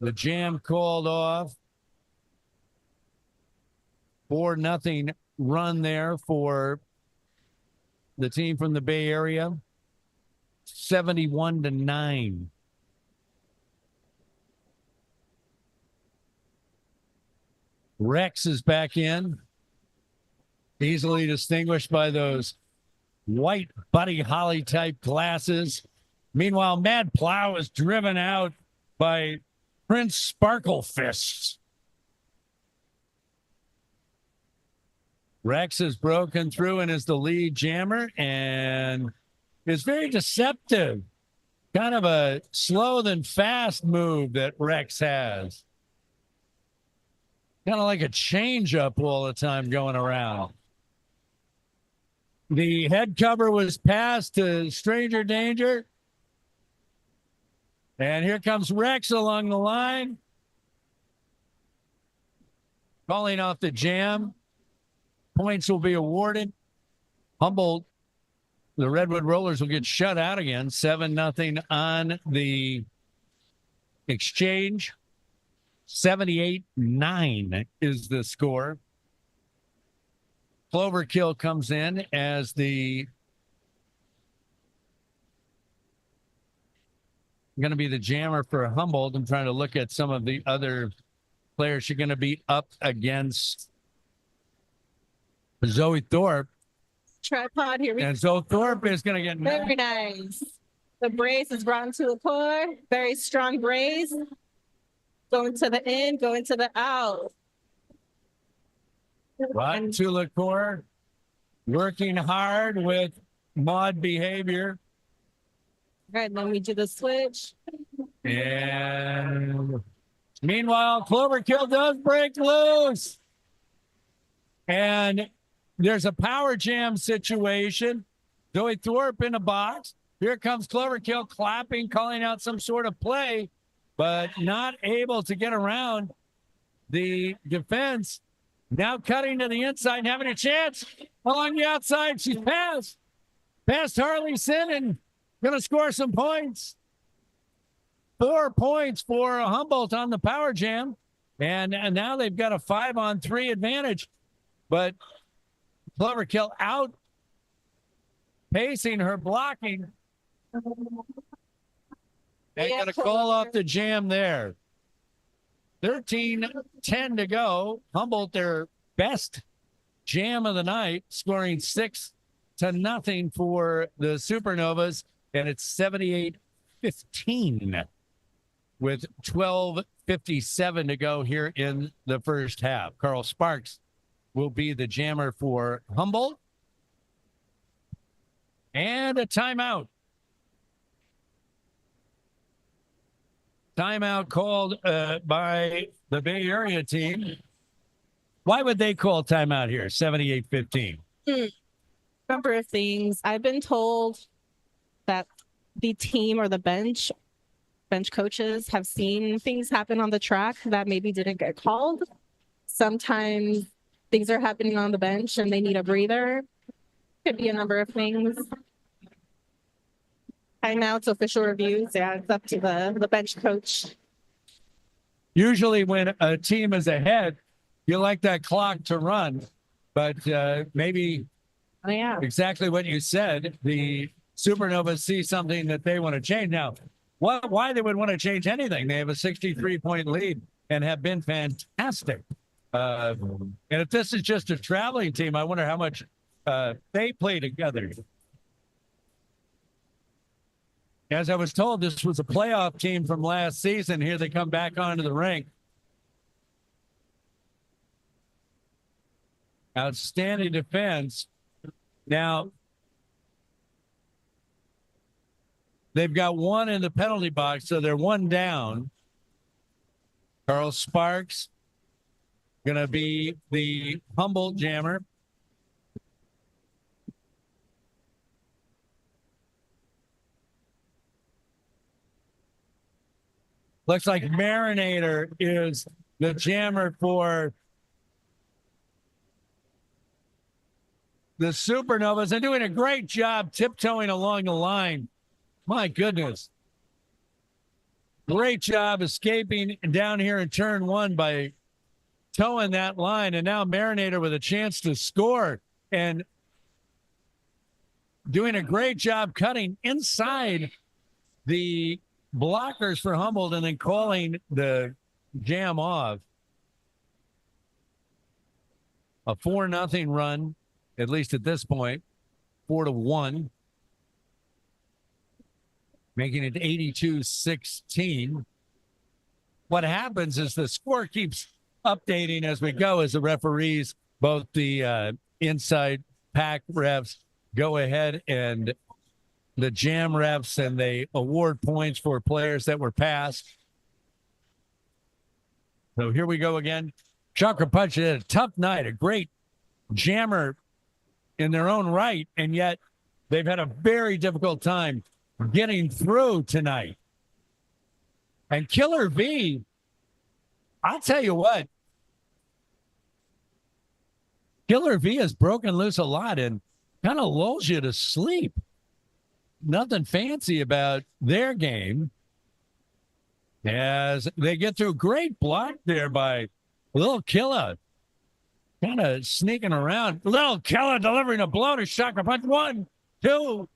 the jam called off. 4-0 run there for the team from the Bay Area. 71-9. Rex is back in. Easily distinguished by those white Buddy Holly type glasses. Meanwhile, Mad Plow is driven out by Prince Sparkle Fists. Rex is broken through and is the lead jammer and is very deceptive. Kind of a slow than fast move that Rex has. Kind of like a change up all the time going around. The head cover was passed to Stranger Danger. And here comes Rex along the line. Calling off the jam. Points will be awarded. Humboldt, the Redwood Rollers, will get shut out again. 7-0 on the exchange. 78-9 is the score. Cloverkill comes in as the going to be the jammer for Humboldt. I'm trying to look at some of the other players. She's going to be up against Zoe Thorpe. Tripod, here we go. And Zoe Thorpe is going to get Very nice. The brace is brought into the core. Very strong brace. Going to the in, going to the out. right to the core. Working hard with mod behavior. Right, then we do the switch. And meanwhile, Cloverkill does break loose. And there's a power jam situation. Zoe Thorpe in a box. Here comes Cloverkill clapping, calling out some sort of play, but not able to get around the defense. Now cutting to the inside and having a chance along the outside. She's passed Harley Sin and going to score some points. 4 points for Humboldt on the power jam. And now they've got a 5-on-3 advantage. But Cloverkill out pacing her blocking. They're going to call off the jam there. 13-10 to go. Humboldt, their best jam of the night, scoring 6-0 for the Supernovas. And it's 78-15 with 12:57 to go here in the first half. Carl Sparks will be the jammer for Humboldt. And a timeout. Timeout called by the Bay Area team. Why would they call timeout here? 78-15. Number of things. I've been told that the team or the bench coaches have seen things happen on the track that maybe didn't get called. Sometimes things are happening on the bench and they need a breather. Could be a number of things. Timeouts, official reviews. Yeah, it's up to the bench coach. Usually when a team is ahead, you like that clock to run, but maybe exactly what you said, the Supernovas see something that they want to change. Now, why they would want to change anything? They have a 63-point lead and have been fantastic And if this is just a traveling team, I wonder how much they play together. As I was told, this was a playoff team from last season. Here they come back onto the rink. Outstanding defense. Now, they've got one in the penalty box, so they're one down. Carl Sparks going to be the Humboldt jammer. Looks like Marinator is the jammer for the Supernovas. They're doing a great job tiptoeing along the line. My goodness. Great job escaping down here in turn one by towing that line. And now Marinator with a chance to score and doing a great job cutting inside the blockers for Humboldt and then calling the jam off. A 4-0 run, at least at this point, 4-1, making it 82-16. What happens is the score keeps updating as we go, as the referees, both the inside pack refs, go ahead and the jam refs, and they award points for players that were passed. So here we go again. Chakra Punch had a tough night, a great jammer in their own right, and yet they've had a very difficult time getting through tonight. And Killer V, I'll tell you what, Killer V has broken loose a lot and kind of lulls you to sleep. Nothing fancy about their game as they get through. Great block there by Lil Killa, kind of sneaking around. Lil Killa delivering a blow to Chakra Punch. 1, 2,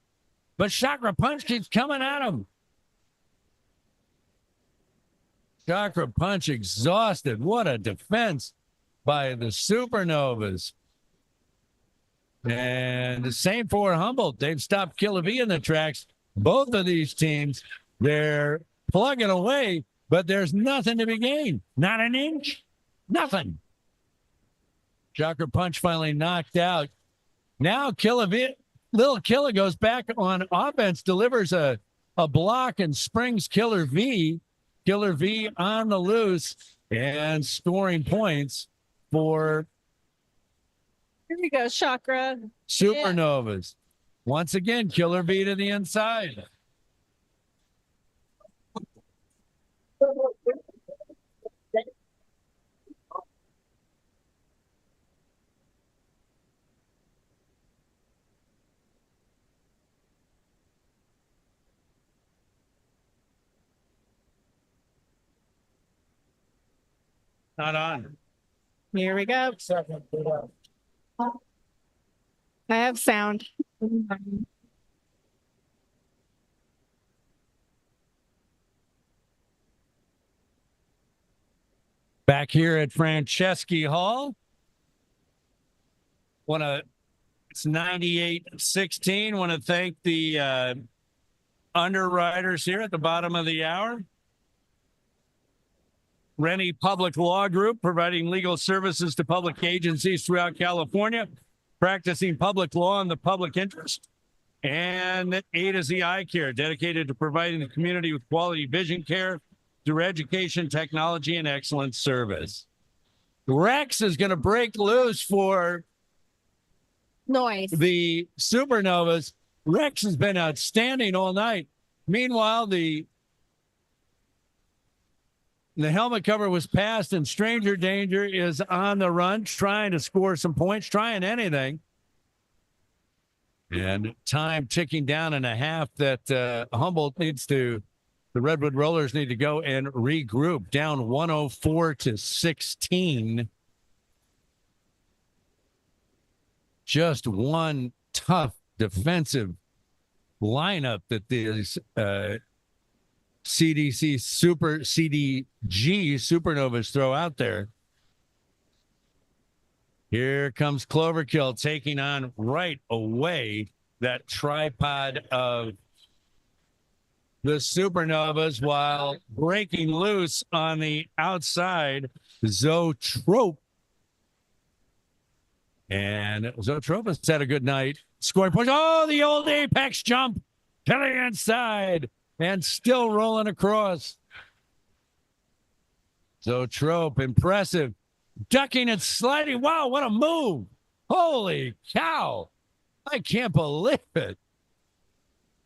but Chakra Punch keeps coming at him. Chakra Punch exhausted. What a defense by the Supernovas. And the same for Humboldt. They've stopped Killer V in the tracks. Both of these teams, they're plugging away, but there's nothing to be gained. Not an inch. Nothing. Chakra Punch finally knocked out. Now Killer V, Little Killer goes back on offense, delivers a block and springs Killer V. Killer V on the loose and scoring points for Here we go, Chakra. Supernovas. Once again, Killer V to the inside. Not on. Here we go. I have sound. Back here at Franceschi Hall. It's 98-16. Want to thank the underwriters here at the bottom of the hour. Rennie Public Law Group, providing legal services to public agencies throughout California, practicing public law in the public interest. And A to Z Eye Care, dedicated to providing the community with quality vision care through education, technology, and excellent service. Rex is going to break loose for Noise. the Supernovas. Rex has been outstanding all night. Meanwhile, the helmet cover was passed, and Stranger Danger is on the run, trying to score some points, trying anything. And time ticking down in a half that Humboldt needs to, the Redwood Rollers need to go and regroup, down 104-16. Just one tough defensive lineup that these CDG Supernovas throw out there. Here comes Cloverkill taking on right away that tripod of the Supernovas while breaking loose on the outside, Zoetrope. And Zoetrope has had a good night. Scoring points. Oh, the old apex jump to the inside and still rolling across. Zoetrope, impressive. Ducking and sliding. Wow, what a move. Holy cow. I can't believe it.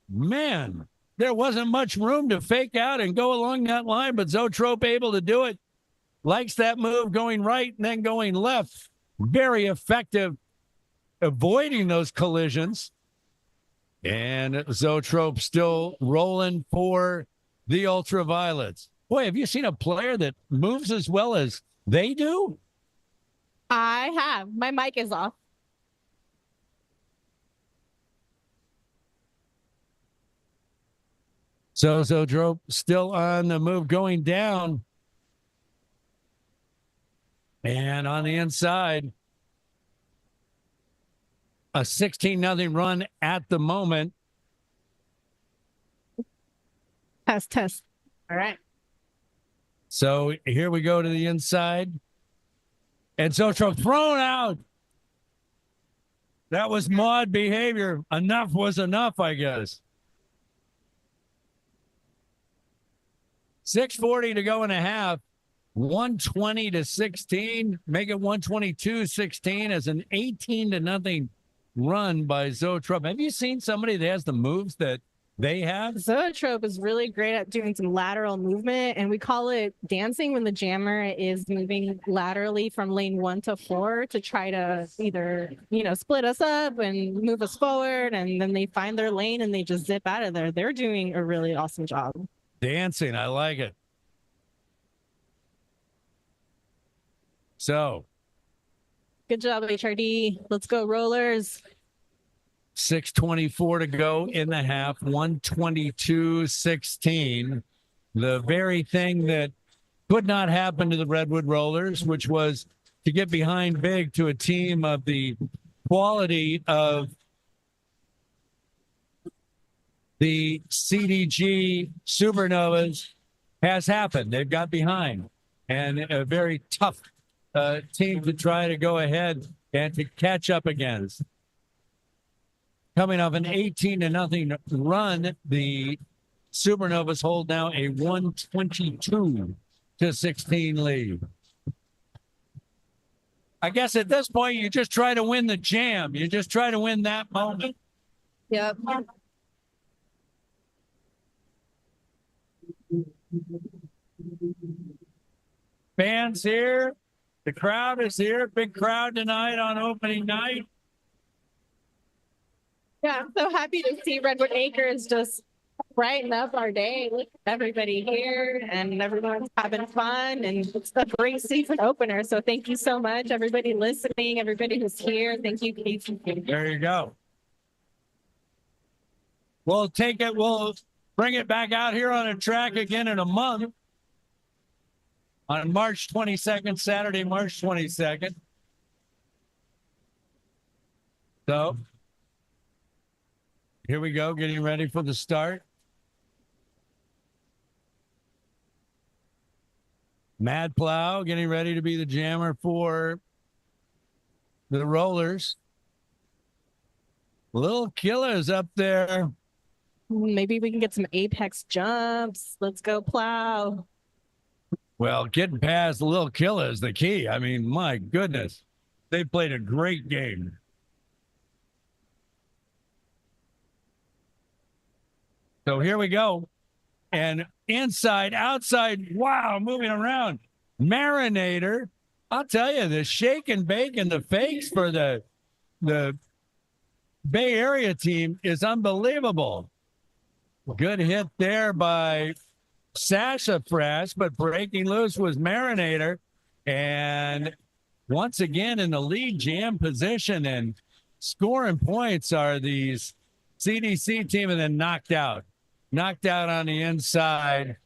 Man, there wasn't much room to fake out and go along that line, but Zoetrope able to do it. Likes that move going right and then going left. Very effective avoiding those collisions. And Zoetrope still rolling for the Ultraviolets. Boy, have you seen a player that moves as well as they do? I have. My mic is off. So Zoetrope still on the move going down. And on the inside, a 16-0 run at the moment. Test. All right. So here we go to the inside. And Zoetrope thrown out. That was mod behavior. Enough was enough, I guess. 6:40 to go in a half. 120 to 16. Make it 122-16 as an 18-0 run by Zoetrope. Have you seen somebody that has the moves that they have? Zoetrope is really great at doing some lateral movement, and we call it dancing when the jammer is moving laterally from lane 1 to 4 to try to either, split us up and move us forward, and then they find their lane and they just zip out of there. They're doing a really awesome job. Dancing, I like it. So. Good job, HRD. Let's go, Rollers. 6:24 to go in the half, 122-16. The very thing that could not happen to the Redwood Rollers, which was to get behind big to a team of the quality of the CDG Supernovas, has happened. They've got behind, and a very tough team to try to go ahead and to catch up against. Coming off an 18-0 run, the Supernovas hold now a 122-16 lead. I guess at this point, you just try to win the jam. You just try to win that moment. Yep. Fans here. The crowd is here. Big crowd tonight on opening night. Yeah, I'm so happy to see Redwood Acres just brighten up our day. Look at everybody here, and everyone's having fun, and it's a great season opener. So thank you so much, everybody listening, everybody who's here. Thank you, Casey. There you go. We'll take it. We'll bring it back out here on a track again in a month on March 22nd, Saturday, March 22nd. So here we go, getting ready for the start. Mad Plow getting ready to be the jammer for the Rollers. Little Killers up there. Maybe we can get some apex jumps. Let's go, Plow. Well, getting past the Little Killer is the key. I mean, my goodness. They played a great game. So here we go. And inside, outside, wow, moving around. Marinator. I'll tell you, the shake and bake and the fakes for the Bay Area team is unbelievable. Good hit there by Sassafras, but breaking loose was Marinator. And once again in the lead jam position and scoring points are these CDC team, and then knocked out on the inside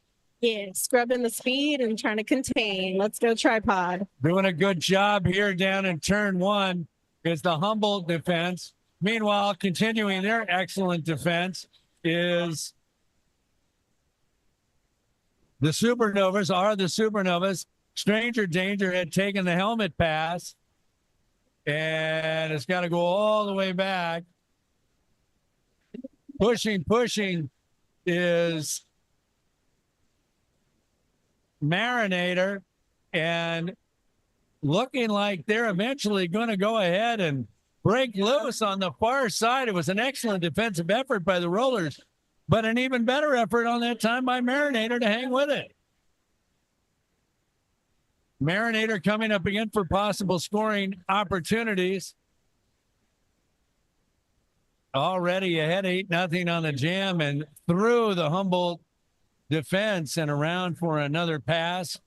Yeah, scrubbing the speed and trying to contain. Let's go tripod. Doing a good job here down in turn one is the Humboldt defense. Meanwhile, continuing their excellent defense is the Supernovas. Stranger Danger had taken the helmet pass, and it's got to go all the way back. Pushing is Marinator, and looking like they're eventually going to go ahead and break loose on the far side. It was an excellent defensive effort by the Rollers, but an even better effort on that time by Marinator to hang with it. Marinator coming up again for possible scoring opportunities. Already ahead 8-0 on the jam and through the Humboldt defense and around for another pass.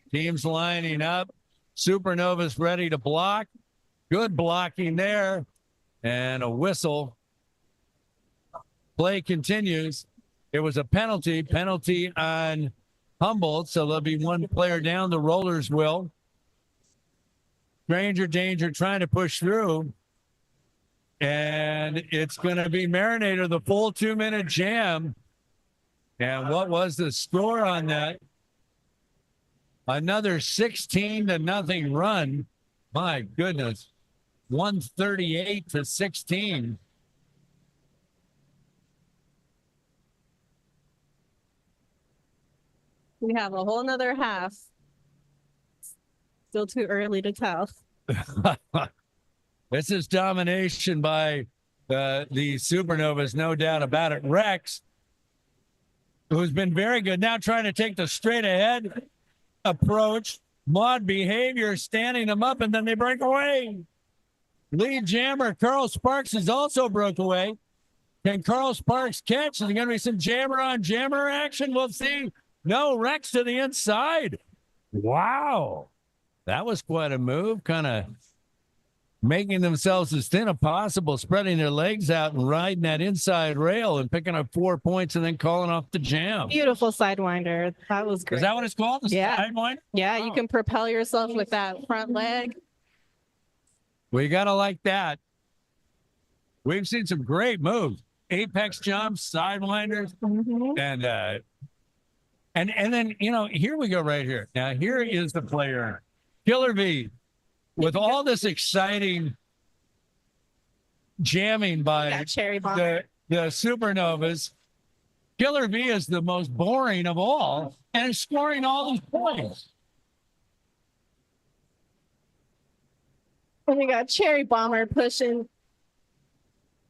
Teams lining up. Supernovas ready to block. Good blocking there. And a whistle. Play continues. It was a penalty on Humboldt, so there'll be one player down. The Rollers will. Stranger Danger trying to push through. And it's going to be Marinator, the full 2-minute jam. And what was the score on that? Another 16-0 run. My goodness. 138-16. We have a whole nother half. Still too early to tell. This is domination by the Supernovas, no doubt about it. Rex, who's been very good, now trying to take the straight ahead approach. Mod behavior, standing them up, and then they break away. Lead jammer Carl Sparks is also broke away. Can Carl Sparks catch? Is there going to be some jammer on jammer action? We'll see. No, Rex to the inside. Wow. That was quite a move, kind of making themselves as thin as possible, spreading their legs out and riding that inside rail and picking up 4 points and then calling off the jam. Beautiful sidewinder. That was great. Is that what it's called? The sidewinder? Yeah, you can propel yourself with that front leg. We got to like that. We've seen some great moves. Apex jumps, sidewinders, and then, you know, here we go right here. Now, here is the player, Killer V, with all this exciting jamming by the Supernovas. Killer V is the most boring of all and is scoring all these points. And we got Cherry Bomber pushing.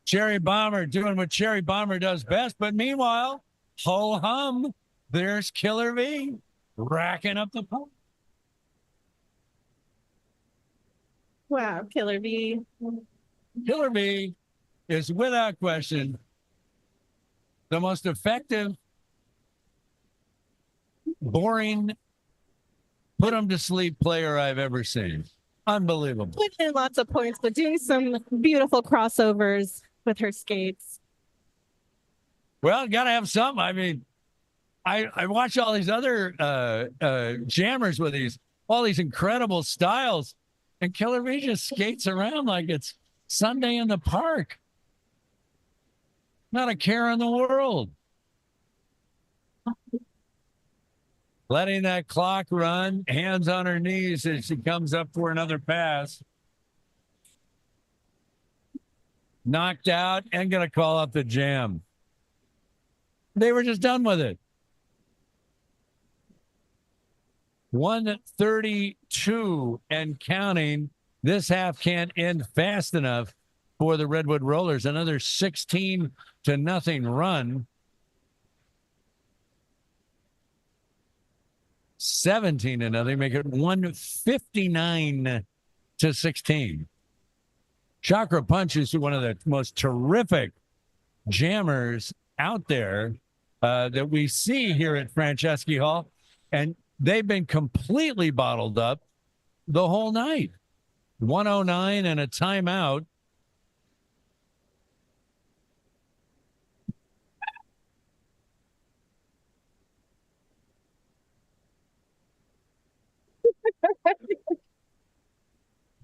Cherry Bomber doing what Cherry Bomber does best. But meanwhile, ho hum, there's Killer V racking up the points. Wow, Killer V. Killer V is without question the most effective, boring, put him to sleep player I've ever seen. Unbelievable. Putting in lots of points, but doing some beautiful crossovers with her skates. Well, got to have some. I mean, I watch all these other jammers with all these incredible styles, and Killer V just skates around like it's Sunday in the park. Not a care in the world. Letting that clock run, hands on her knees as she comes up for another pass. Knocked out and going to call up the jam. They were just done with it. 132 and counting. This half can't end fast enough for the Redwood Rollers. Another 16-0 run. 17-0, make it 159-16. Chakra Punch is one of the most terrific jammers out there that we see here at Franceschi Hall, and they've been completely bottled up the whole night. 109 and a timeout.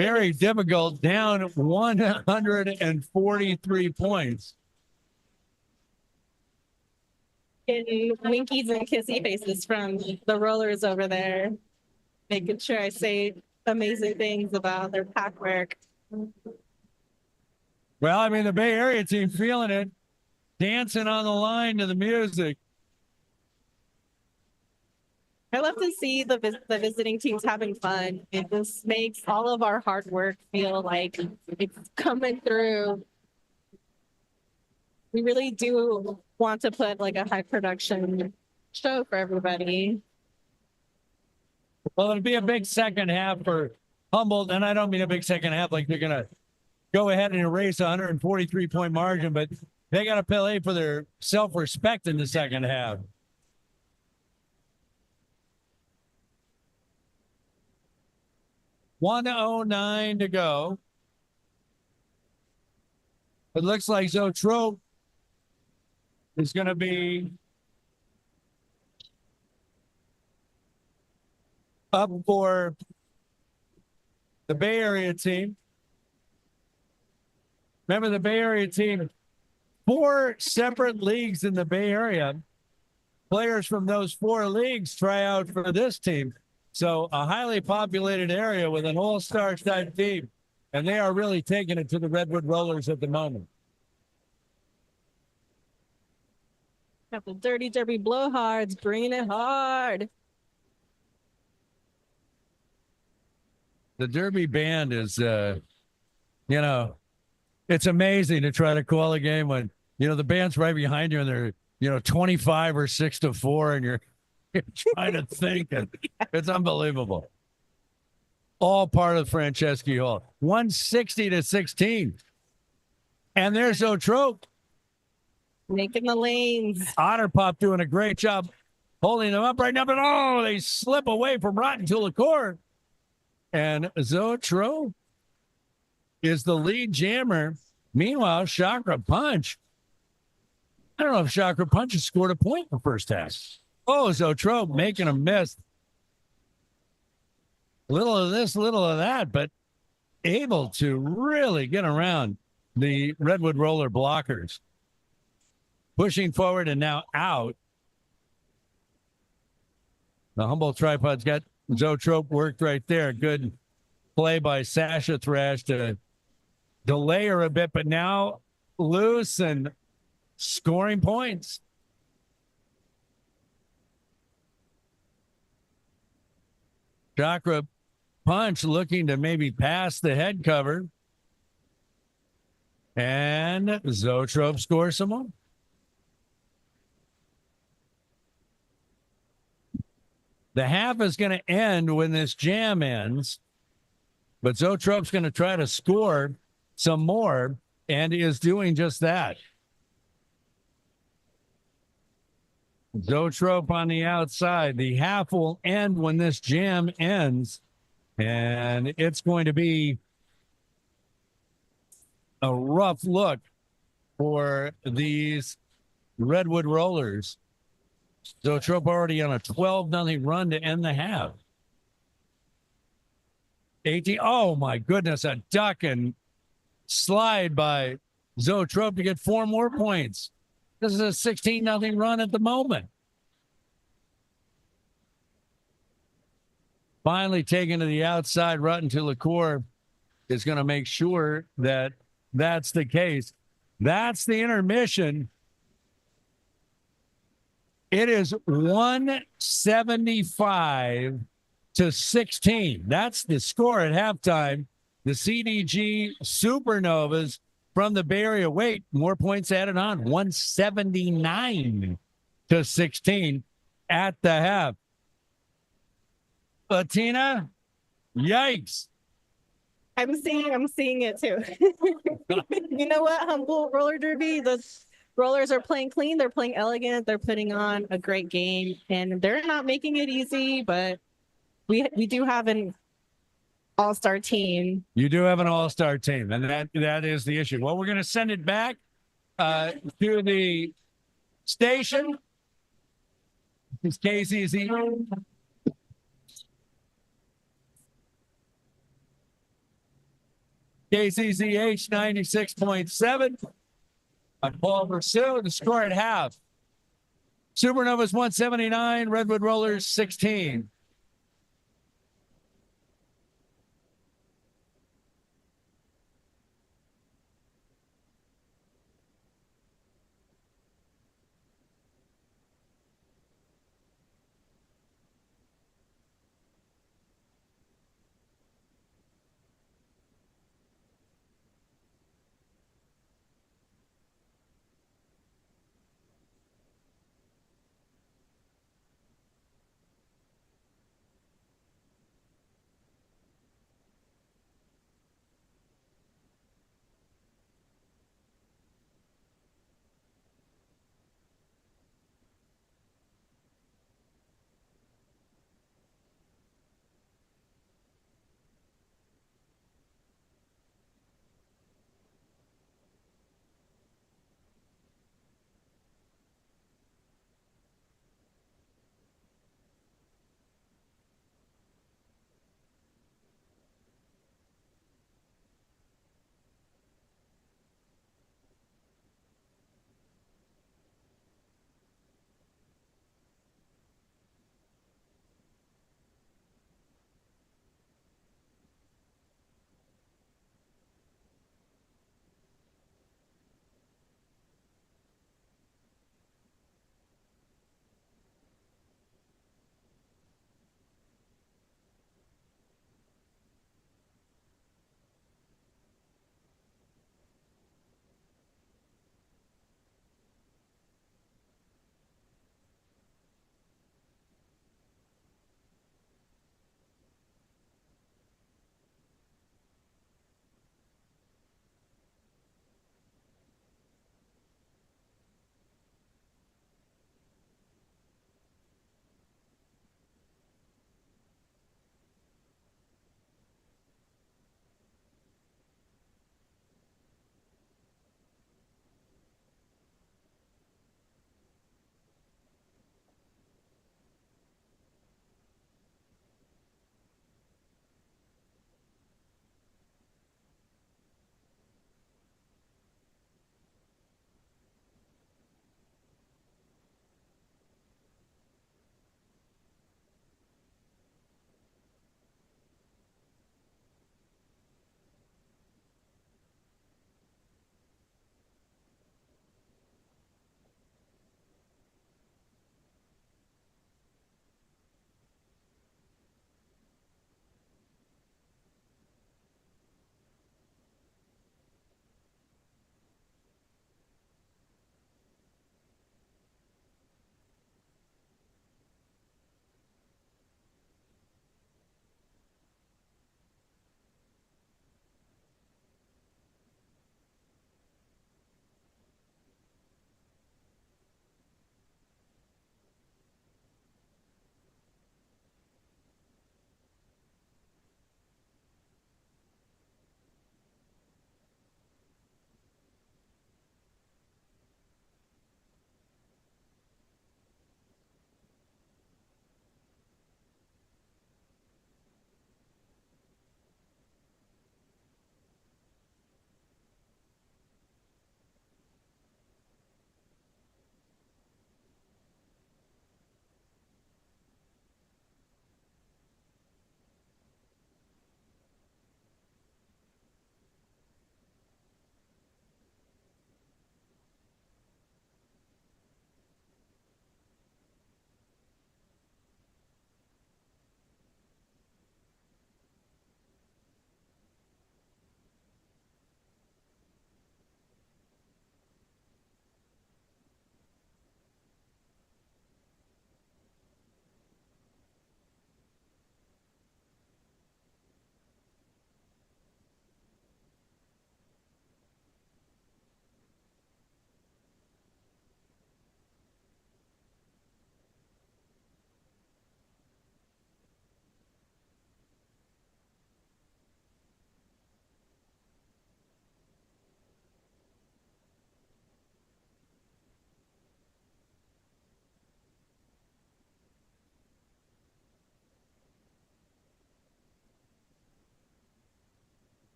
Very difficult, down 143 points. Getting winkies and kissy faces from the rollers over there, making sure I say amazing things about their pack work. Well, I mean, the Bay Area team feeling it, dancing on the line to the music. I love to see the visiting teams having fun. It just makes all of our hard work feel like it's coming through. We really do want to put like a high production show for everybody. Well, it'll be a big second half for Humboldt, and I don't mean a big second half like they're going to go ahead and erase a 143-point margin, but they got to play for their self-respect in the second half. $109 to go. It looks like Zoetrope is going to be up for the Bay Area team. Remember, the Bay Area team, 4 separate leagues in the Bay Area. Players from those 4 leagues try out for this team. So a highly populated area with an all-star type team. And they are really taking it to the Redwood Rollers at the moment. Got the Dirty Derby blowhards, bringing it hard. The Derby band is, it's amazing to try to call a game when, the band's right behind you and they're, 25 or 6-4 and you're trying to think. And it's unbelievable. All part of Franceschi Hall. 160-16. And there's Zoetrope. Making the lanes. Otter Pop doing a great job holding them up right now, but they slip away from Rotten to Liqueur. And Zoetrope is the lead jammer. Meanwhile, Chakra Punch. I don't know if Chakra Punch has scored a point in the first half. Zoetrope making a miss. Little of this, little of that, but able to really get around the Redwood Roller blockers. Pushing forward and now out. The Humboldt tripod's got Zoetrope worked right there. Good play by Sasha Thrash to delay her a bit, but now loose and scoring points. Chakra Punch looking to maybe pass the head cover. And Zoetrope scores some more. The half is going to end when this jam ends, but Zoetrope's going to try to score some more and is doing just that. Zoetrope on the outside. The half will end when this jam ends, and it's going to be a rough look for these Redwood Rollers. Zoetrope already on a 12-0 run to end the half. 18. Oh, my goodness. A duck and slide by Zoetrope to get 4 more points. This is a 16-0 run at the moment. Finally taken to the outside. Rotten to Liqueur is going to make sure that that's the case. That's the intermission. It is 175-16. That's the score at halftime. The CDG Supernovas from the Bay Area. Wait, more points added on. 179-16 at the half. Latina, yikes. I'm seeing it too. You know what? Humboldt Roller Derby, the Rollers are playing clean. They're playing elegant. They're putting on a great game, and they're not making it easy, but we do have an all-star team. You do have an all-star team, and that is the issue. Well, we're going to send it back to the station. It's KCZ. KCCH 96.7. I'm Paul Versu. The score at half. Supernovas 179, Redwood Rollers 16.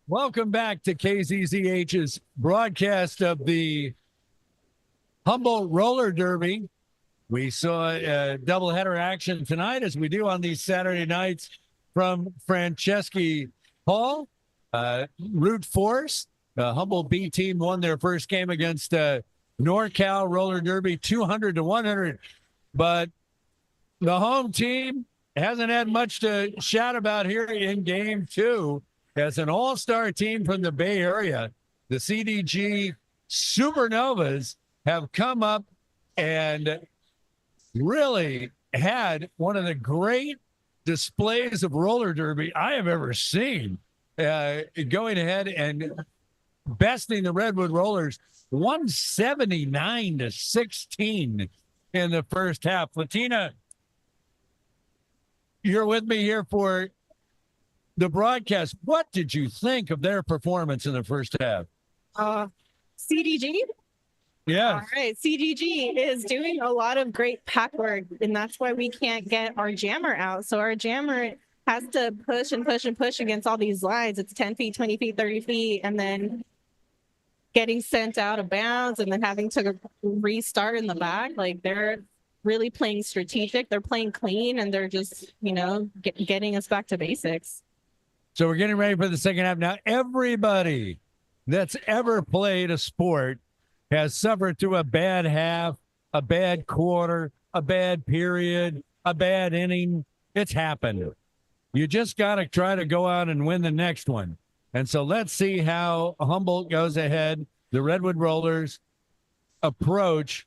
Welcome back to KZZH's broadcast of the Humboldt Roller Derby. We saw a doubleheader action tonight, as we do on these Saturday nights from Franceschi Hall. Rootforce, the Humboldt B team, won their first game against NorCal Roller Derby 200-100. But the home team hasn't had much to shout about here in game two. As an all-star team from the Bay Area, the CDG Supernovas have come up and really had one of the great displays of roller derby I have ever seen. Going ahead and besting the Redwood Rollers 179-16 in the first half. Latina, you're with me here for the broadcast. What did you think of their performance in the first half? CDG? Yeah. All right. CDG is doing a lot of great pack work, and that's why we can't get our jammer out. So our jammer has to push and push and push against all these lines. It's 10 feet, 20 feet, 30 feet, and then getting sent out of bounds and then having to restart in the back. Like, they're really playing strategic. They're playing clean, and they're just, getting us back to basics. So we're getting ready for the second half. Now, everybody that's ever played a sport has suffered through a bad half, a bad quarter, a bad period, a bad inning. It's happened. You just got to try to go out and win the next one. And so let's see how Humboldt goes ahead. The Redwood Rollers approach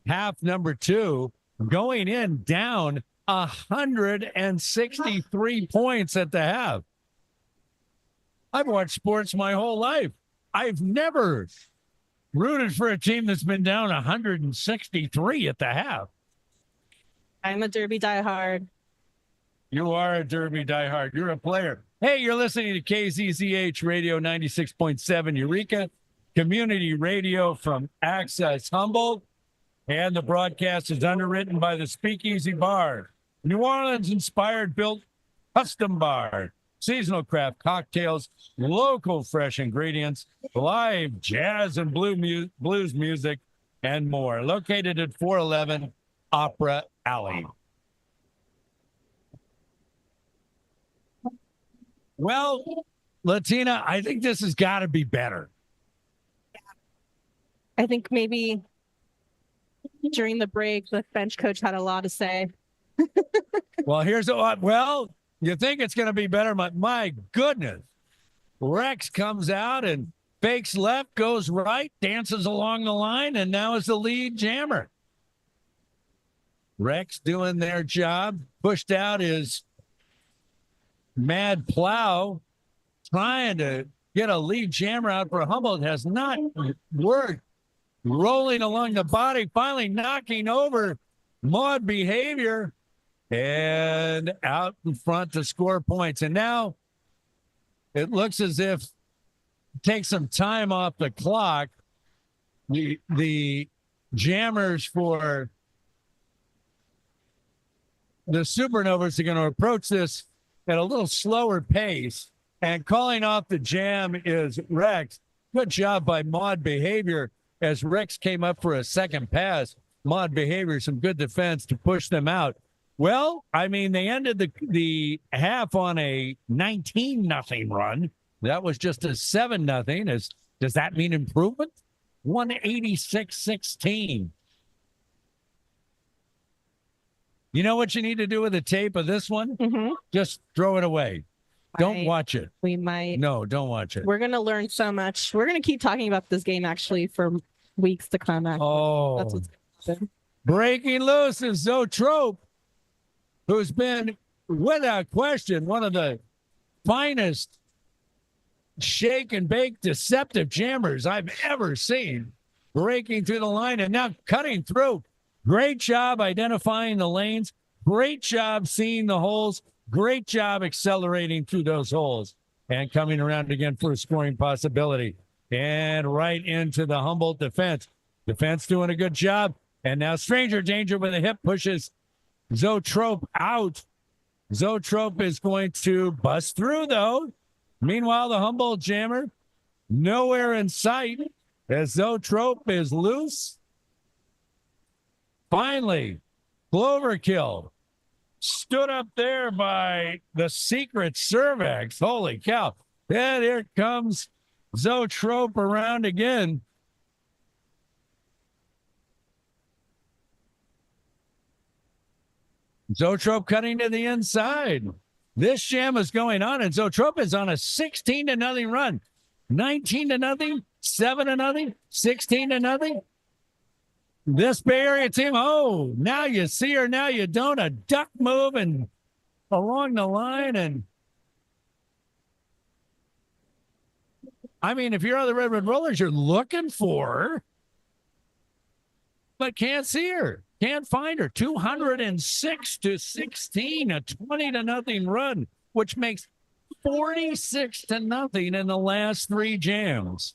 half number two, going in down 163 points at the half. I've watched sports my whole life. I've never rooted for a team that's been down 163 at the half. I'm a Derby diehard. You are a Derby diehard. You're a player. Hey, you're listening to KZZH Radio 96.7 Eureka, community radio from Access Humboldt. And the broadcast is underwritten by the Speakeasy Bar, New Orleans-inspired built custom bar. Seasonal craft cocktails, local fresh ingredients, live jazz and blues music, and more. Located at 411 Opera Alley. Well, Latina, I think this has got to be better. I think maybe during the break, the bench coach had a lot to say. Well, you think it's going to be better, but my goodness. Rex comes out and fakes left, goes right, dances along the line, and now is the lead jammer. Rex doing their job. Pushed out is Mad Plow, trying to get a lead jammer out for Humboldt. Has not worked. Rolling along the body, finally knocking over Maud Behavior. And out in front to score points. And now it looks as if take some time off the clock. The jammers for the Supernovas are going to approach this at a little slower pace. And calling off the jam is Rex. Good job by Maud Behavior as Rex came up for a second pass. Maud Behavior, some good defense to push them out. Well, I mean, they ended the half on a 19-0 run. That was just a 7-0. Does that mean improvement? 186-16. You know what you need to do with the tape of this one? Mm-hmm. Just throw it away. Don't watch it. We might. No, don't watch it. We're going to learn so much. We're going to keep talking about this game, actually, for weeks to come. Actually. Oh. That's what's going to happen. Breaking loose is Zoetrope, who's been, without question, one of the finest shake and bake deceptive jammers I've ever seen. Breaking through the line and now cutting through. Great job identifying the lanes. Great job seeing the holes. Great job accelerating through those holes and coming around again for a scoring possibility. And right into the Humboldt defense. Defense doing a good job. And now Stranger Danger with a hip pushes Zoetrope out. Zoetrope is going to bust through, though. Meanwhile, the Humboldt jammer, nowhere in sight as though Trope is loose. Finally, Cloverkill stood up there by the secret cervix. Holy cow. And here comes Zoetrope around again. Zoetrope cutting to the inside. This jam is going on, and Zoetrope is on a 16-0 run. 19-0, 7-0, 16-0. This Bay Area team, oh, now you see her, now you don't. A duck move and along the line. And I mean, if you're on the Redwood Rollers, you're looking for her, but can't see her, can't find her. 206-16, a 20-0 run, which makes 46-0 in the last three jams.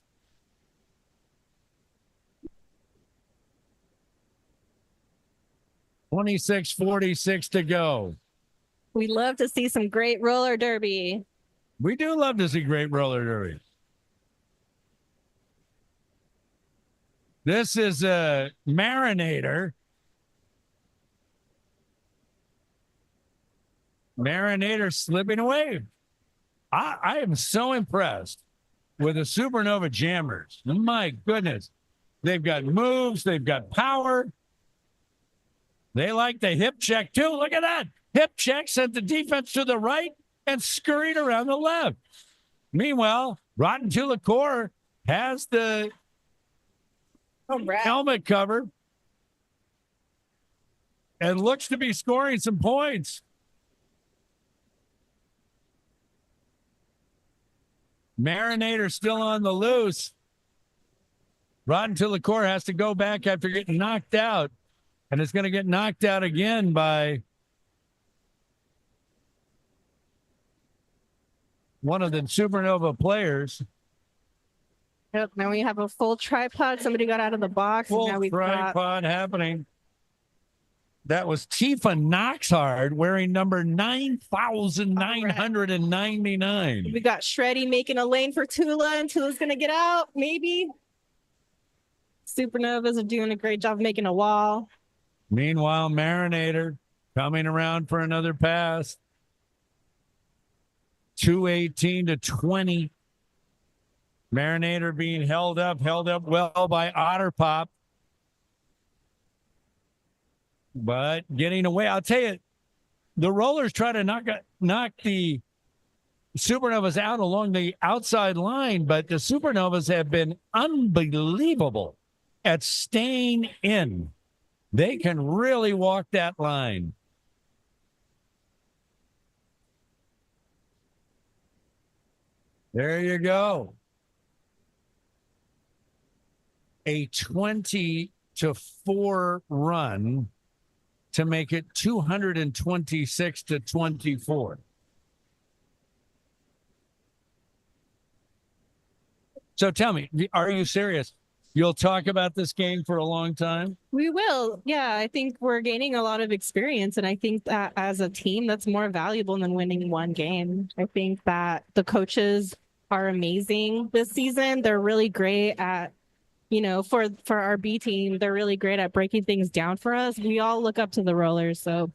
$26.46 to go. We love to see some great roller derby. We do love to see great roller derby. This is a Marinator. Marinator slipping away. I am so impressed with the Supernova jammers. My goodness. They've got moves. They've got power. They like the hip check, too. Look at that. Hip check sent the defense to the right and scurried around the left. Meanwhile, Rotten to the Core has the helmet cover and looks to be scoring some points. Marinator still on the loose. Rotten to the Core has to go back after getting knocked out. And it's going to get knocked out again by one of the Supernova players. Yep, now we have a full tripod. Somebody got out of the box. Full and now we've tripod happening. That was Tifa Knoxhard wearing number 9,999. We got Shreddy making a lane for Tula, and Tula's going to get out, maybe. Supernovas are doing a great job making a wall. Meanwhile, Marinator coming around for another pass. 218-20. Marinator being held up well by Otterpop. But getting away. I'll tell you, the Rollers try to knock the Supernovas out along the outside line, but the Supernovas have been unbelievable at staying in. They can really walk that line. There you go. A 20-4 run to make it 226-24. So tell me, are you serious? You'll talk about this game for a long time? We will. Yeah, I think we're gaining a lot of experience. And I think that as a team, that's more valuable than winning one game. I think that the coaches are amazing this season. They're really great at, for our B team, they're really great at breaking things down for us. We all look up to the Rollers. So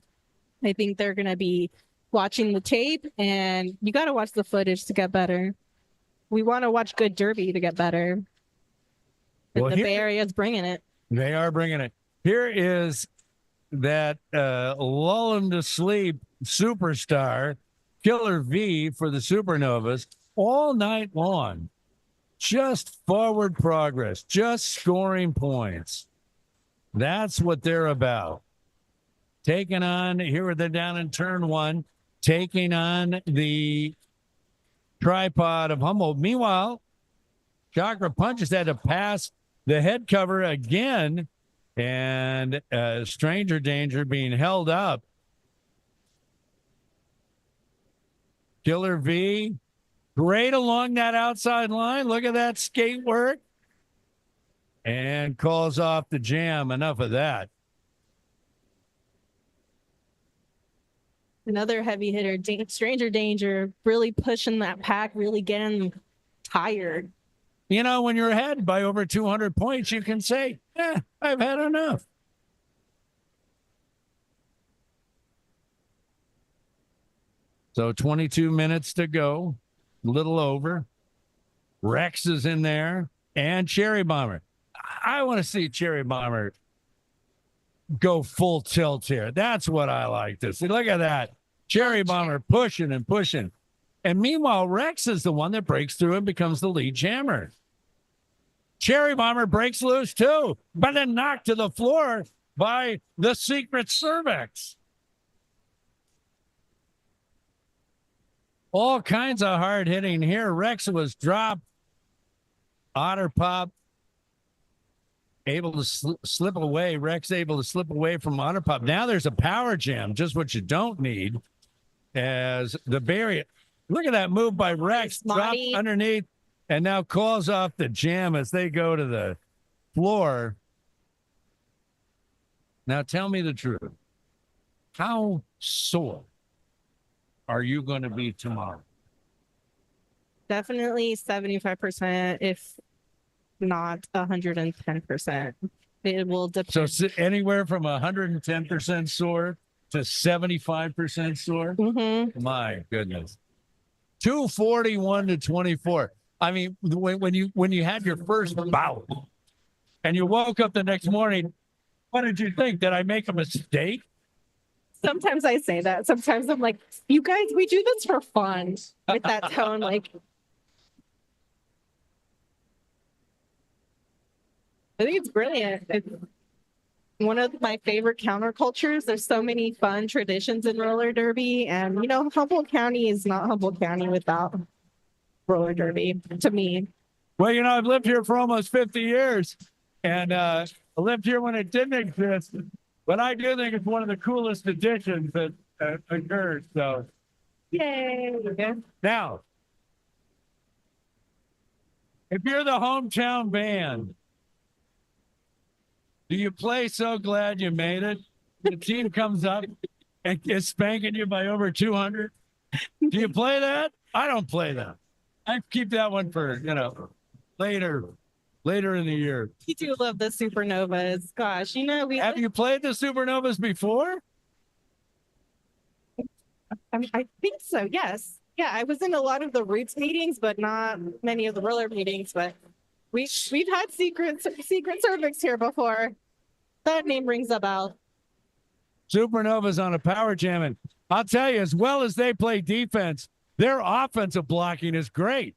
I think they're going to be watching the tape, and you got to watch the footage to get better. We want to watch good derby to get better. And the Bay Area is bringing it. They are bringing it. Here is that lull him to sleep superstar, Killer V for the Supernovas, all night long. Just forward progress, just scoring points. That's what they're about. Taking on, here they're down in turn one, taking on the tripod of Humboldt. Meanwhile, Chakra Punches had to pass the head cover again, and Stranger Danger being held up. Killer V, great along that outside line. Look at that skate work. And calls off the jam. Enough of that. Another heavy hitter, Stranger Danger, really pushing that pack, really getting them tired. You know, when you're ahead by over 200 points, you can say, I've had enough. So 22 minutes to go, a little over. Rex is in there and Cherry Bomber. I want to see Cherry Bomber go full tilt here. That's what I like to see. Look at that. Cherry Bomber pushing and pushing. And meanwhile, Rex is the one that breaks through and becomes the lead jammer. Cherry Bomber breaks loose too, but then knocked to the floor by the secret cervix. All kinds of hard hitting here. Rex was dropped. Otter Pop able to slip away. Rex able to slip away from Otter Pop. Now there's a power jam, just what you don't need. As the barrier. Look at that move by Rex. Drop underneath and now calls off the jam as they go to the floor. Now tell me the truth. How sore are you going to be tomorrow? Definitely 75%, if not 110%. It will depend. So anywhere from 110% sore to 75% sore? Mm-hmm. My goodness. 241 to 24. I mean, when you had your first bout and you woke up the next morning, what did you think? Did I make a mistake? Sometimes I say that. Sometimes I'm like, you guys, we do this for fun with that tone. Like, I think it's brilliant. It's one of my favorite countercultures. There's so many fun traditions in roller derby. And, you know, Humboldt County is not Humboldt County without roller derby, to me. Well, you know, I've lived here for almost 50 years. And I lived here when it didn't exist. But I do think it's one of the coolest additions that occurred. So, yay! Now, if you're the hometown band, do you play So Glad You Made It? The team comes up and is spanking you by over 200. Do you play that? I don't play that. I keep that one for, later in the year. We do love the Supernovas. Gosh, you know, Have you played the Supernovas before? I think so, yes. Yeah, I was in a lot of the Roots meetings, but not many of the roller meetings. But we've had secret cervix here before. That name rings a bell. Supernovas on a power jam, and I'll tell you, as well as they play defense, their offensive blocking is great.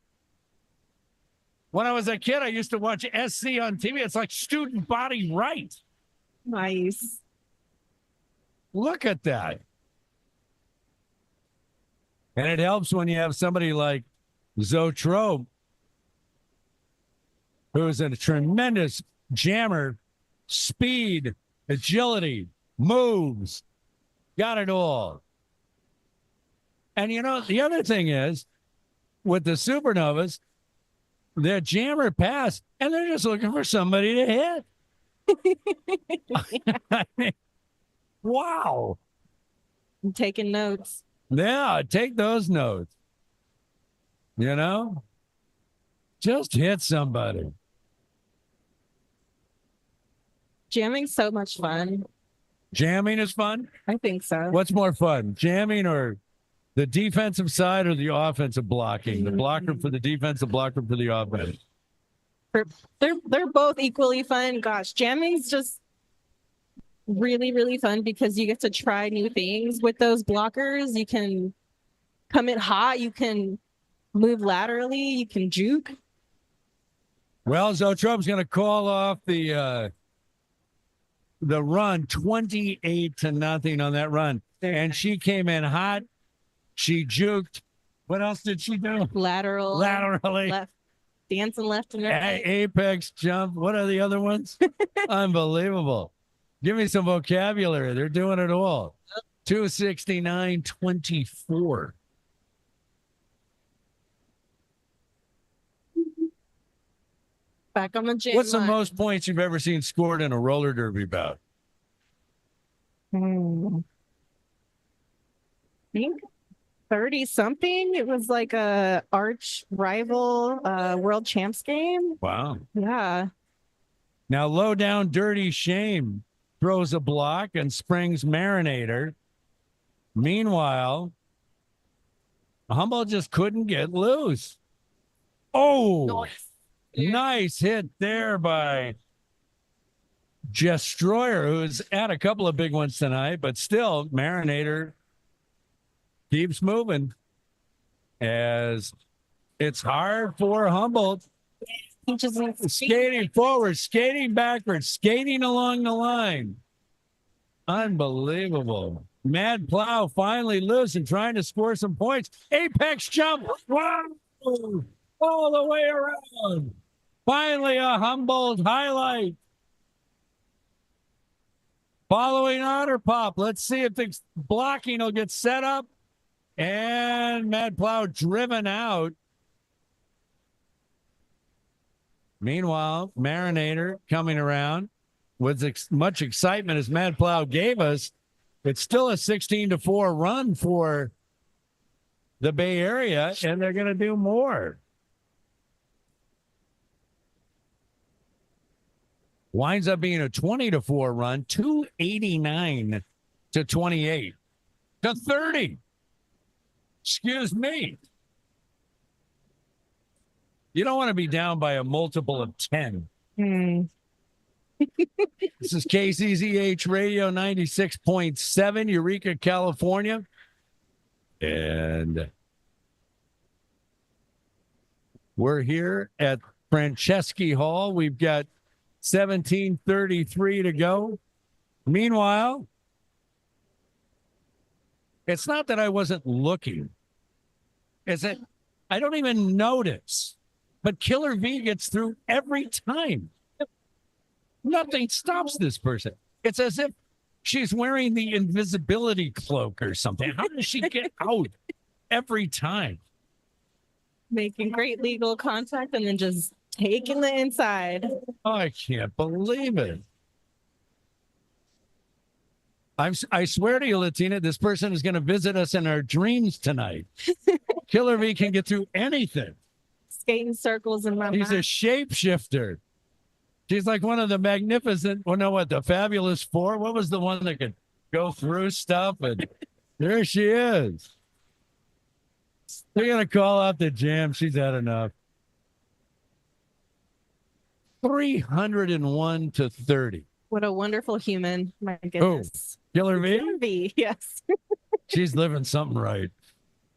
When I was a kid, I used to watch SC on TV. It's like student body right. Nice. Look at that. And it helps when you have somebody like Zotrobe, who is a tremendous jammer, speed, agility, moves, got it all. And you know, the other thing is, with the Supernovas, their jammer passed, and they're just looking for somebody to hit. I mean, wow. I'm taking notes. Yeah, take those notes. You know? Just hit somebody. Jamming's so much fun. Jamming is fun? I think so. What's more fun, jamming or the defensive side or the offensive blocking? The blocker for the defense, the blocker for the offense. They're both equally fun. Gosh, jamming's just really, really fun because you get to try new things with those blockers. You can come in hot. You can move laterally. You can juke. Well, Zotrobe's going to call off the run 28-0 on that run. And she came in hot. She juked. What else did she do? Laterally. Left. Dancing left and right. Apex jump. What are the other ones? Unbelievable. Give me some vocabulary. They're doing it all. 269-24. Back on the jam. What's the most points you've ever seen scored in a roller derby bout? think 30 something. It was like a arch rival world champs game. Wow. Yeah. Now, low down dirty shame throws a block and springs Marinator. Meanwhile, Humboldt just couldn't get loose. Oh, nice hit there by Destroyer, who's had a couple of big ones tonight, but still, Marinator keeps moving as it's hard for Humboldt. He just needs to Skating forward, skating backwards, skating along the line. Unbelievable. Mad Plow finally loose and trying to score some points. Apex jump. Wow. All the way around. Finally, a Humboldt highlight. Following Otter Pop. Let's see if the blocking will get set up. And Mad Plow driven out. Meanwhile, Marinator coming around with much excitement as Mad Plow gave us. It's still a 16-4 run for the Bay Area, and they're going to do more. Winds up being a 20-4 run, 289 to 28 to 30. Excuse me. You don't want to be down by a multiple of 10. This is KCZH Radio 96.7, Eureka, California. And we're here at Franceschi Hall. We've got 17:33 to go. Meanwhile, it's not that I wasn't looking. It's that I don't even notice. But Killer V gets through every time. Nothing stops this person. It's as if she's wearing the invisibility cloak or something. How does she get out every time? making great legal contact and then just taking the inside. I can't believe it. I swear to you, Latina, this person is going to visit us in our dreams tonight. Killer V can get through anything. Skating circles in my He's mind. a shapeshifter. She's like one of the magnificent, well, no, what, the Fabulous Four? What was the one that could go through stuff? And there she is. They're going to call out the jam. She's had enough. 301 to 30. What a wonderful human. My goodness. Killer V? Killer V, yes. She's living something right.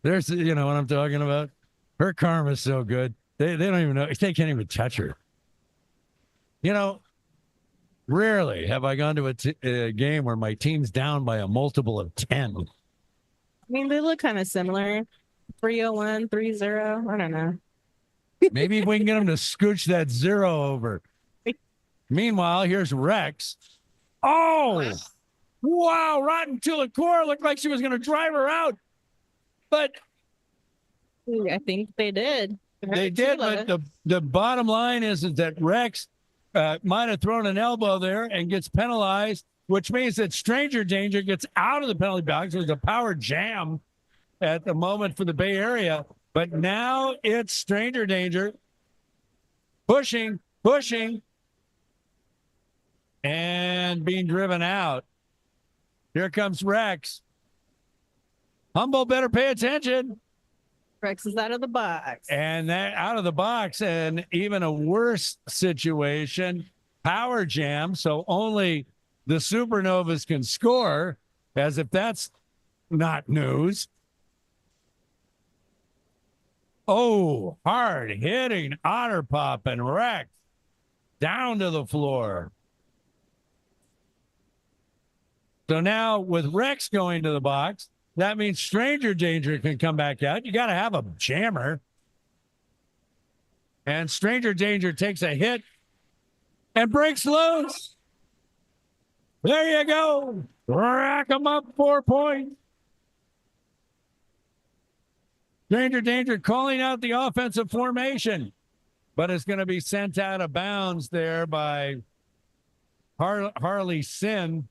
There's, you know what I'm talking about? Her karma's so good. They don't even know. They can't even touch her. You know, rarely have I gone to a game where my team's down by a multiple of 10. I mean, they look kind of similar. 301, 3-0. I don't know. Maybe if we can get them to scooch that zero over. Meanwhile, here's Rex. Oh, wow. Rotten to the core. Looked like she was going to drive her out. But I think they did. they did. But the bottom line is that Rex might have thrown an elbow there and gets penalized, which means that Stranger Danger gets out of the penalty box. There's a power jam at the moment for the Bay Area. But now it's Stranger Danger pushing, and being driven out. Here comes Rex. Humboldt better pay attention. Rex is out of the box. And that out of the box, and even a worse situation, power jam. So only the Supernovas can score, as if that's not news. Oh, hard hitting Otter Pop and Rex down to the floor. So now with Rex going to the box, that means Stranger Danger can come back out. You got to have a jammer. And Stranger Danger takes a hit and breaks loose. There you go. Rack them up 4 points. Stranger Danger calling out the offensive formation, but it's going to be sent out of bounds there by Harley Sin.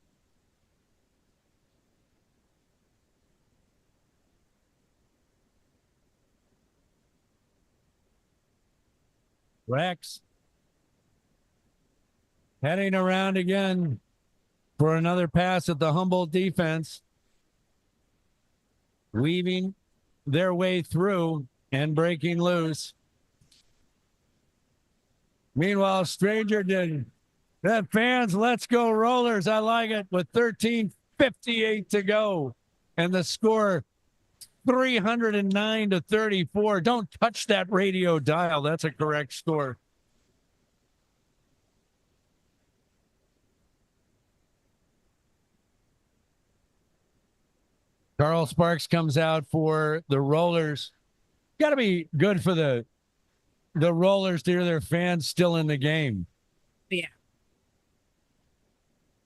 Rex heading around again for another pass at the Humboldt defense. Weaving their way through and breaking loose. Meanwhile, Stranger did that. Fans, let's go Rollers. I like it with 13:58 to go. And the score 309 to 34. Don't touch that radio dial. That's a correct score. Carl Sparks comes out for the Rollers. Got to be good for the Rollers to hear their fans still in the game. Yeah.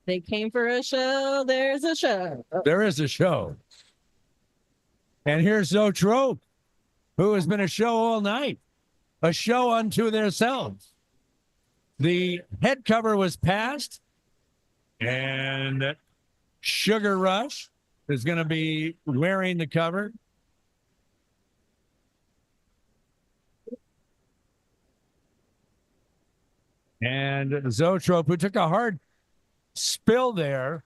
They came for a show. There's a show. There is a show. And here's Zotrope, who has been a show all night. A show unto themselves. The head cover was passed. And Sugar Rush is going to be wearing the cover. And Zotrope, who took a hard spill there.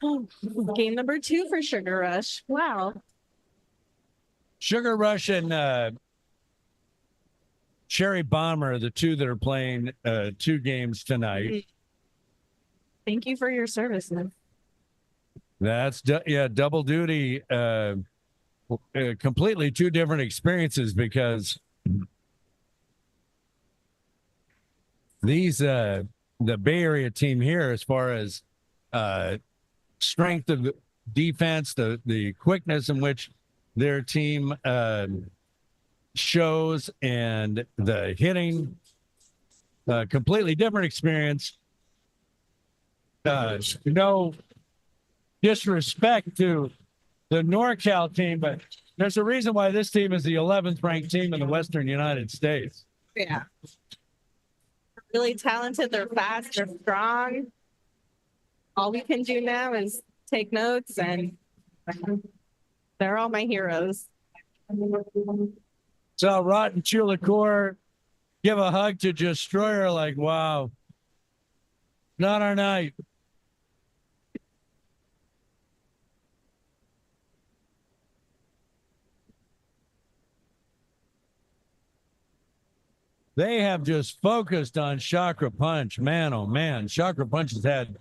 Oh, game number 2 for Sugar Rush. Wow. Sugar Rush and Cherry Bomber, the two that are playing 2 games tonight. Thank you for your service, man. That's double duty. Completely 2 different experiences because these the Bay Area team here, as far as strength of the defense, the quickness in which their team shows, and the hitting, completely different experience. No disrespect to the NorCal team, but there's a reason why this team is the 11th ranked team in the Western United States. Yeah. Really talented. They're fast. They're strong. All we can do now is take notes, and they're all my heroes. So Rotten Chulicor give a hug to Destroyer, like, wow, not our night. They have just focused on Chakra Punch. Man, oh man, Chakra Punch has had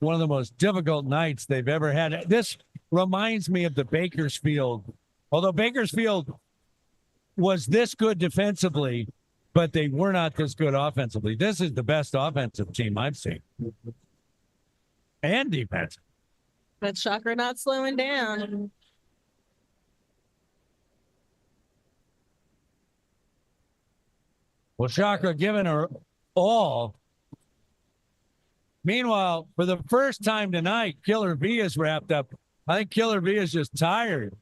one of the most difficult nights they've ever had. This reminds me of the Bakersfield, although Bakersfield was this good defensively, but they were not this good offensively. This is the best offensive team I've seen. And defense. But Chakra not slowing down. Well, Chakra giving her all. Meanwhile, for the first time tonight, Killer V is wrapped up. I think Killer V is just tired.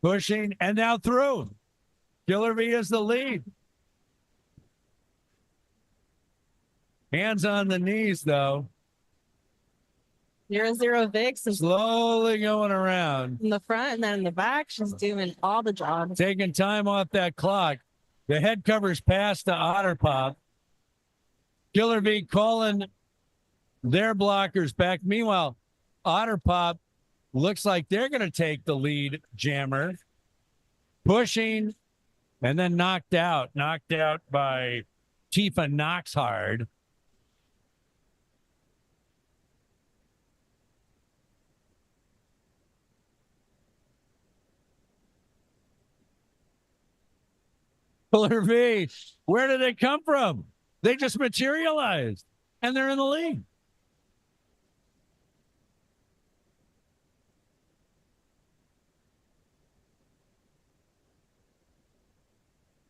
Pushing and now through. Killer V is the lead. Hands on the knees, though. 0-0 Vix is Slowly going around. in the front, and then in the back, she's doing all the jobs. Taking time off that clock. The head covers pass to Otter Pop. Killer V calling their blockers back. Meanwhile, Otter Pop looks like they're going to take the lead, Jammer. Pushing and then knocked out. Knocked out by Tifa Knoxhard. Killer V, where did they come from? They just materialized, and they're in the league.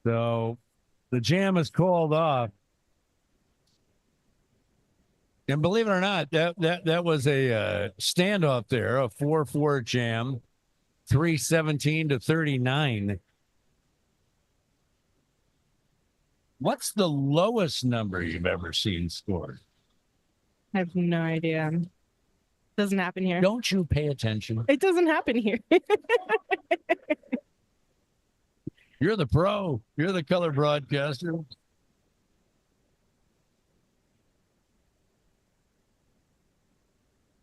So the jam is called off. And believe it or not, that was a standoff there, a 4-4 jam, 317 to 39. What's the lowest number you've ever seen scored? I have no idea. Doesn't happen here. Don't you pay attention? It doesn't happen here. You're the pro. You're the color broadcaster.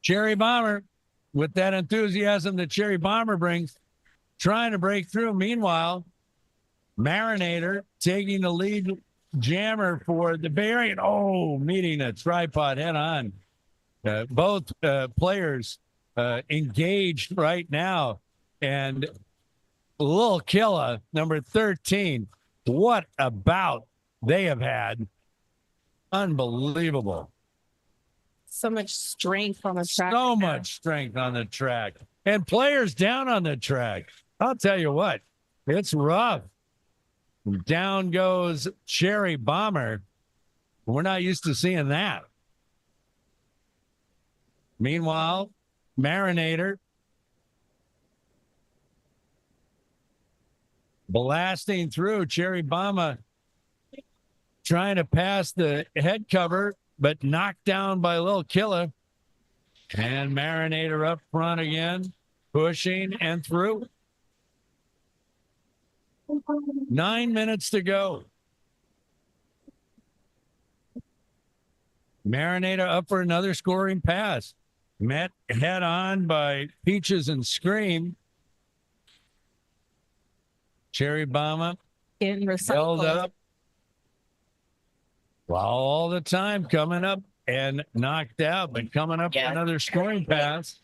Cherry Bomber, with that enthusiasm that Cherry Bomber brings, trying to break through. Meanwhile, Marinator taking the lead jammer for the Bay Area. Oh, meeting a tripod head on. Both players engaged right now. And Lil Killa, number 13, what a bout they have had. Unbelievable. So much strength on the track. So right now. much strength on the track. And players down on the track. I'll tell you what, it's rough. Down goes Cherry Bomber. We're not used to seeing that. Meanwhile, Marinator blasting through. Cherry Bomber trying to pass the head cover, but knocked down by Lil Killa. And Marinator up front again, pushing and through. 9 minutes to go. Marinator up for another scoring pass. Met head on by Peaches and Scream. Cherry Bomber In held recycle. up. While all the time coming up and knocked out, but coming up for another scoring pass.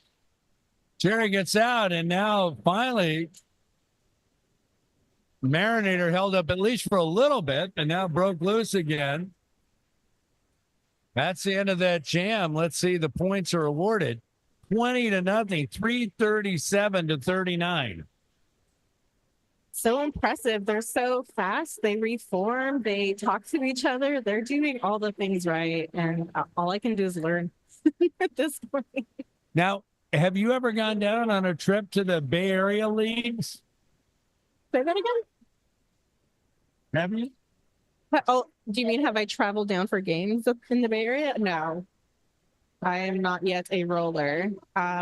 Cherry gets out, and now finally Marinator held up at least for a little bit, and now broke loose again. That's the end of that jam. Let's see, the points are awarded 20-0, 337-39. So impressive. They're so fast. They reform. They talk to each other. They're doing all the things right. And all I can do is learn at this point. Now, have you ever gone down on a trip to the Bay Area leagues? Say that again? Have you? Oh, do you mean have I traveled down for games in the Bay Area? No, I am not yet a roller.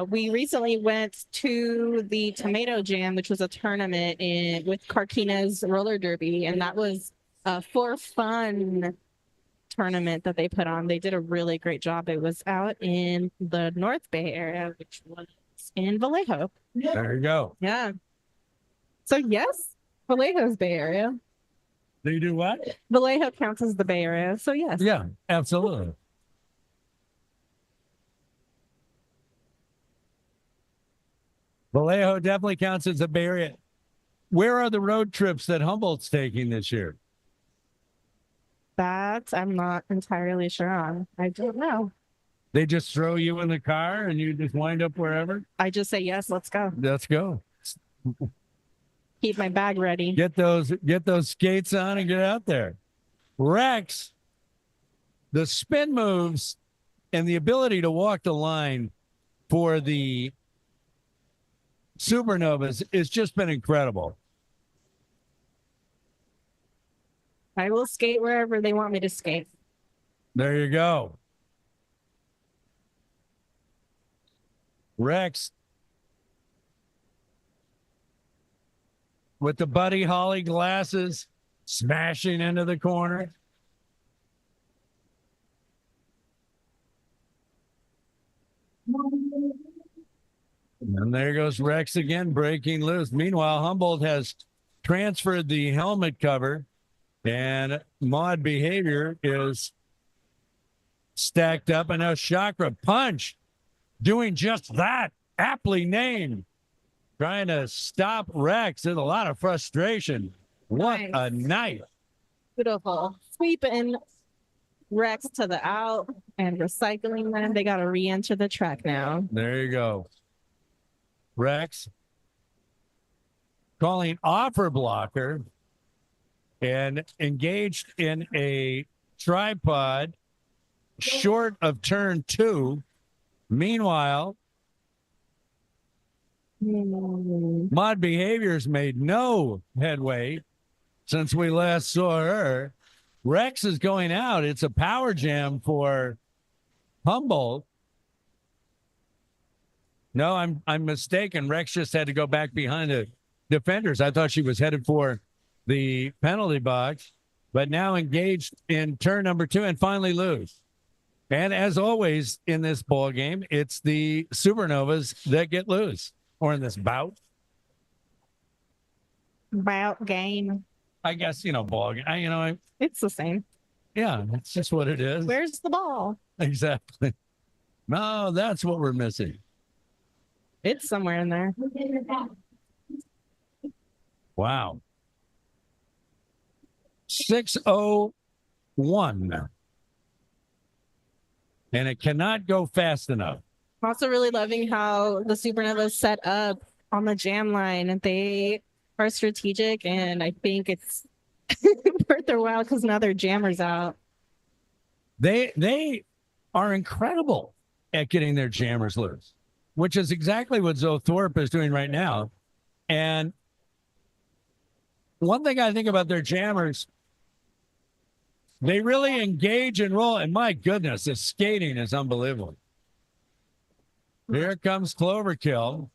We recently went to the Tomato Jam, which was a tournament with Carquinez Roller Derby, and that was a for fun tournament that they put on. They did a really great job. It was out in the North Bay area, which was in Vallejo. There you go. Yeah. So yes, Vallejo's Bay Area. They do what? Vallejo counts as the Bay Area, so yes. Yeah, absolutely. Vallejo definitely counts as a Bay Area. Where are the road trips that Humboldt's taking this year? That I'm not entirely sure on. I don't know. They just throw you in the car and you just wind up wherever? I just say yes, let's go. Let's go. Keep my bag ready. Get those skates on and get out there. Rex, the spin moves and the ability to walk the line for the Supernovas has just been incredible. I will skate wherever they want me to skate. There you go. Rex with the Buddy Holly glasses smashing into the corner. And there goes Rex again, breaking loose. Meanwhile, Humboldt has transferred the helmet cover, and Mod Behavior is stacked up. And now Chakra Punch doing just that, aptly named, trying to stop Rex. There's a lot of frustration. What a night. Beautiful. Sweeping Rex to the out and recycling them. They got to re-enter the track now. There you go. Rex calling offer blocker and engaged in a tripod short of turn 2. Meanwhile, Mod Behaviors made no headway since we last saw her. Rex is going out. It's a power jam for Humboldt. No, I'm mistaken. Rex just had to go back behind the defenders. I thought she was headed for the penalty box, but now engaged in turn number 2 and finally lose. And as always in this ball game, it's the Supernovas that get loose, or in this bout. Bout game. I guess, ball game. It's the same. Yeah, it's just what it is. Where's the ball? Exactly. No, that's what we're missing. It's somewhere in there. Wow. 6:01. And it cannot go fast enough. I'm also really loving how the Supernovas set up on the jam line, and they are strategic, and I think it's worth their while because now their jammer's out. They are incredible at getting their jammers loose, which is exactly what Zoe Thorpe is doing right now. And one thing I think about their jammers, they really engage and roll. And my goodness, the skating is unbelievable. Here comes Cloverkill.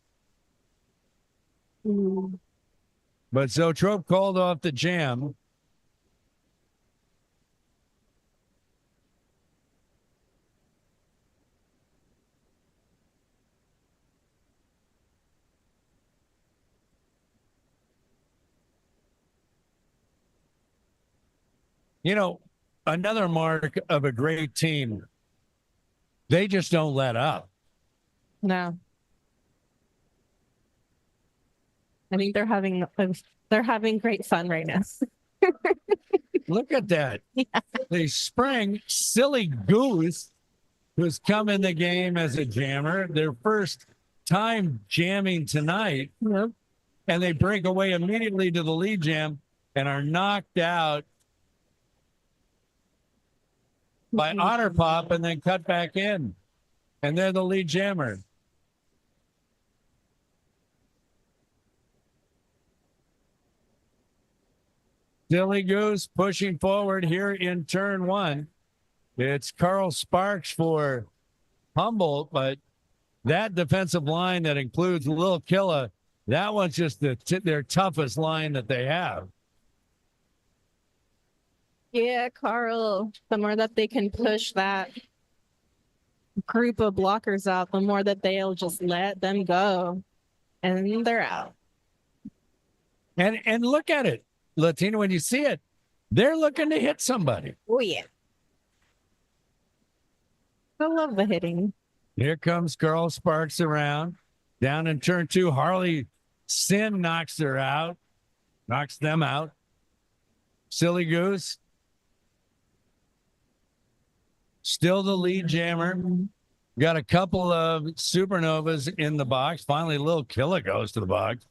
But Zoetrope called off the jam. Another mark of a great team, they just don't let up. No. I think they're having great fun right now. Look at that. Yeah. They sprang Silly Goose, who's come in the game as a jammer, their first time jamming tonight. Yep. And they break away immediately to the lead jam and are knocked out by Otter Pop and then cut back in. And they're the lead jammer. Silly Goose pushing forward here in turn 1. It's Carl Sparks for Humboldt, but that defensive line that includes Lil Killa, that one's just their toughest line that they have. Yeah, Carl, the more that they can push that group of blockers out, the more that they'll just let them go. And they're out. And look at it, Latina, when you see it, they're looking to hit somebody. Oh, yeah. I love the hitting. Here comes Carl Sparks around. Down in turn 2, Harley Sin knocks them out. Silly Goose, still the lead jammer. Got a couple of Supernovas in the box. Finally, Lil Killa goes to the box.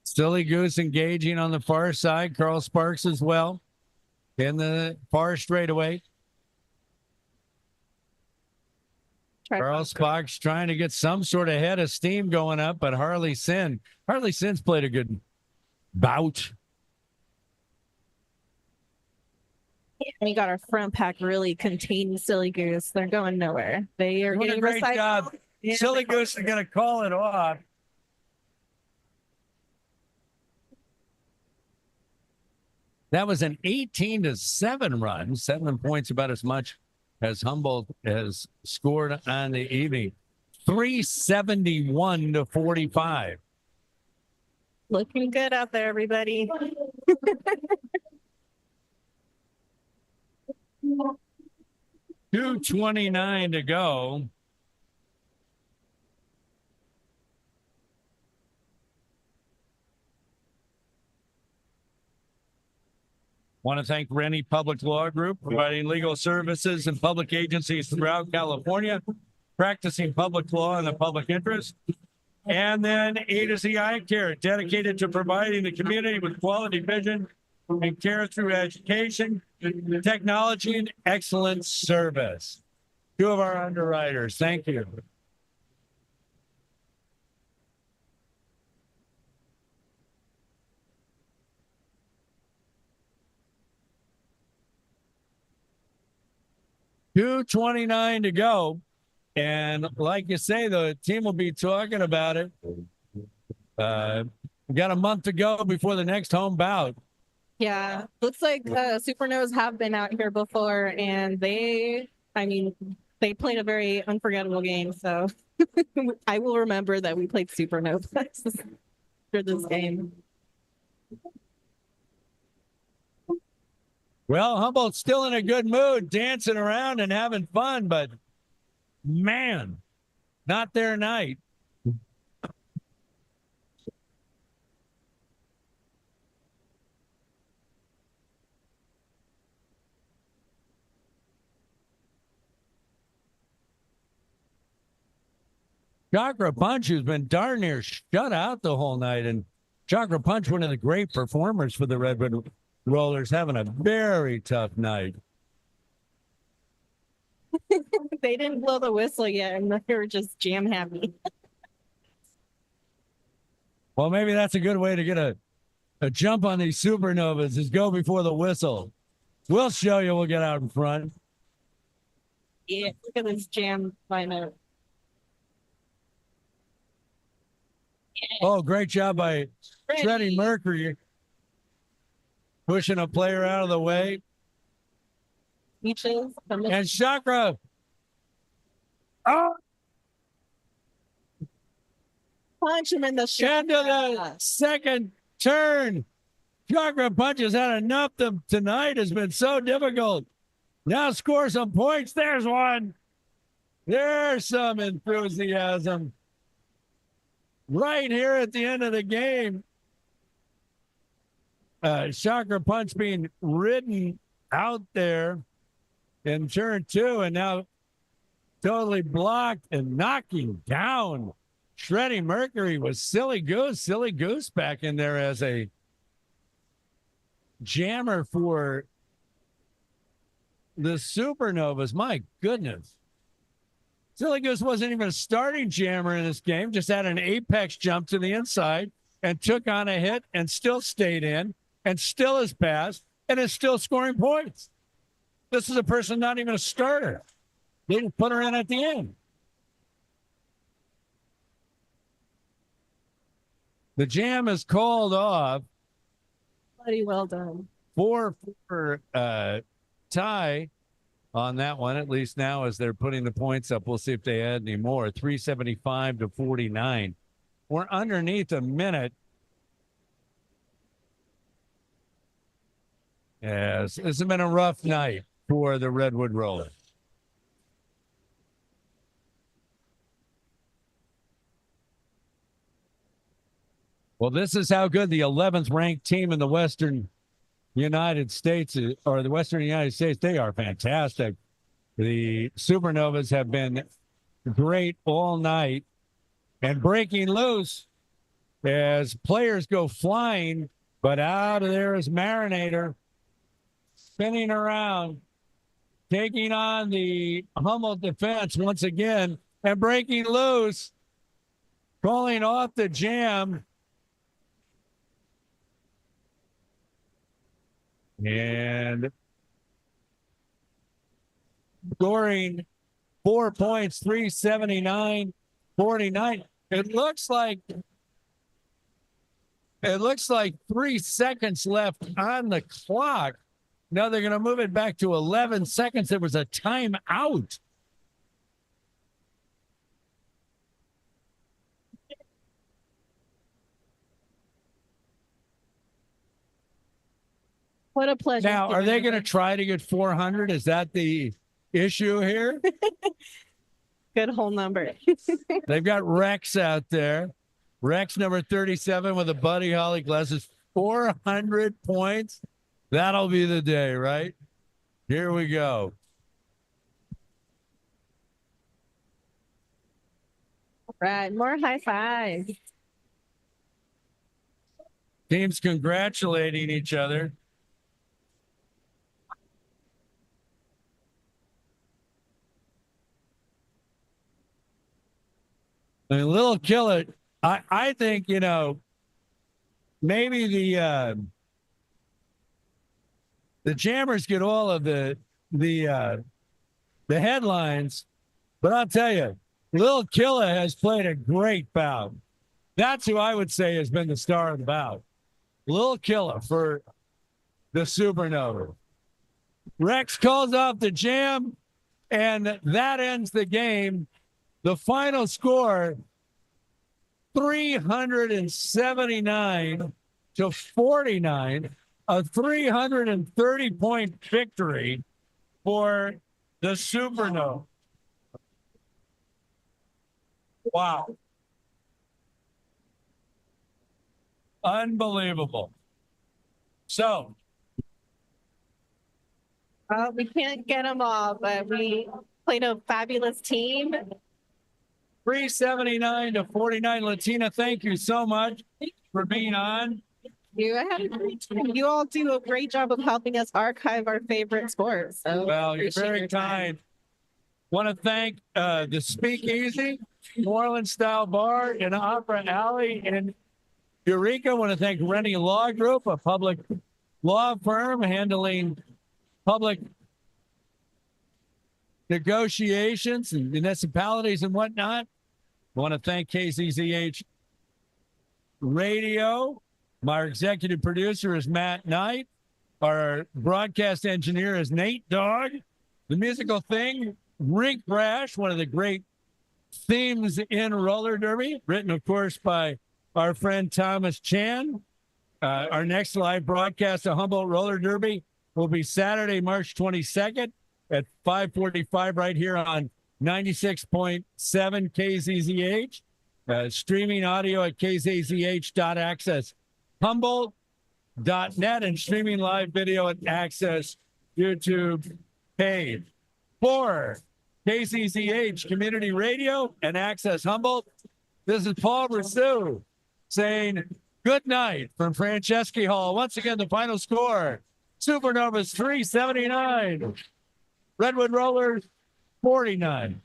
Silly Goose engaging on the far side. Carl Sparks as well in the far straightaway. Carl Sparks trying to get some sort of head of steam going up, but Harley Sin's played a good bout. We got our front pack really containing Silly Goose. They're going nowhere. They are Doing getting a great recycled. job. Yeah. Silly Goose is going to call it off. That was an 18-7 run. 7 points, about as much as Humboldt has scored on the evening. 371-45. Looking good out there, everybody. $2:29 to go. Want to thank Rennie Public Law Group, providing legal services and public agencies throughout California, practicing public law in the public interest. And then A to Z Eye Care, dedicated to providing the community with quality vision and care through education, technology, and excellent service. 2 of our underwriters. Thank you. $2:29 to go And like you say, the team will be talking about it. We got a month to go before the next home bout. Yeah, looks like Supernovas have been out here before, and they played a very unforgettable game. So I will remember that we played Supernovas for this game. Well, Humboldt's still in a good mood, dancing around and having fun, but man, not their night. Chakra Punch, who's been darn near shut out the whole night, and Chakra Punch, one of the great performers for the Redwood Rollers, having a very tough night. They didn't blow the whistle yet, and they were just jam happy. Well, maybe that's a good way to get a jump on these Supernovas, is go before the whistle. We'll show you. We'll get out in front. Yeah, look at this jam lineup. Oh, great job by Freddie Mercury, pushing a player out of the way. Beaches. And Chakra. Oh, Punch him in the into the second turn. Chakra Punch has had enough. Tonight has been so difficult. Now score some points. There's one. There's some enthusiasm. Right here at the end of the game. Chakra Punch being ridden out there in turn 2, and now totally blocked and knocking down Shreddy Mercury was Silly Goose back in there as a jammer for the Supernovas. My goodness. Silly Goose wasn't even a starting jammer in this game, just had an apex jump to the inside and took on a hit and still stayed in and still has passed and is still scoring points. This is a person not even a starter. They didn't put her in at the end. The jam is called off. Bloody well done. 4-4 tie on that one, at least now as they're putting the points up. We'll see if they add any more. 375 to 49. We're underneath a minute. Yes, this has been a rough night for the Redwood Rollers. Well, this is how good the 11th ranked team in the Western United States, or the Western United States, they are fantastic. The Supernovas have been great all night and breaking loose as players go flying, but out of there is Marinator spinning around, taking on the Humboldt defense once again and breaking loose, calling off the jam. And scoring 4 points, 379, 49. It looks like 3 seconds left on the clock. Now they're going to move it back to 11 seconds. There was a timeout. What a pleasure. Now, are they going to try to get 400? Is that the issue here? Good whole number. They've got Rex out there. Rex number 37 with a Buddy Holly glasses. 400 points. That'll be the day, right? Here we go. All right, more high fives. Teams congratulating each other. I mean, Little Killer, I think, you know, maybe the Jammers get all of the headlines, But I'll tell you, Lil Killa has played a great bout. That's who I would say has been the star of the bout. Lil Killa for the Supernova. Rex calls off the jam, and that ends the game. The final score, 379 to 49, a 330-point victory for the Supernova. Wow. Unbelievable. So, We can't get them all, but we played a fabulous team. 379 to 49. Latina, thank you so much for being on. I had a great time. You all do a great job of helping us archive our favorite sports. So Well, you're appreciate very your time. kind. Want to thank the Speakeasy, New Orleans Style Bar in Opera Alley in Eureka. Want to thank Rennie Law Group, a public law firm handling public negotiations and municipalities and whatnot. Want to thank KZZH Radio. My executive producer is Matt Knight. Our broadcast engineer is Nate Dogg. The musical thing, Rink Rash, one of the great themes in roller derby, written, of course, by our friend Thomas Chan. Our next live broadcast of Humboldt Roller Derby will be Saturday, March 22nd at 5:45 right here on 96.7 KZZH. Streaming audio at kzzh.access Humboldt.net and streaming live video at Access YouTube page. For KZZH Community Radio and Access Humboldt, this is Paul Rousseau saying good night from Franceschi Hall. Once again, the final score, Supernovas 379, Redwood Rollers 49.